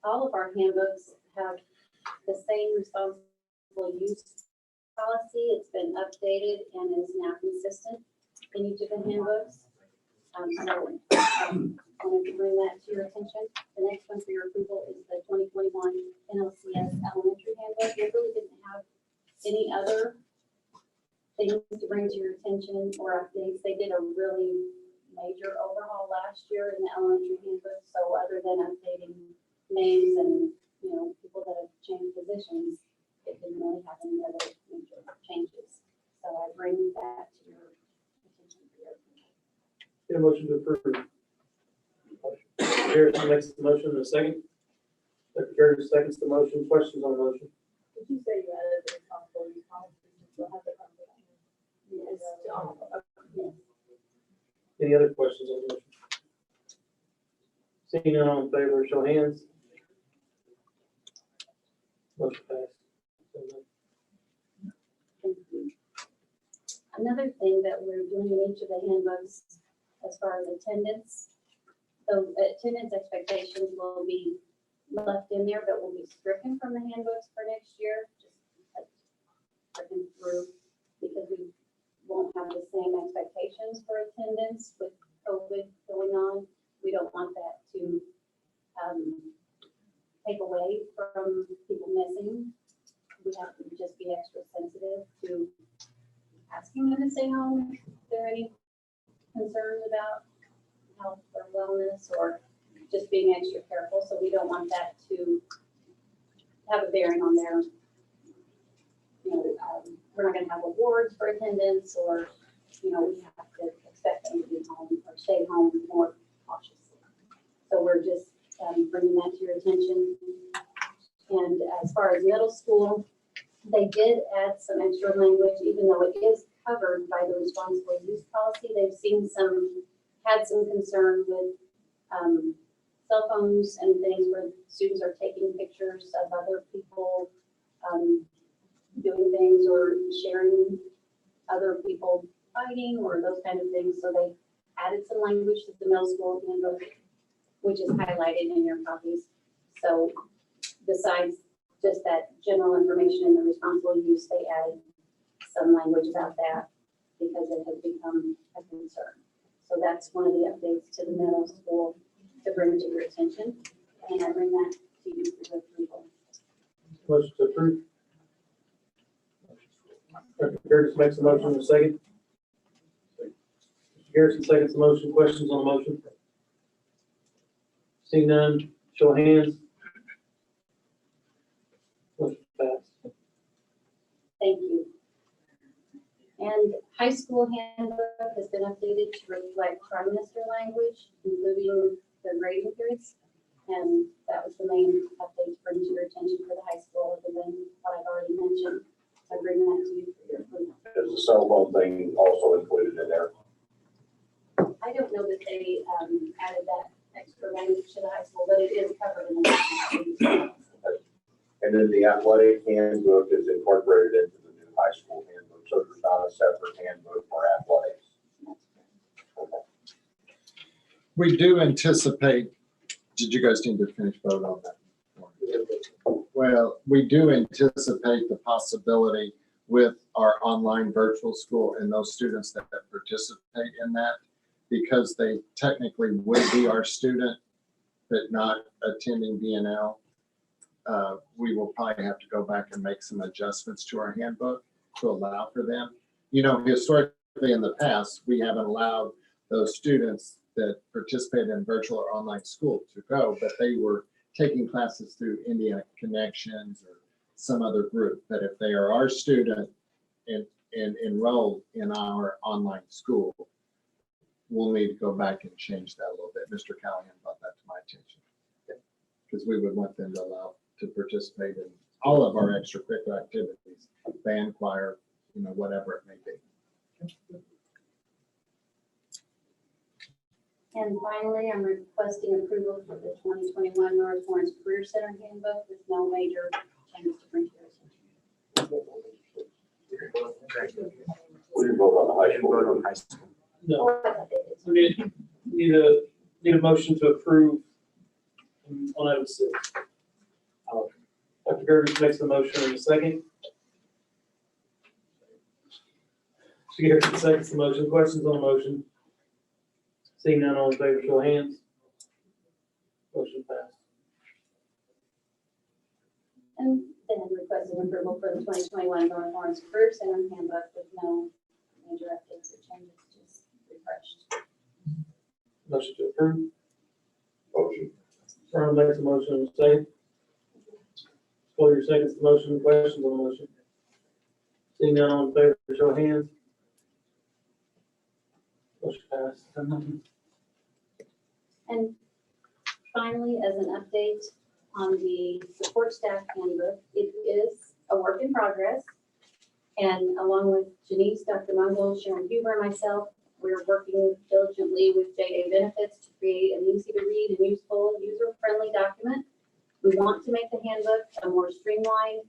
All of our handbooks have the same responsible use policy. It's been updated and is now consistent in each of the handbooks. I wanted to bring that to your attention. The next one for your approval is the 2021 NLCS Elementary Handbook. We really didn't have any other things to bring to your attention or updates. They did a really major overhaul last year in the elementary handbook, so other than updating names and, people that have changed positions, it didn't really have any other major changes. So I bring that to your attention for your approval. Get a motion to approve. Harrison makes the motion in a second. Secretary seconds the motion. Questions on the motion? Did you say you added the responsibility policy? You'll have to come to that. Yes, to all of them. Any other questions on the motion? Seeing none, all in favor, show hands. Motion passed. Thank you. Another thing that we're doing in each of the handbooks, as far as attendance, so attendance expectations will be left in there, but will be stricken from the handbooks for next year, just like stricken through, because we won't have the same expectations for attendance with COVID going on. We don't want that to take away from people missing. We have to just be extra sensitive to asking them to stay home if there are any concerns about health or wellness, or just being extra careful. So we don't want that to have a bearing on their, we're not going to have awards for attendance, or, we have to expect them to be home or stay home more cautiously. So we're just bringing that to your attention. And as far as middle school, they did add some extra language, even though it is covered by the responsible use policy. They've had some concern with cell phones and things where students are taking pictures of other people doing things or sharing other people fighting or those kind of things. So they added some language to the middle school handbook, which is highlighted in your copies. So besides just that general information in the responsible use, they added some language about that because it has become a concern. So that's one of the updates to the middle school to bring to your attention. And I bring that to you for your approval. Motion to approve. Dr. Curtis makes the motion in a second. Mr. Garrison seconds the motion. Questions on the motion? Seeing none, show of hands. Motion passed. Thank you. And high school handbook has been updated to reflect trimester language, including the grading periods. And that was the main update to bring to your attention for the high school, other than what I've already mentioned. I bring that to you for your approval. Is the cell phone thing also included in there? I don't know that they added that extra language to the high school, but it is covered in the. And then the athletic handbook is incorporated into the new high school handbook, so there's not a separate handbook for athletics. We do anticipate, did you guys need to finish vote on that? Well, we do anticipate the possibility with our online virtual school and those students that participate in that, because they technically would be our student, but not attending BNL. We will probably have to go back and make some adjustments to our handbook to allow for them. Historically in the past, we haven't allowed those students that participate in virtual or online school to go, but they were taking classes through Indiana Connections or some other group. But if they are our student and enrolled in our online school, we'll need to go back and change that a little bit. Mr. Callahan brought that to my attention. Because we would want them to allow to participate in all of our extracurricular activities, band, choir, whatever it may be. And finally, I'm requesting approval for the 2021 North Lawrence Career Center handbook with no major changes to bring to your attention. We didn't vote on the high school. No, Oh, I thought they did. we need a motion to approve on item 6. Dr. Curtis makes the motion in a second. Mr. Garrison seconds the motion. Questions on the motion? Seeing none, all in favor, show of hands. Motion passed. And then requesting approval for the 2021 North Lawrence Career Center handbook with no major updates or changes, just refreshed. Motion to approve. Motion. Ron makes a motion to say. Sawyer seconds the motion. Questions on the motion? Seeing none, all in favor, show of hands. Motion passed. And finally, as an update on the support staff handbook, it is a work in progress. And along with Janice, Dr. Mungel, Sharon Huber, and myself, we're working diligently with JA Benefits to create an easy to read and useful, user-friendly document. We want to make the handbook a more streamlined,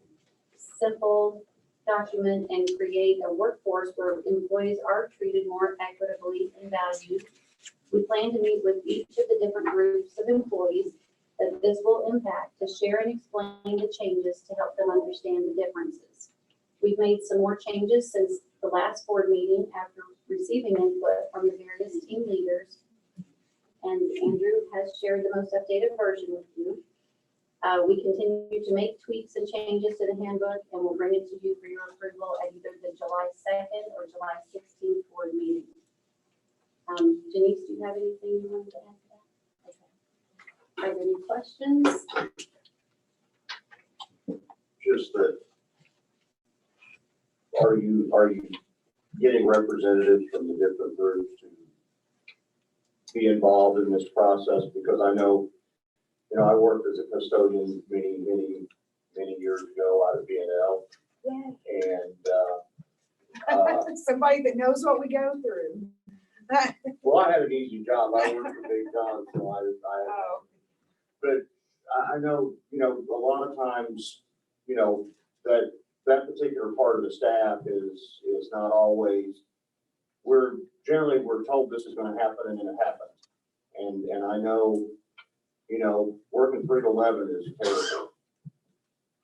simple document and create a workforce where employees are treated more equitably and valued. We plan to meet with each of the different groups of employees that this will impact to share and explain the changes to help them understand the differences. We've made some more changes since the last board meeting after receiving input from the various team leaders. And Andrew has shared the most updated version with you. We continue to make tweaks and changes to the handbook, and we'll bring it to you for your approval at either the July 2nd or July 16th board meeting. Janice, do you have anything you want to add to that? Okay. Are there any questions? Just that, are you getting representatives from the different groups to be involved in this process? Because I know, I worked as a custodian many years ago out of B&L. Yeah. And, Somebody that knows what we go through. well, I had an easy job. I worked for Big John, so but I know, a lot of times, that particular part of the staff is not always, we're told this is gonna happen and then it happens. And I know, working 3 to 11 is terrible.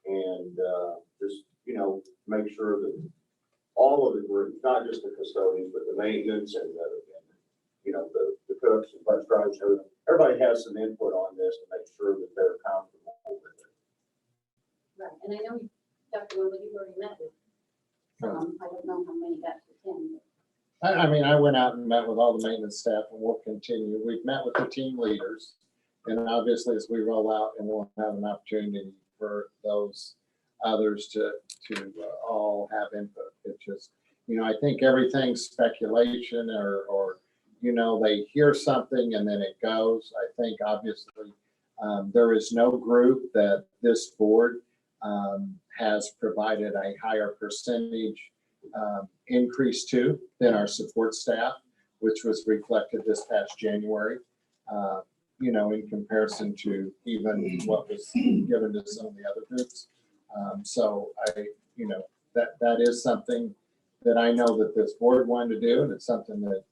And, just, make sure that all of the groups, not just the custodians, but the maintenance and the cooks and bus drivers, everybody has some input on this to make sure that they're comfortable with it. Right, and I know, Dr. Mungel, you've already met with some. I don't know how many got to attend. I went out and met with all the maintenance staff, and we'll continue. We've met with the team leaders. And obviously, as we roll out, and we'll have an opportunity for those others to all have input. It's just, I think everything's speculation or they hear something and then it goes. I think obviously there is no group that this board has provided a higher percentage increase to than our support staff, which was reflected this past January, in comparison to even what was given to some of the other groups. So that is something that I know that this board wanted to do, and it's something that,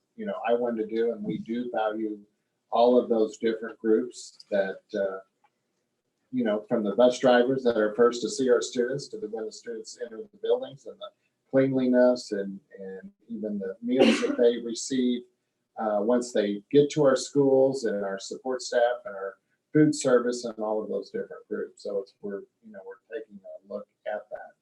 I wanted to do, and we do value all of those different groups that, from the bus drivers that are first to see our students to when the students enter the buildings, and the cleanliness and even the meals that they receive once they get to our schools, and our support staff and our food service and all of those different groups. So we're taking a look at that.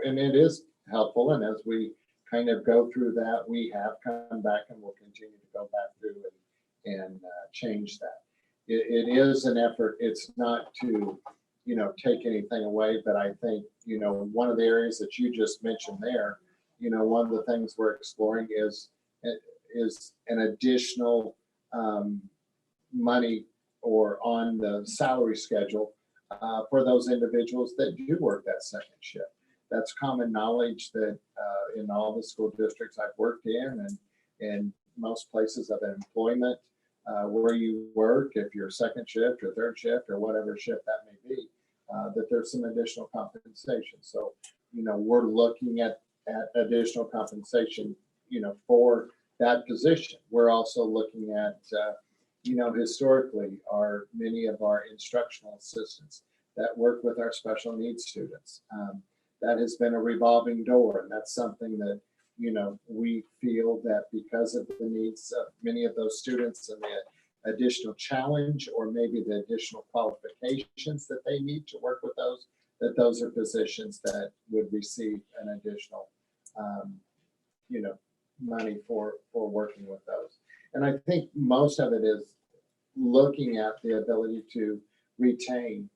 And it is helpful. And as we kind of go through that, we have come back and we'll continue to go back through and change that. It is an effort. It's not to, take anything away, but I think, one of the areas that you just mentioned there, one of the things we're exploring is an additional money or on the salary schedule for those individuals that do work that second shift. That's common knowledge that in all the school districts I've worked in and most places of employment where you work, if you're second shift or third shift or whatever shift that may be, that there's some additional compensation. So, we're looking at additional compensation, for that position. We're also looking at, historically, many of our instructional assistants that work with our special needs students. That has been a revolving door, and that's something that, we feel that because of the needs of many of those students and the additional challenge or maybe the additional qualifications that they need to work with those, that those are positions that would receive an additional, money for working with those. And I think most of it is looking at the ability to retain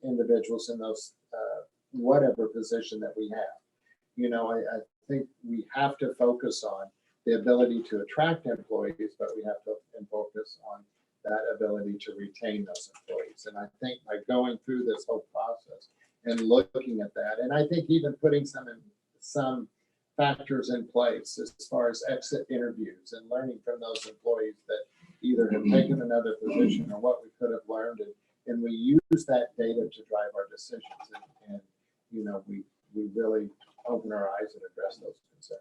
individuals in those whatever position that we have. You know, I think we have to focus on the ability to attract employees, but we have to focus on that ability to retain those employees. And I think by going through this whole process and looking at that, and I think even putting some factors in place as far as exit interviews and learning from those employees that either have taken another position or what we could have learned, and we use that data to drive our decisions. And you know, we really open our eyes and address those concerns.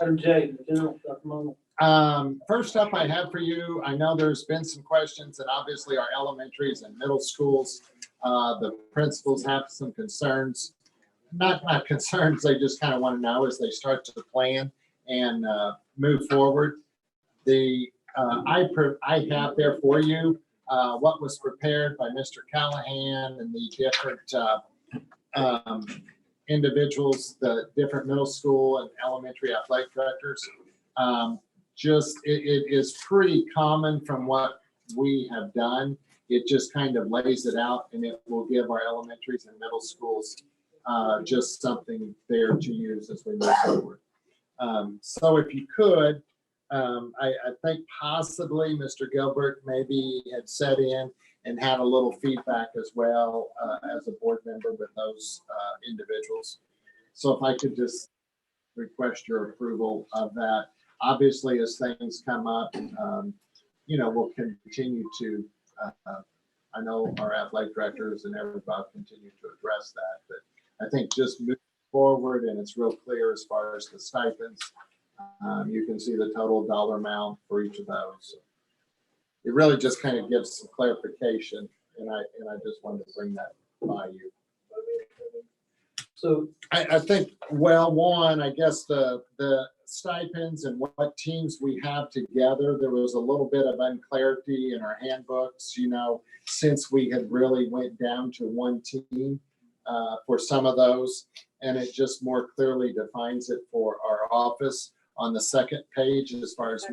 Item J, the general, Dr. Mungle. First up I have for you, I know there's been some questions and obviously our elementaries and middle schools, the principals have some concerns. Not concerns, they just kind of want to know as they start to plan and move forward. I have there for you what was prepared by Mr. Callahan and the different individuals, the different middle school and elementary athletic directors. It is pretty common from what we have done. It just kind of lays it out and it will give our elementaries and middle schools just something there to use as we move forward. So if you could, I think possibly Mr. Gilbert maybe had set in and had a little feedback as well as a board member with those individuals. So if I could just request your approval of that. Obviously, as things come up, you know, we'll continue to, I know our athletic directors and everybody continue to address that, but I think just move forward and it's real clear as far as the stipends. You can see the total dollar amount for each of those. It really just kind of gives some clarification, and I just wanted to bring that by you. So I think, well, one, I guess the stipends and what teams we have together, there was a little bit of unclarity in our handbooks, you know, since we had really went down to one team for some of those, and it just more clearly defines it for our office on the second page as far as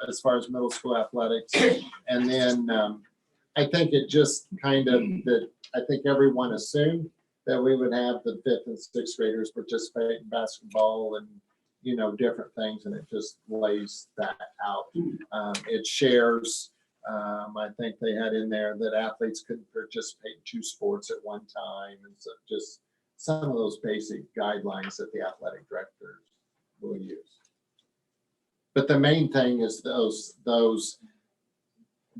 as far as middle school athletics. And then I think it just kind of that I think everyone assumed that we would have the 5th and 6th graders participate in basketball and, you know, different things, and it just lays that out. It shares, I think they had in there that athletes couldn't participate in 2 sports at one time, and so just some of those basic guidelines that the athletic directors will use. But the main thing is those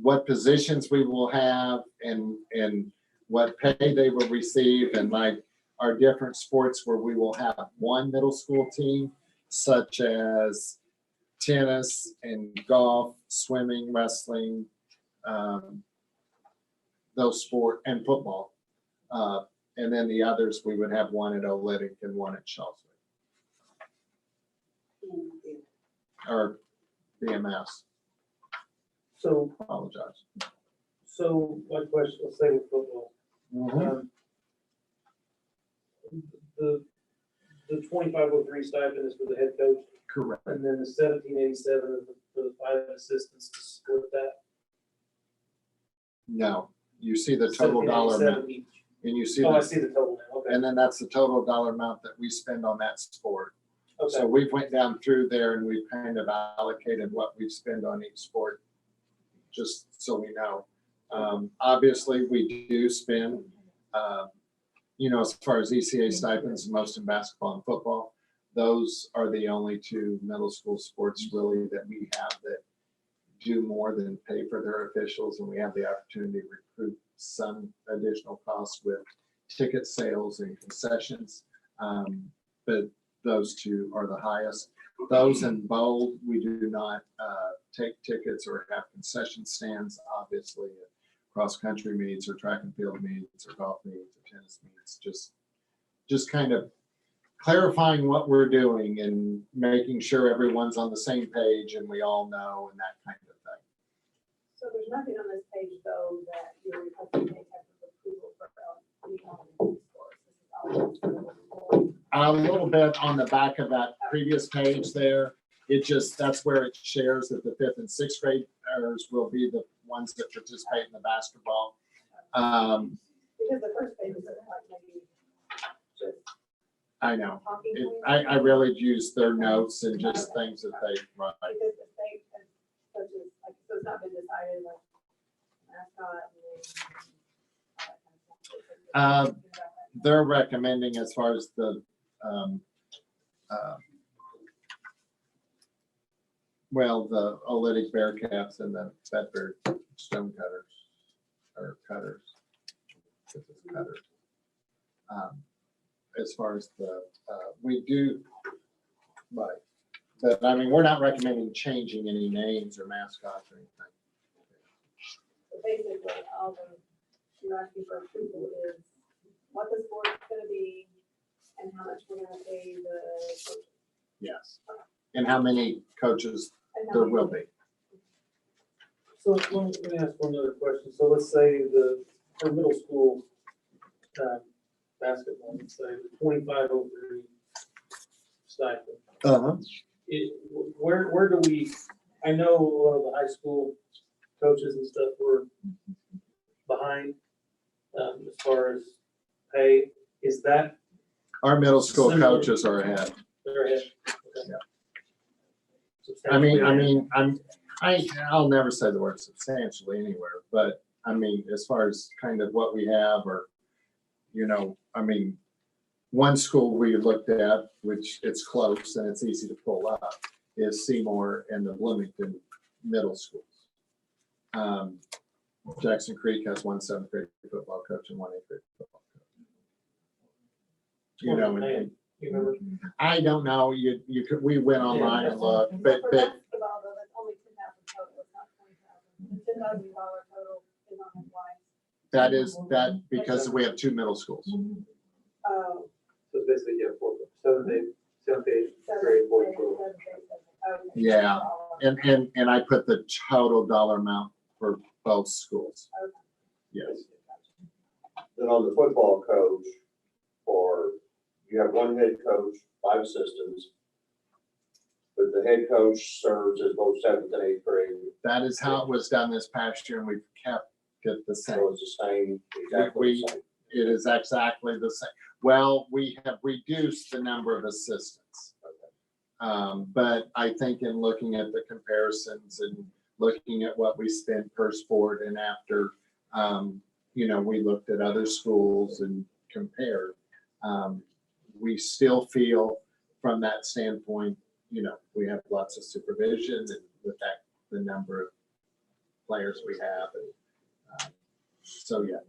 what positions we will have and what pay they will receive, and like our different sports where we will have one middle school team, such as tennis and golf, swimming, wrestling, those sport and football. And then the others, we would have one at Olytic and one at Shawswick. Or BMS, So, apologize. so my question, let's say with football. The 2503 stipend is for the head coach, Correct. and then the 1787 is for the 5 assistants to support that. No, you see the total dollar amount, 1787 each. and you see, Oh, I see the total now, okay. and then that's the total dollar amount that we spend on that sport. So Okay, we went down through there and we've kind of allocated what we spend on each sport, just so we know. Obviously, we do spend, you know, as far as ECA stipends, most in basketball and football. Those are the only 2 middle school sports really that we have that do more than pay for their officials, and we have the opportunity to recruit some additional costs with ticket sales and concessions. But those 2 are the highest. Those in bold, we do not take tickets or have concession stands, obviously, at cross-country meets or track and field meets or golf meets or tennis meets, just kind of clarifying what we're doing and making sure everyone's on the same page and we all know and that kind of thing. So there's nothing on this page though that you're requesting any type of approval for, any elementary schools. A little bit on the back of that previous page there, it just, that's where it shares that the 5th and 6th graders will be the ones that participate in the basketball. Because the first page is like maybe just I know. talking It, points. I really use their notes and just things that they write. Because the state has such as, like, so it's not been decided, like, mascot and all that kind of stuff. They're recommending as far as the, well, the Olytic Bearcats and the Bedford Stone Cutters, or Cutters. This is Cutters. As far as the, we do, but I mean, we're not recommending changing any names or mascots or anything. So basically, all the, you're asking for approval is what the sport's gonna be and how much we're gonna pay the coaches. Yes. And how many coaches and how there many- will be. So let me ask one other question. So let's say for middle school, basketball, let's say 2503 stipend. Uh-huh. Where do we, I know a lot of the high school coaches and stuff were behind, as far as pay. Is that Our middle school Similar. coaches are ahead. their head? I'll never say the word substantially anywhere, but I mean, as far as kind of what we have or, you know, I mean, one school we looked at, which it's close and it's easy to pull up, is Seymour and the Bloomington middle schools. Jackson Creek has one 7th grade football coach and one 8th grade football coach. You know, and You remember? I don't know, you could, we went online and looked, but, For basketball, though, that's only 10,000 total, it's not 20,000. The $10,000 total is on his wife. that is, that, because we have 2 middle schools. Oh. So basically, yeah, 7th, 8th seven, grade, eight, 42. seven, eight, seven. Okay. Yeah. And I put the total dollar amount for both schools. Yes. Then on the football coach, you have one head coach, 5 assistants. But the head coach serves as both 7th and 8th grade, That is how it was done this past year and we've kept it the same. so it's the same, exactly the same. It is exactly the same. Well, we have reduced the number of assistants. But I think in looking at the comparisons and looking at what we spend per sport and after, you know, we looked at other schools and compared. We still feel from that standpoint, you know, we have lots of supervision and with that, the number of players we have. And, so, yeah.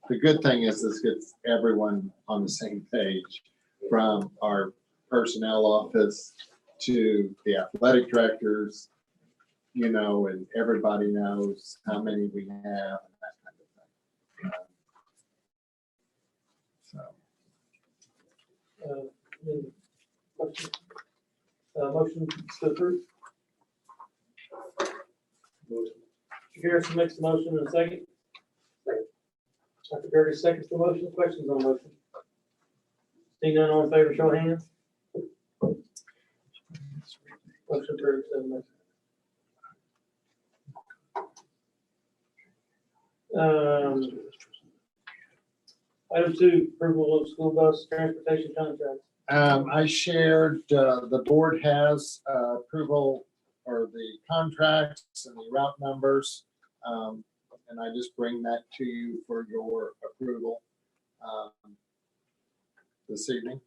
The good thing is this gets everyone on the same page, from our personnel office to the athletic directors, you know, and everybody knows how many we have and that kind of thing. Motion to approve. Mr. Garrison makes the motion in a second. Dr. Gertie seconds the motion. Questions on the motion? Seeing none, all in favor, show of hands. Motion approved, 7-0. Item 2, approval of school bus transportation contracts. I shared, the board has approval or the contracts and the route numbers. And I just bring that to you for your approval this evening.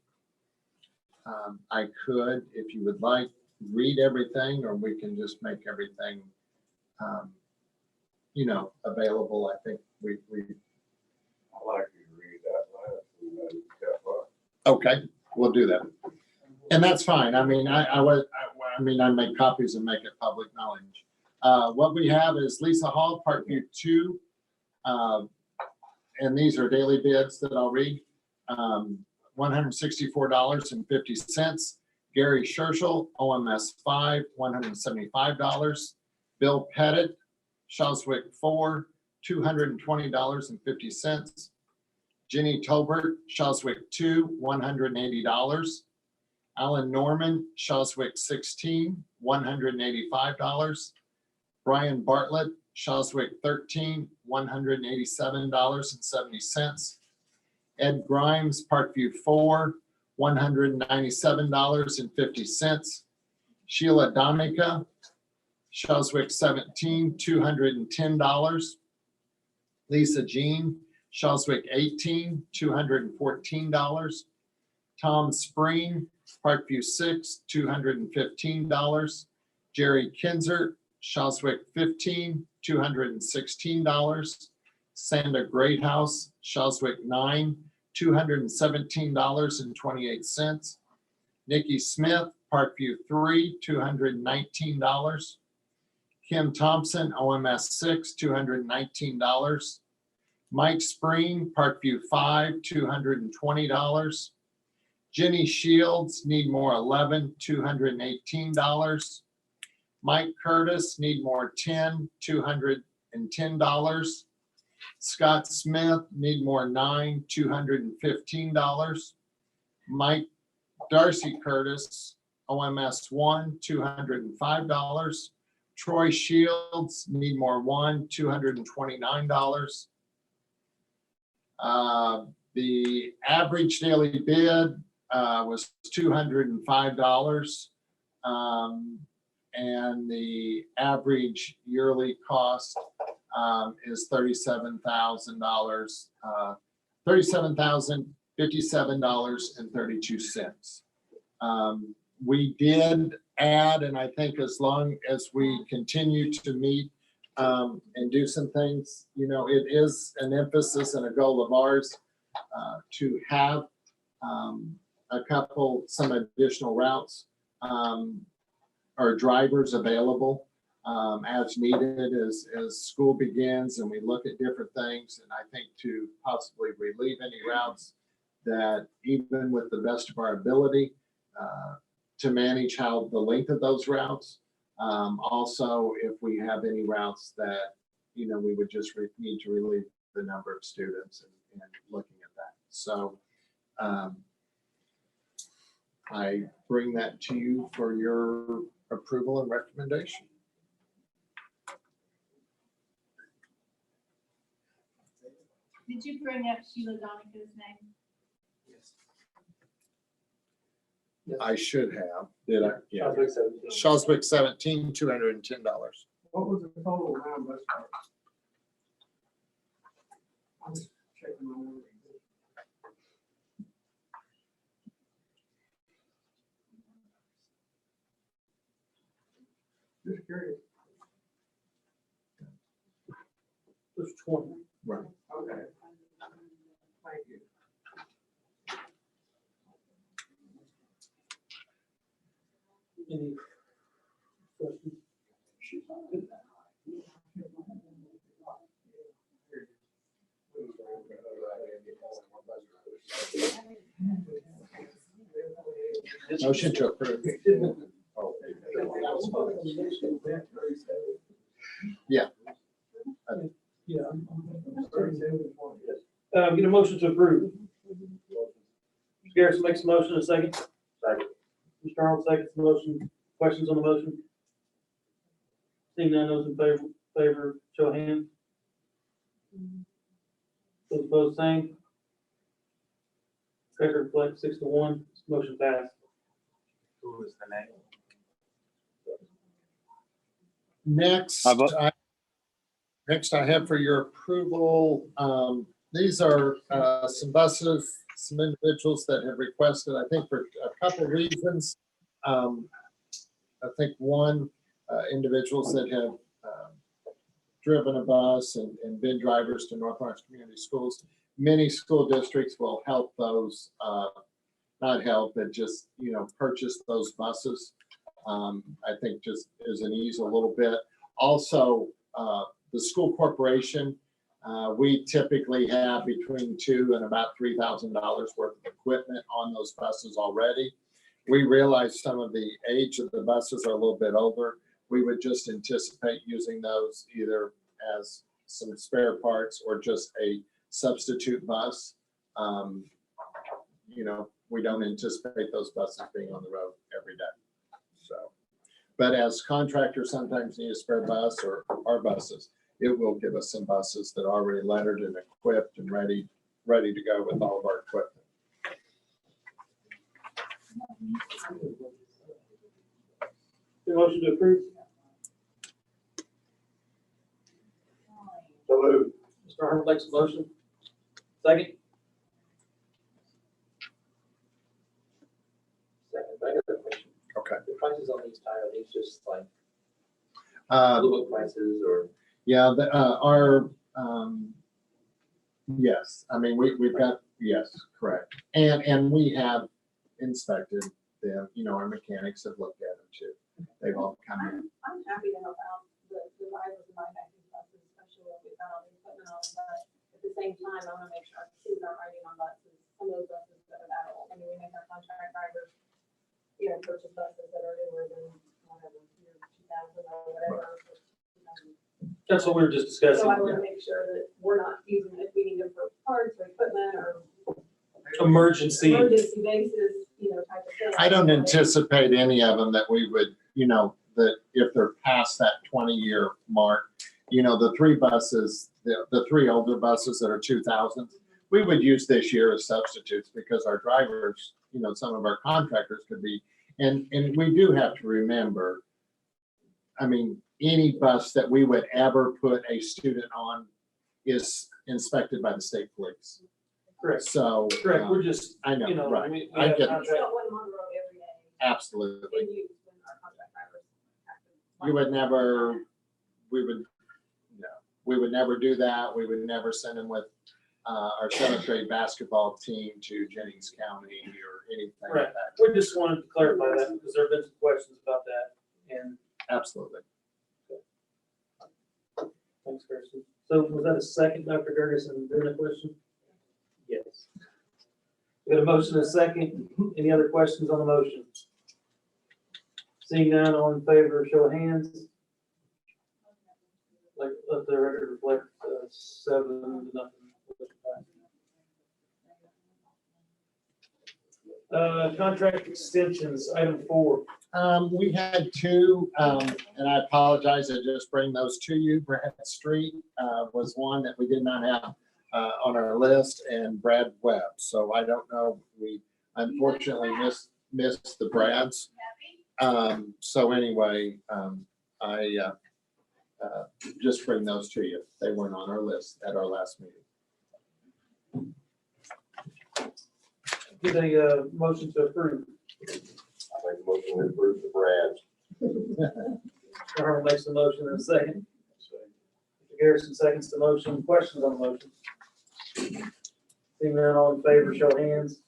I could, if you would like, read everything, or we can just make everything, you know, available. I think we. I'd like you to read that last. Okay, we'll do that. And that's fine. I mean, I make copies and make it public knowledge. What we have is Lisa Hall, Parkview 2, and these are daily bids that I'll read. $164.50. Gary Scherschel, OMS 5, $175. Bill Pettit, Shawswick 4, $220.50. Jenny Tolbert, Shawswick 2, $180. Alan Norman, Shawswick 16, $185. Brian Bartlett, Shawswick 13, $187.70. Ed Grimes, Parkview 4, $197.50. Sheila Donica, Shawswick 17, $210. Lisa Jean, Shawswick 18, $214. Tom Spring, Parkview 6, $215. Jerry Kinzer, Shawswick 15, $216. Sanda Greathouse, Shawswick 9, $217.28. Nikki Smith, Parkview 3, $219. Kim Thompson, OMS 6, $219. Mike Spring, Parkview 5, $220. Jenny Shields, Needmore 11, $218. Mike Curtis, Needmore 10, $210. Scott Smith, Needmore 9, $215. Mike Darcy Curtis, OMS 1, $205. Troy Shields, Needmore 1, $229. The average daily bid was $205. And the average yearly cost is $37,000, $37,057.32. We did add, and I think as long as we continue to meet and do some things, you know, it is an emphasis and a goal of ours to have some additional routes or drivers available as needed as school begins and we look at different things. And I think to possibly relieve any routes that even with the best of our ability to manage how the length of those routes. Also, if we have any routes that, you know, we would just need to relieve the number of students and looking at that. So I bring that to you for your approval and recommendation. Did you bring up Sheila Donica's name? Yes. I should have. Did I? Yeah. Shawswick 17. Shawswick 17, $210. What was the total around bus cars? I was checking my memory. Just curious. It was 20. Right. Okay. Thank you. Any questions? Motion to approve. Yeah. Yeah. Get a motion to approve. Mr. Garrison makes a motion, a second. Second. Mr. Arnold seconds the motion. Questions on the motion? Seeing none, those in favor, show of hands. Those opposed, same. Record reflects 6-1. Motion passed. Who was the name? Next, I vote- next I have for your approval, these are some buses, some individuals that have requested, I think for a couple of reasons. I think one, individuals that have driven a bus and been drivers to North Lawrence Community Schools. Many school districts will help those, not help, but just, you know, purchase those buses. I think just as an ease a little bit. Also, the school corporation We typically have between $2,000 and about $3,000 worth of equipment on those buses already. We realize some of the age of the buses are a little bit older. We would just anticipate using those either as some spare parts or just a substitute bus. We don't anticipate those buses being on the road every day. So, but as contractors sometimes need a spare bus or our buses, it will give us some buses that are already lettered and equipped and ready to go with all of our equipment. Motion to approve. So moved. Mr. Arnold makes a motion. Second. Second, I got a question. Okay. The prices on these tires, are these just like Uh, blue book prices or? Yeah, yes, I mean, we've got, yes, correct. And we have inspected them, our mechanics have looked at them too. They've all come in. I'm happy to help out the drivers of my banking buses, especially if we've got all the equipment on, but at the same time, I wanna make sure our kids aren't riding on buses, some of those buses that are that old. I mean, we make our contract drivers, purchase buses that are newer than whatever, year 2000 or whatever. That's what we were just discussing. So I wanna make sure that we're not using it, if we need them for parts or equipment or Emergency. emergency basis, type of thing. I don't anticipate any of them that we would, that if they're past that 20-year mark, the three buses, the three older buses that are 2000s, we would use this year as substitutes because our drivers, some of our contractors could be, and we do have to remember, I mean, any bus that we would ever put a student on is inspected by the state police. Correct. So. Correct. We're just, I know, right. we I have get it. We just don't want them on the road every day. Absolutely. In use when our contract drivers have to. You would never, we would never do that. We would never send them with our seventh grade basketball team to Jennings County or anything like Right. that. we just wanted to clarify that because there have been some questions about that. And Absolutely. thanks, Kirsten. So was that a second, Dr. Gergensen, during the question? Yes. We got a motion and a second. Any other questions on the motion? Seeing none, all in favor, show of hands. Let the record reflect 7-0. Contract extensions, item 4. We had two, and I apologize, I just bring those to you. Brad Street was one that we did not have on our list, and Brad Webb. So I don't know, we unfortunately missed the Brads. So anyway, I just bring those to you. They weren't on our list at our last meeting. Get a motion to approve. I make a motion to approve the Brads. Darrell makes the motion in a second. Mr. Garrison seconds the motion. Questions on the motion? Seeing none, all in favor, show of hands.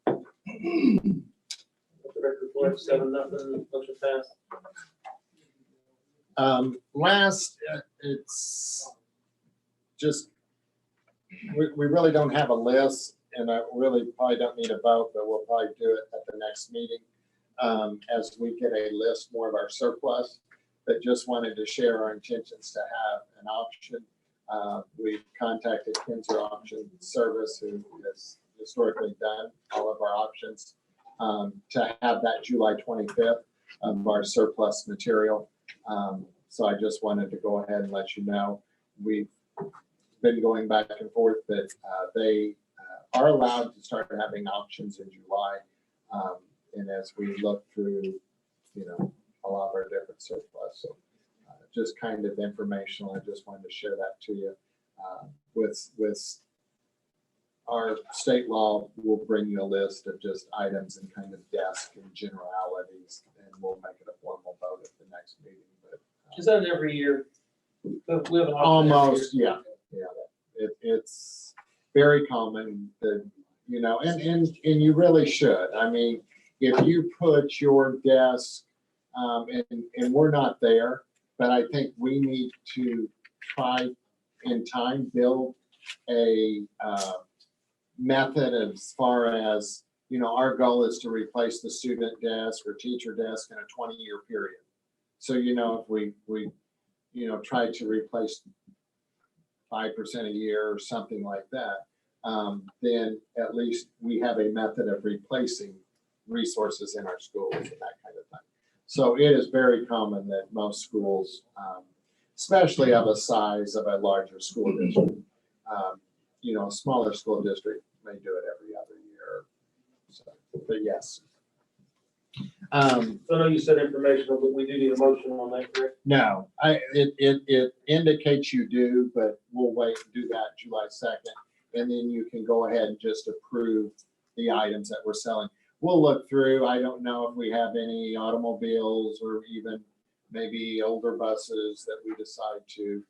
Let the record reflect 7-0, motion passed. Last, it's just, we really don't have a list, and I really probably don't need a vote, but we'll probably do it at the next meeting. As we get a list more of our surplus, but just wanted to share our intentions to have an auction. We've contacted Kinzer Auction Service, who has historically done all of our auctions, to have that July 25th of our surplus material. So I just wanted to go ahead and let you know, we've been going back and forth, but they are allowed to start having auctions in July. And as we look through, a lot of our different surplus. So just kind of informational. I just wanted to share that to you. With our state law, we'll bring you a list of just items and kind of desk and generalities, and we'll make it a formal vote at the next meeting. But Is that every year? We have an auction every almost, year. yeah. It's very common that, and you really should. I mean, if you put your desk, and we're not there, but I think we need to try in time build a method as far as, our goal is to replace the student desk or teacher desk in a 20-year period. So, if we try to replace 5% a year or something like that, then at least we have a method of replacing resources in our schools and that kind of thing. So it is very common that most schools, especially of a size of a larger school district, a smaller school district may do it every other year. So, but yes. So I know you said informational, but we do need a motion on that, correct? No, it indicates you do, but we'll wait and do that July 2nd. And then you can go ahead and just approve the items that we're selling. We'll look through. I don't know if we have any automobiles or even maybe older buses that we decide to.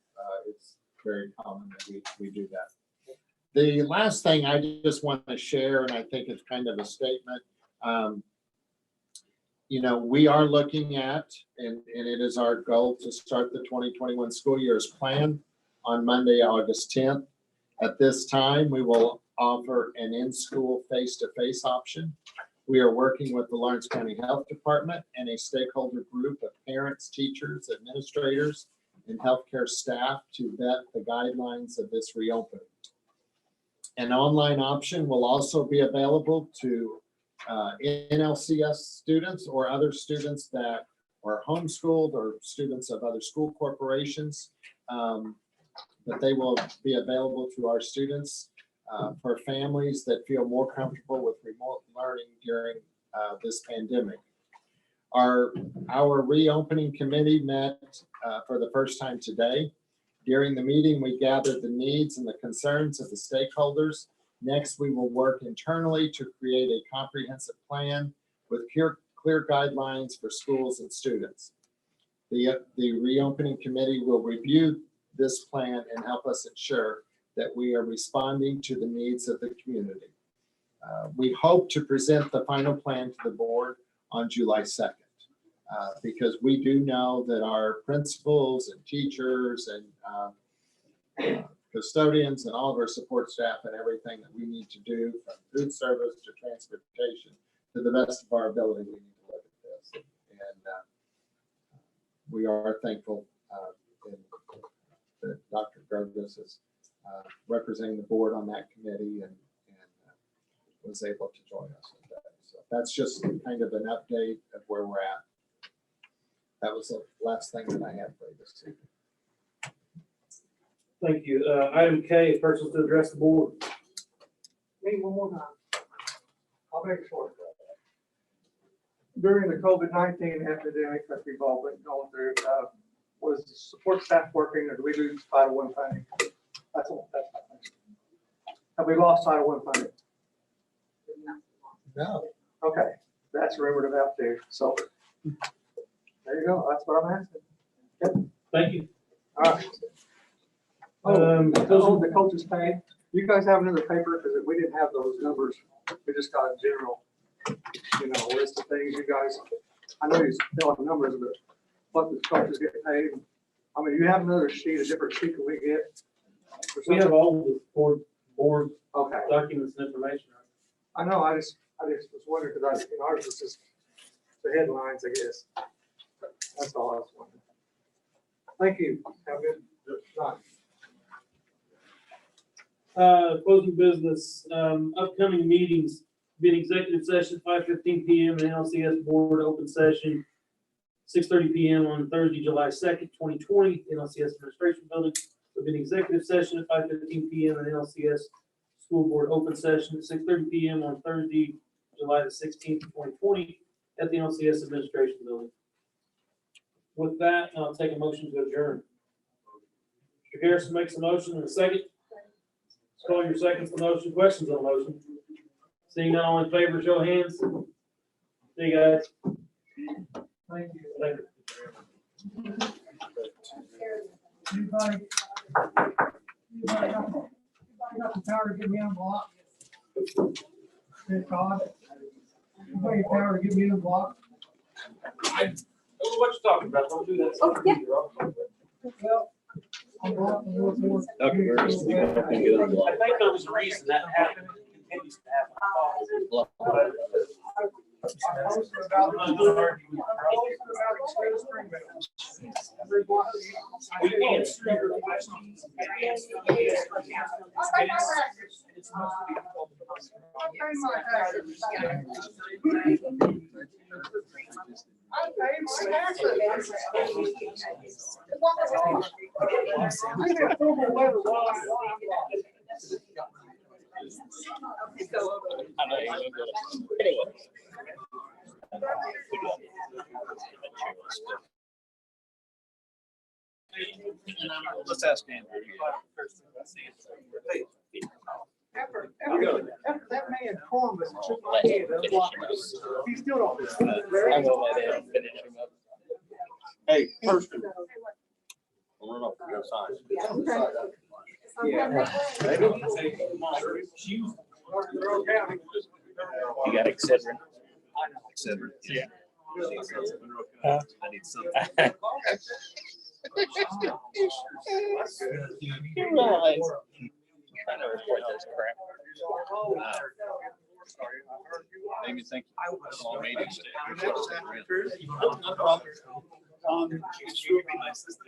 It's very common that we do that. The last thing I just want to share, and I think it's kind of a statement, we are looking at, and it is our goal to start the 2021 school year as planned on Monday, August 10th. At this time, we will offer an in-school face-to-face option. We are working with the Lawrence County Health Department and a stakeholder group of parents, teachers, administrators, and healthcare staff to vet the guidelines of this reopening. An online option will also be available to NLCS students or other students that are homeschooled or students of other school corporations, but they will be available to our students for families that feel more comfortable with remote learning during this pandemic. Our reopening committee met for the first time today. During the meeting, we gathered the needs and the concerns of the stakeholders. Next, we will work internally to create a comprehensive plan with clear guidelines for schools and students. The reopening committee will review this plan and help us ensure that we are responding to the needs of the community. We hope to present the final plan to the board on July 2nd, because we do know that our principals and teachers and custodians and all of our support staff and everything that we need to do, from food service to transportation, to the best of our ability, we need to look at this. And we are thankful that Dr. Gervis is representing the board on that committee and was able to join us with that. So that's just kind of an update of where we're at. That was the last thing that I had for you this evening. Thank you. Item K, persons to address the board. Me one more time. I'll make it short. During the COVID-19 epidemic that we've all been going through, was the support staff working, or do we lose Title I funding? That's all. That's my question. Have we lost Title I funding? No. Okay, that's rumored about there. So there you go. That's what I'm asking. Yep. Thank you. All right. The coaches pay. You guys have another paper because we didn't have those numbers. We just got a general, list of things you guys. I know you still have numbers, but what the coaches get paid. I mean, you have another sheet, a different sheet that we get. We have all the board Okay. documents and information. I know. I just was wondering because ours was just the headlines, I guess. That's all I was wondering. Thank you. Have a good night. Closing business, upcoming meetings, be an executive session, 5:15 PM, and LCS board open session, 6:30 PM on Thursday, July 2nd, 2020, in LCS administration building. There'll be an executive session at 5:15 PM, and LCS school board open session at 6:30 PM on Thursday, July the 16th, 2020, at the LCS administration building. With that, I'll take a motion to adjourn. Mr. Harrison makes a motion in a second. Call your seconds to motion. Questions on the motion? Seeing none, all in favor, show of hands. See you guys. Thank you. Thank you. Anybody got the power to give me a block? Thank God. Anybody got power to give me a block? I don't know what you're talking about. Don't do that. Oh, yeah. Well, Dr. Burns, do you want to get it? I think there was a reason that happened, continues to happen. We can't. I know you're gonna go. Anyway. Let's ask Andrew. After that man Columbus took my head, I was like, he still don't. I'm gonna let him finish him up. Hey, first. I'll run off, we got signs. You got Excedrin. Yeah. Huh? I need something. You realize I'm trying to report this crap. Amy, thank you. All meetings. No problem. She would be my sister.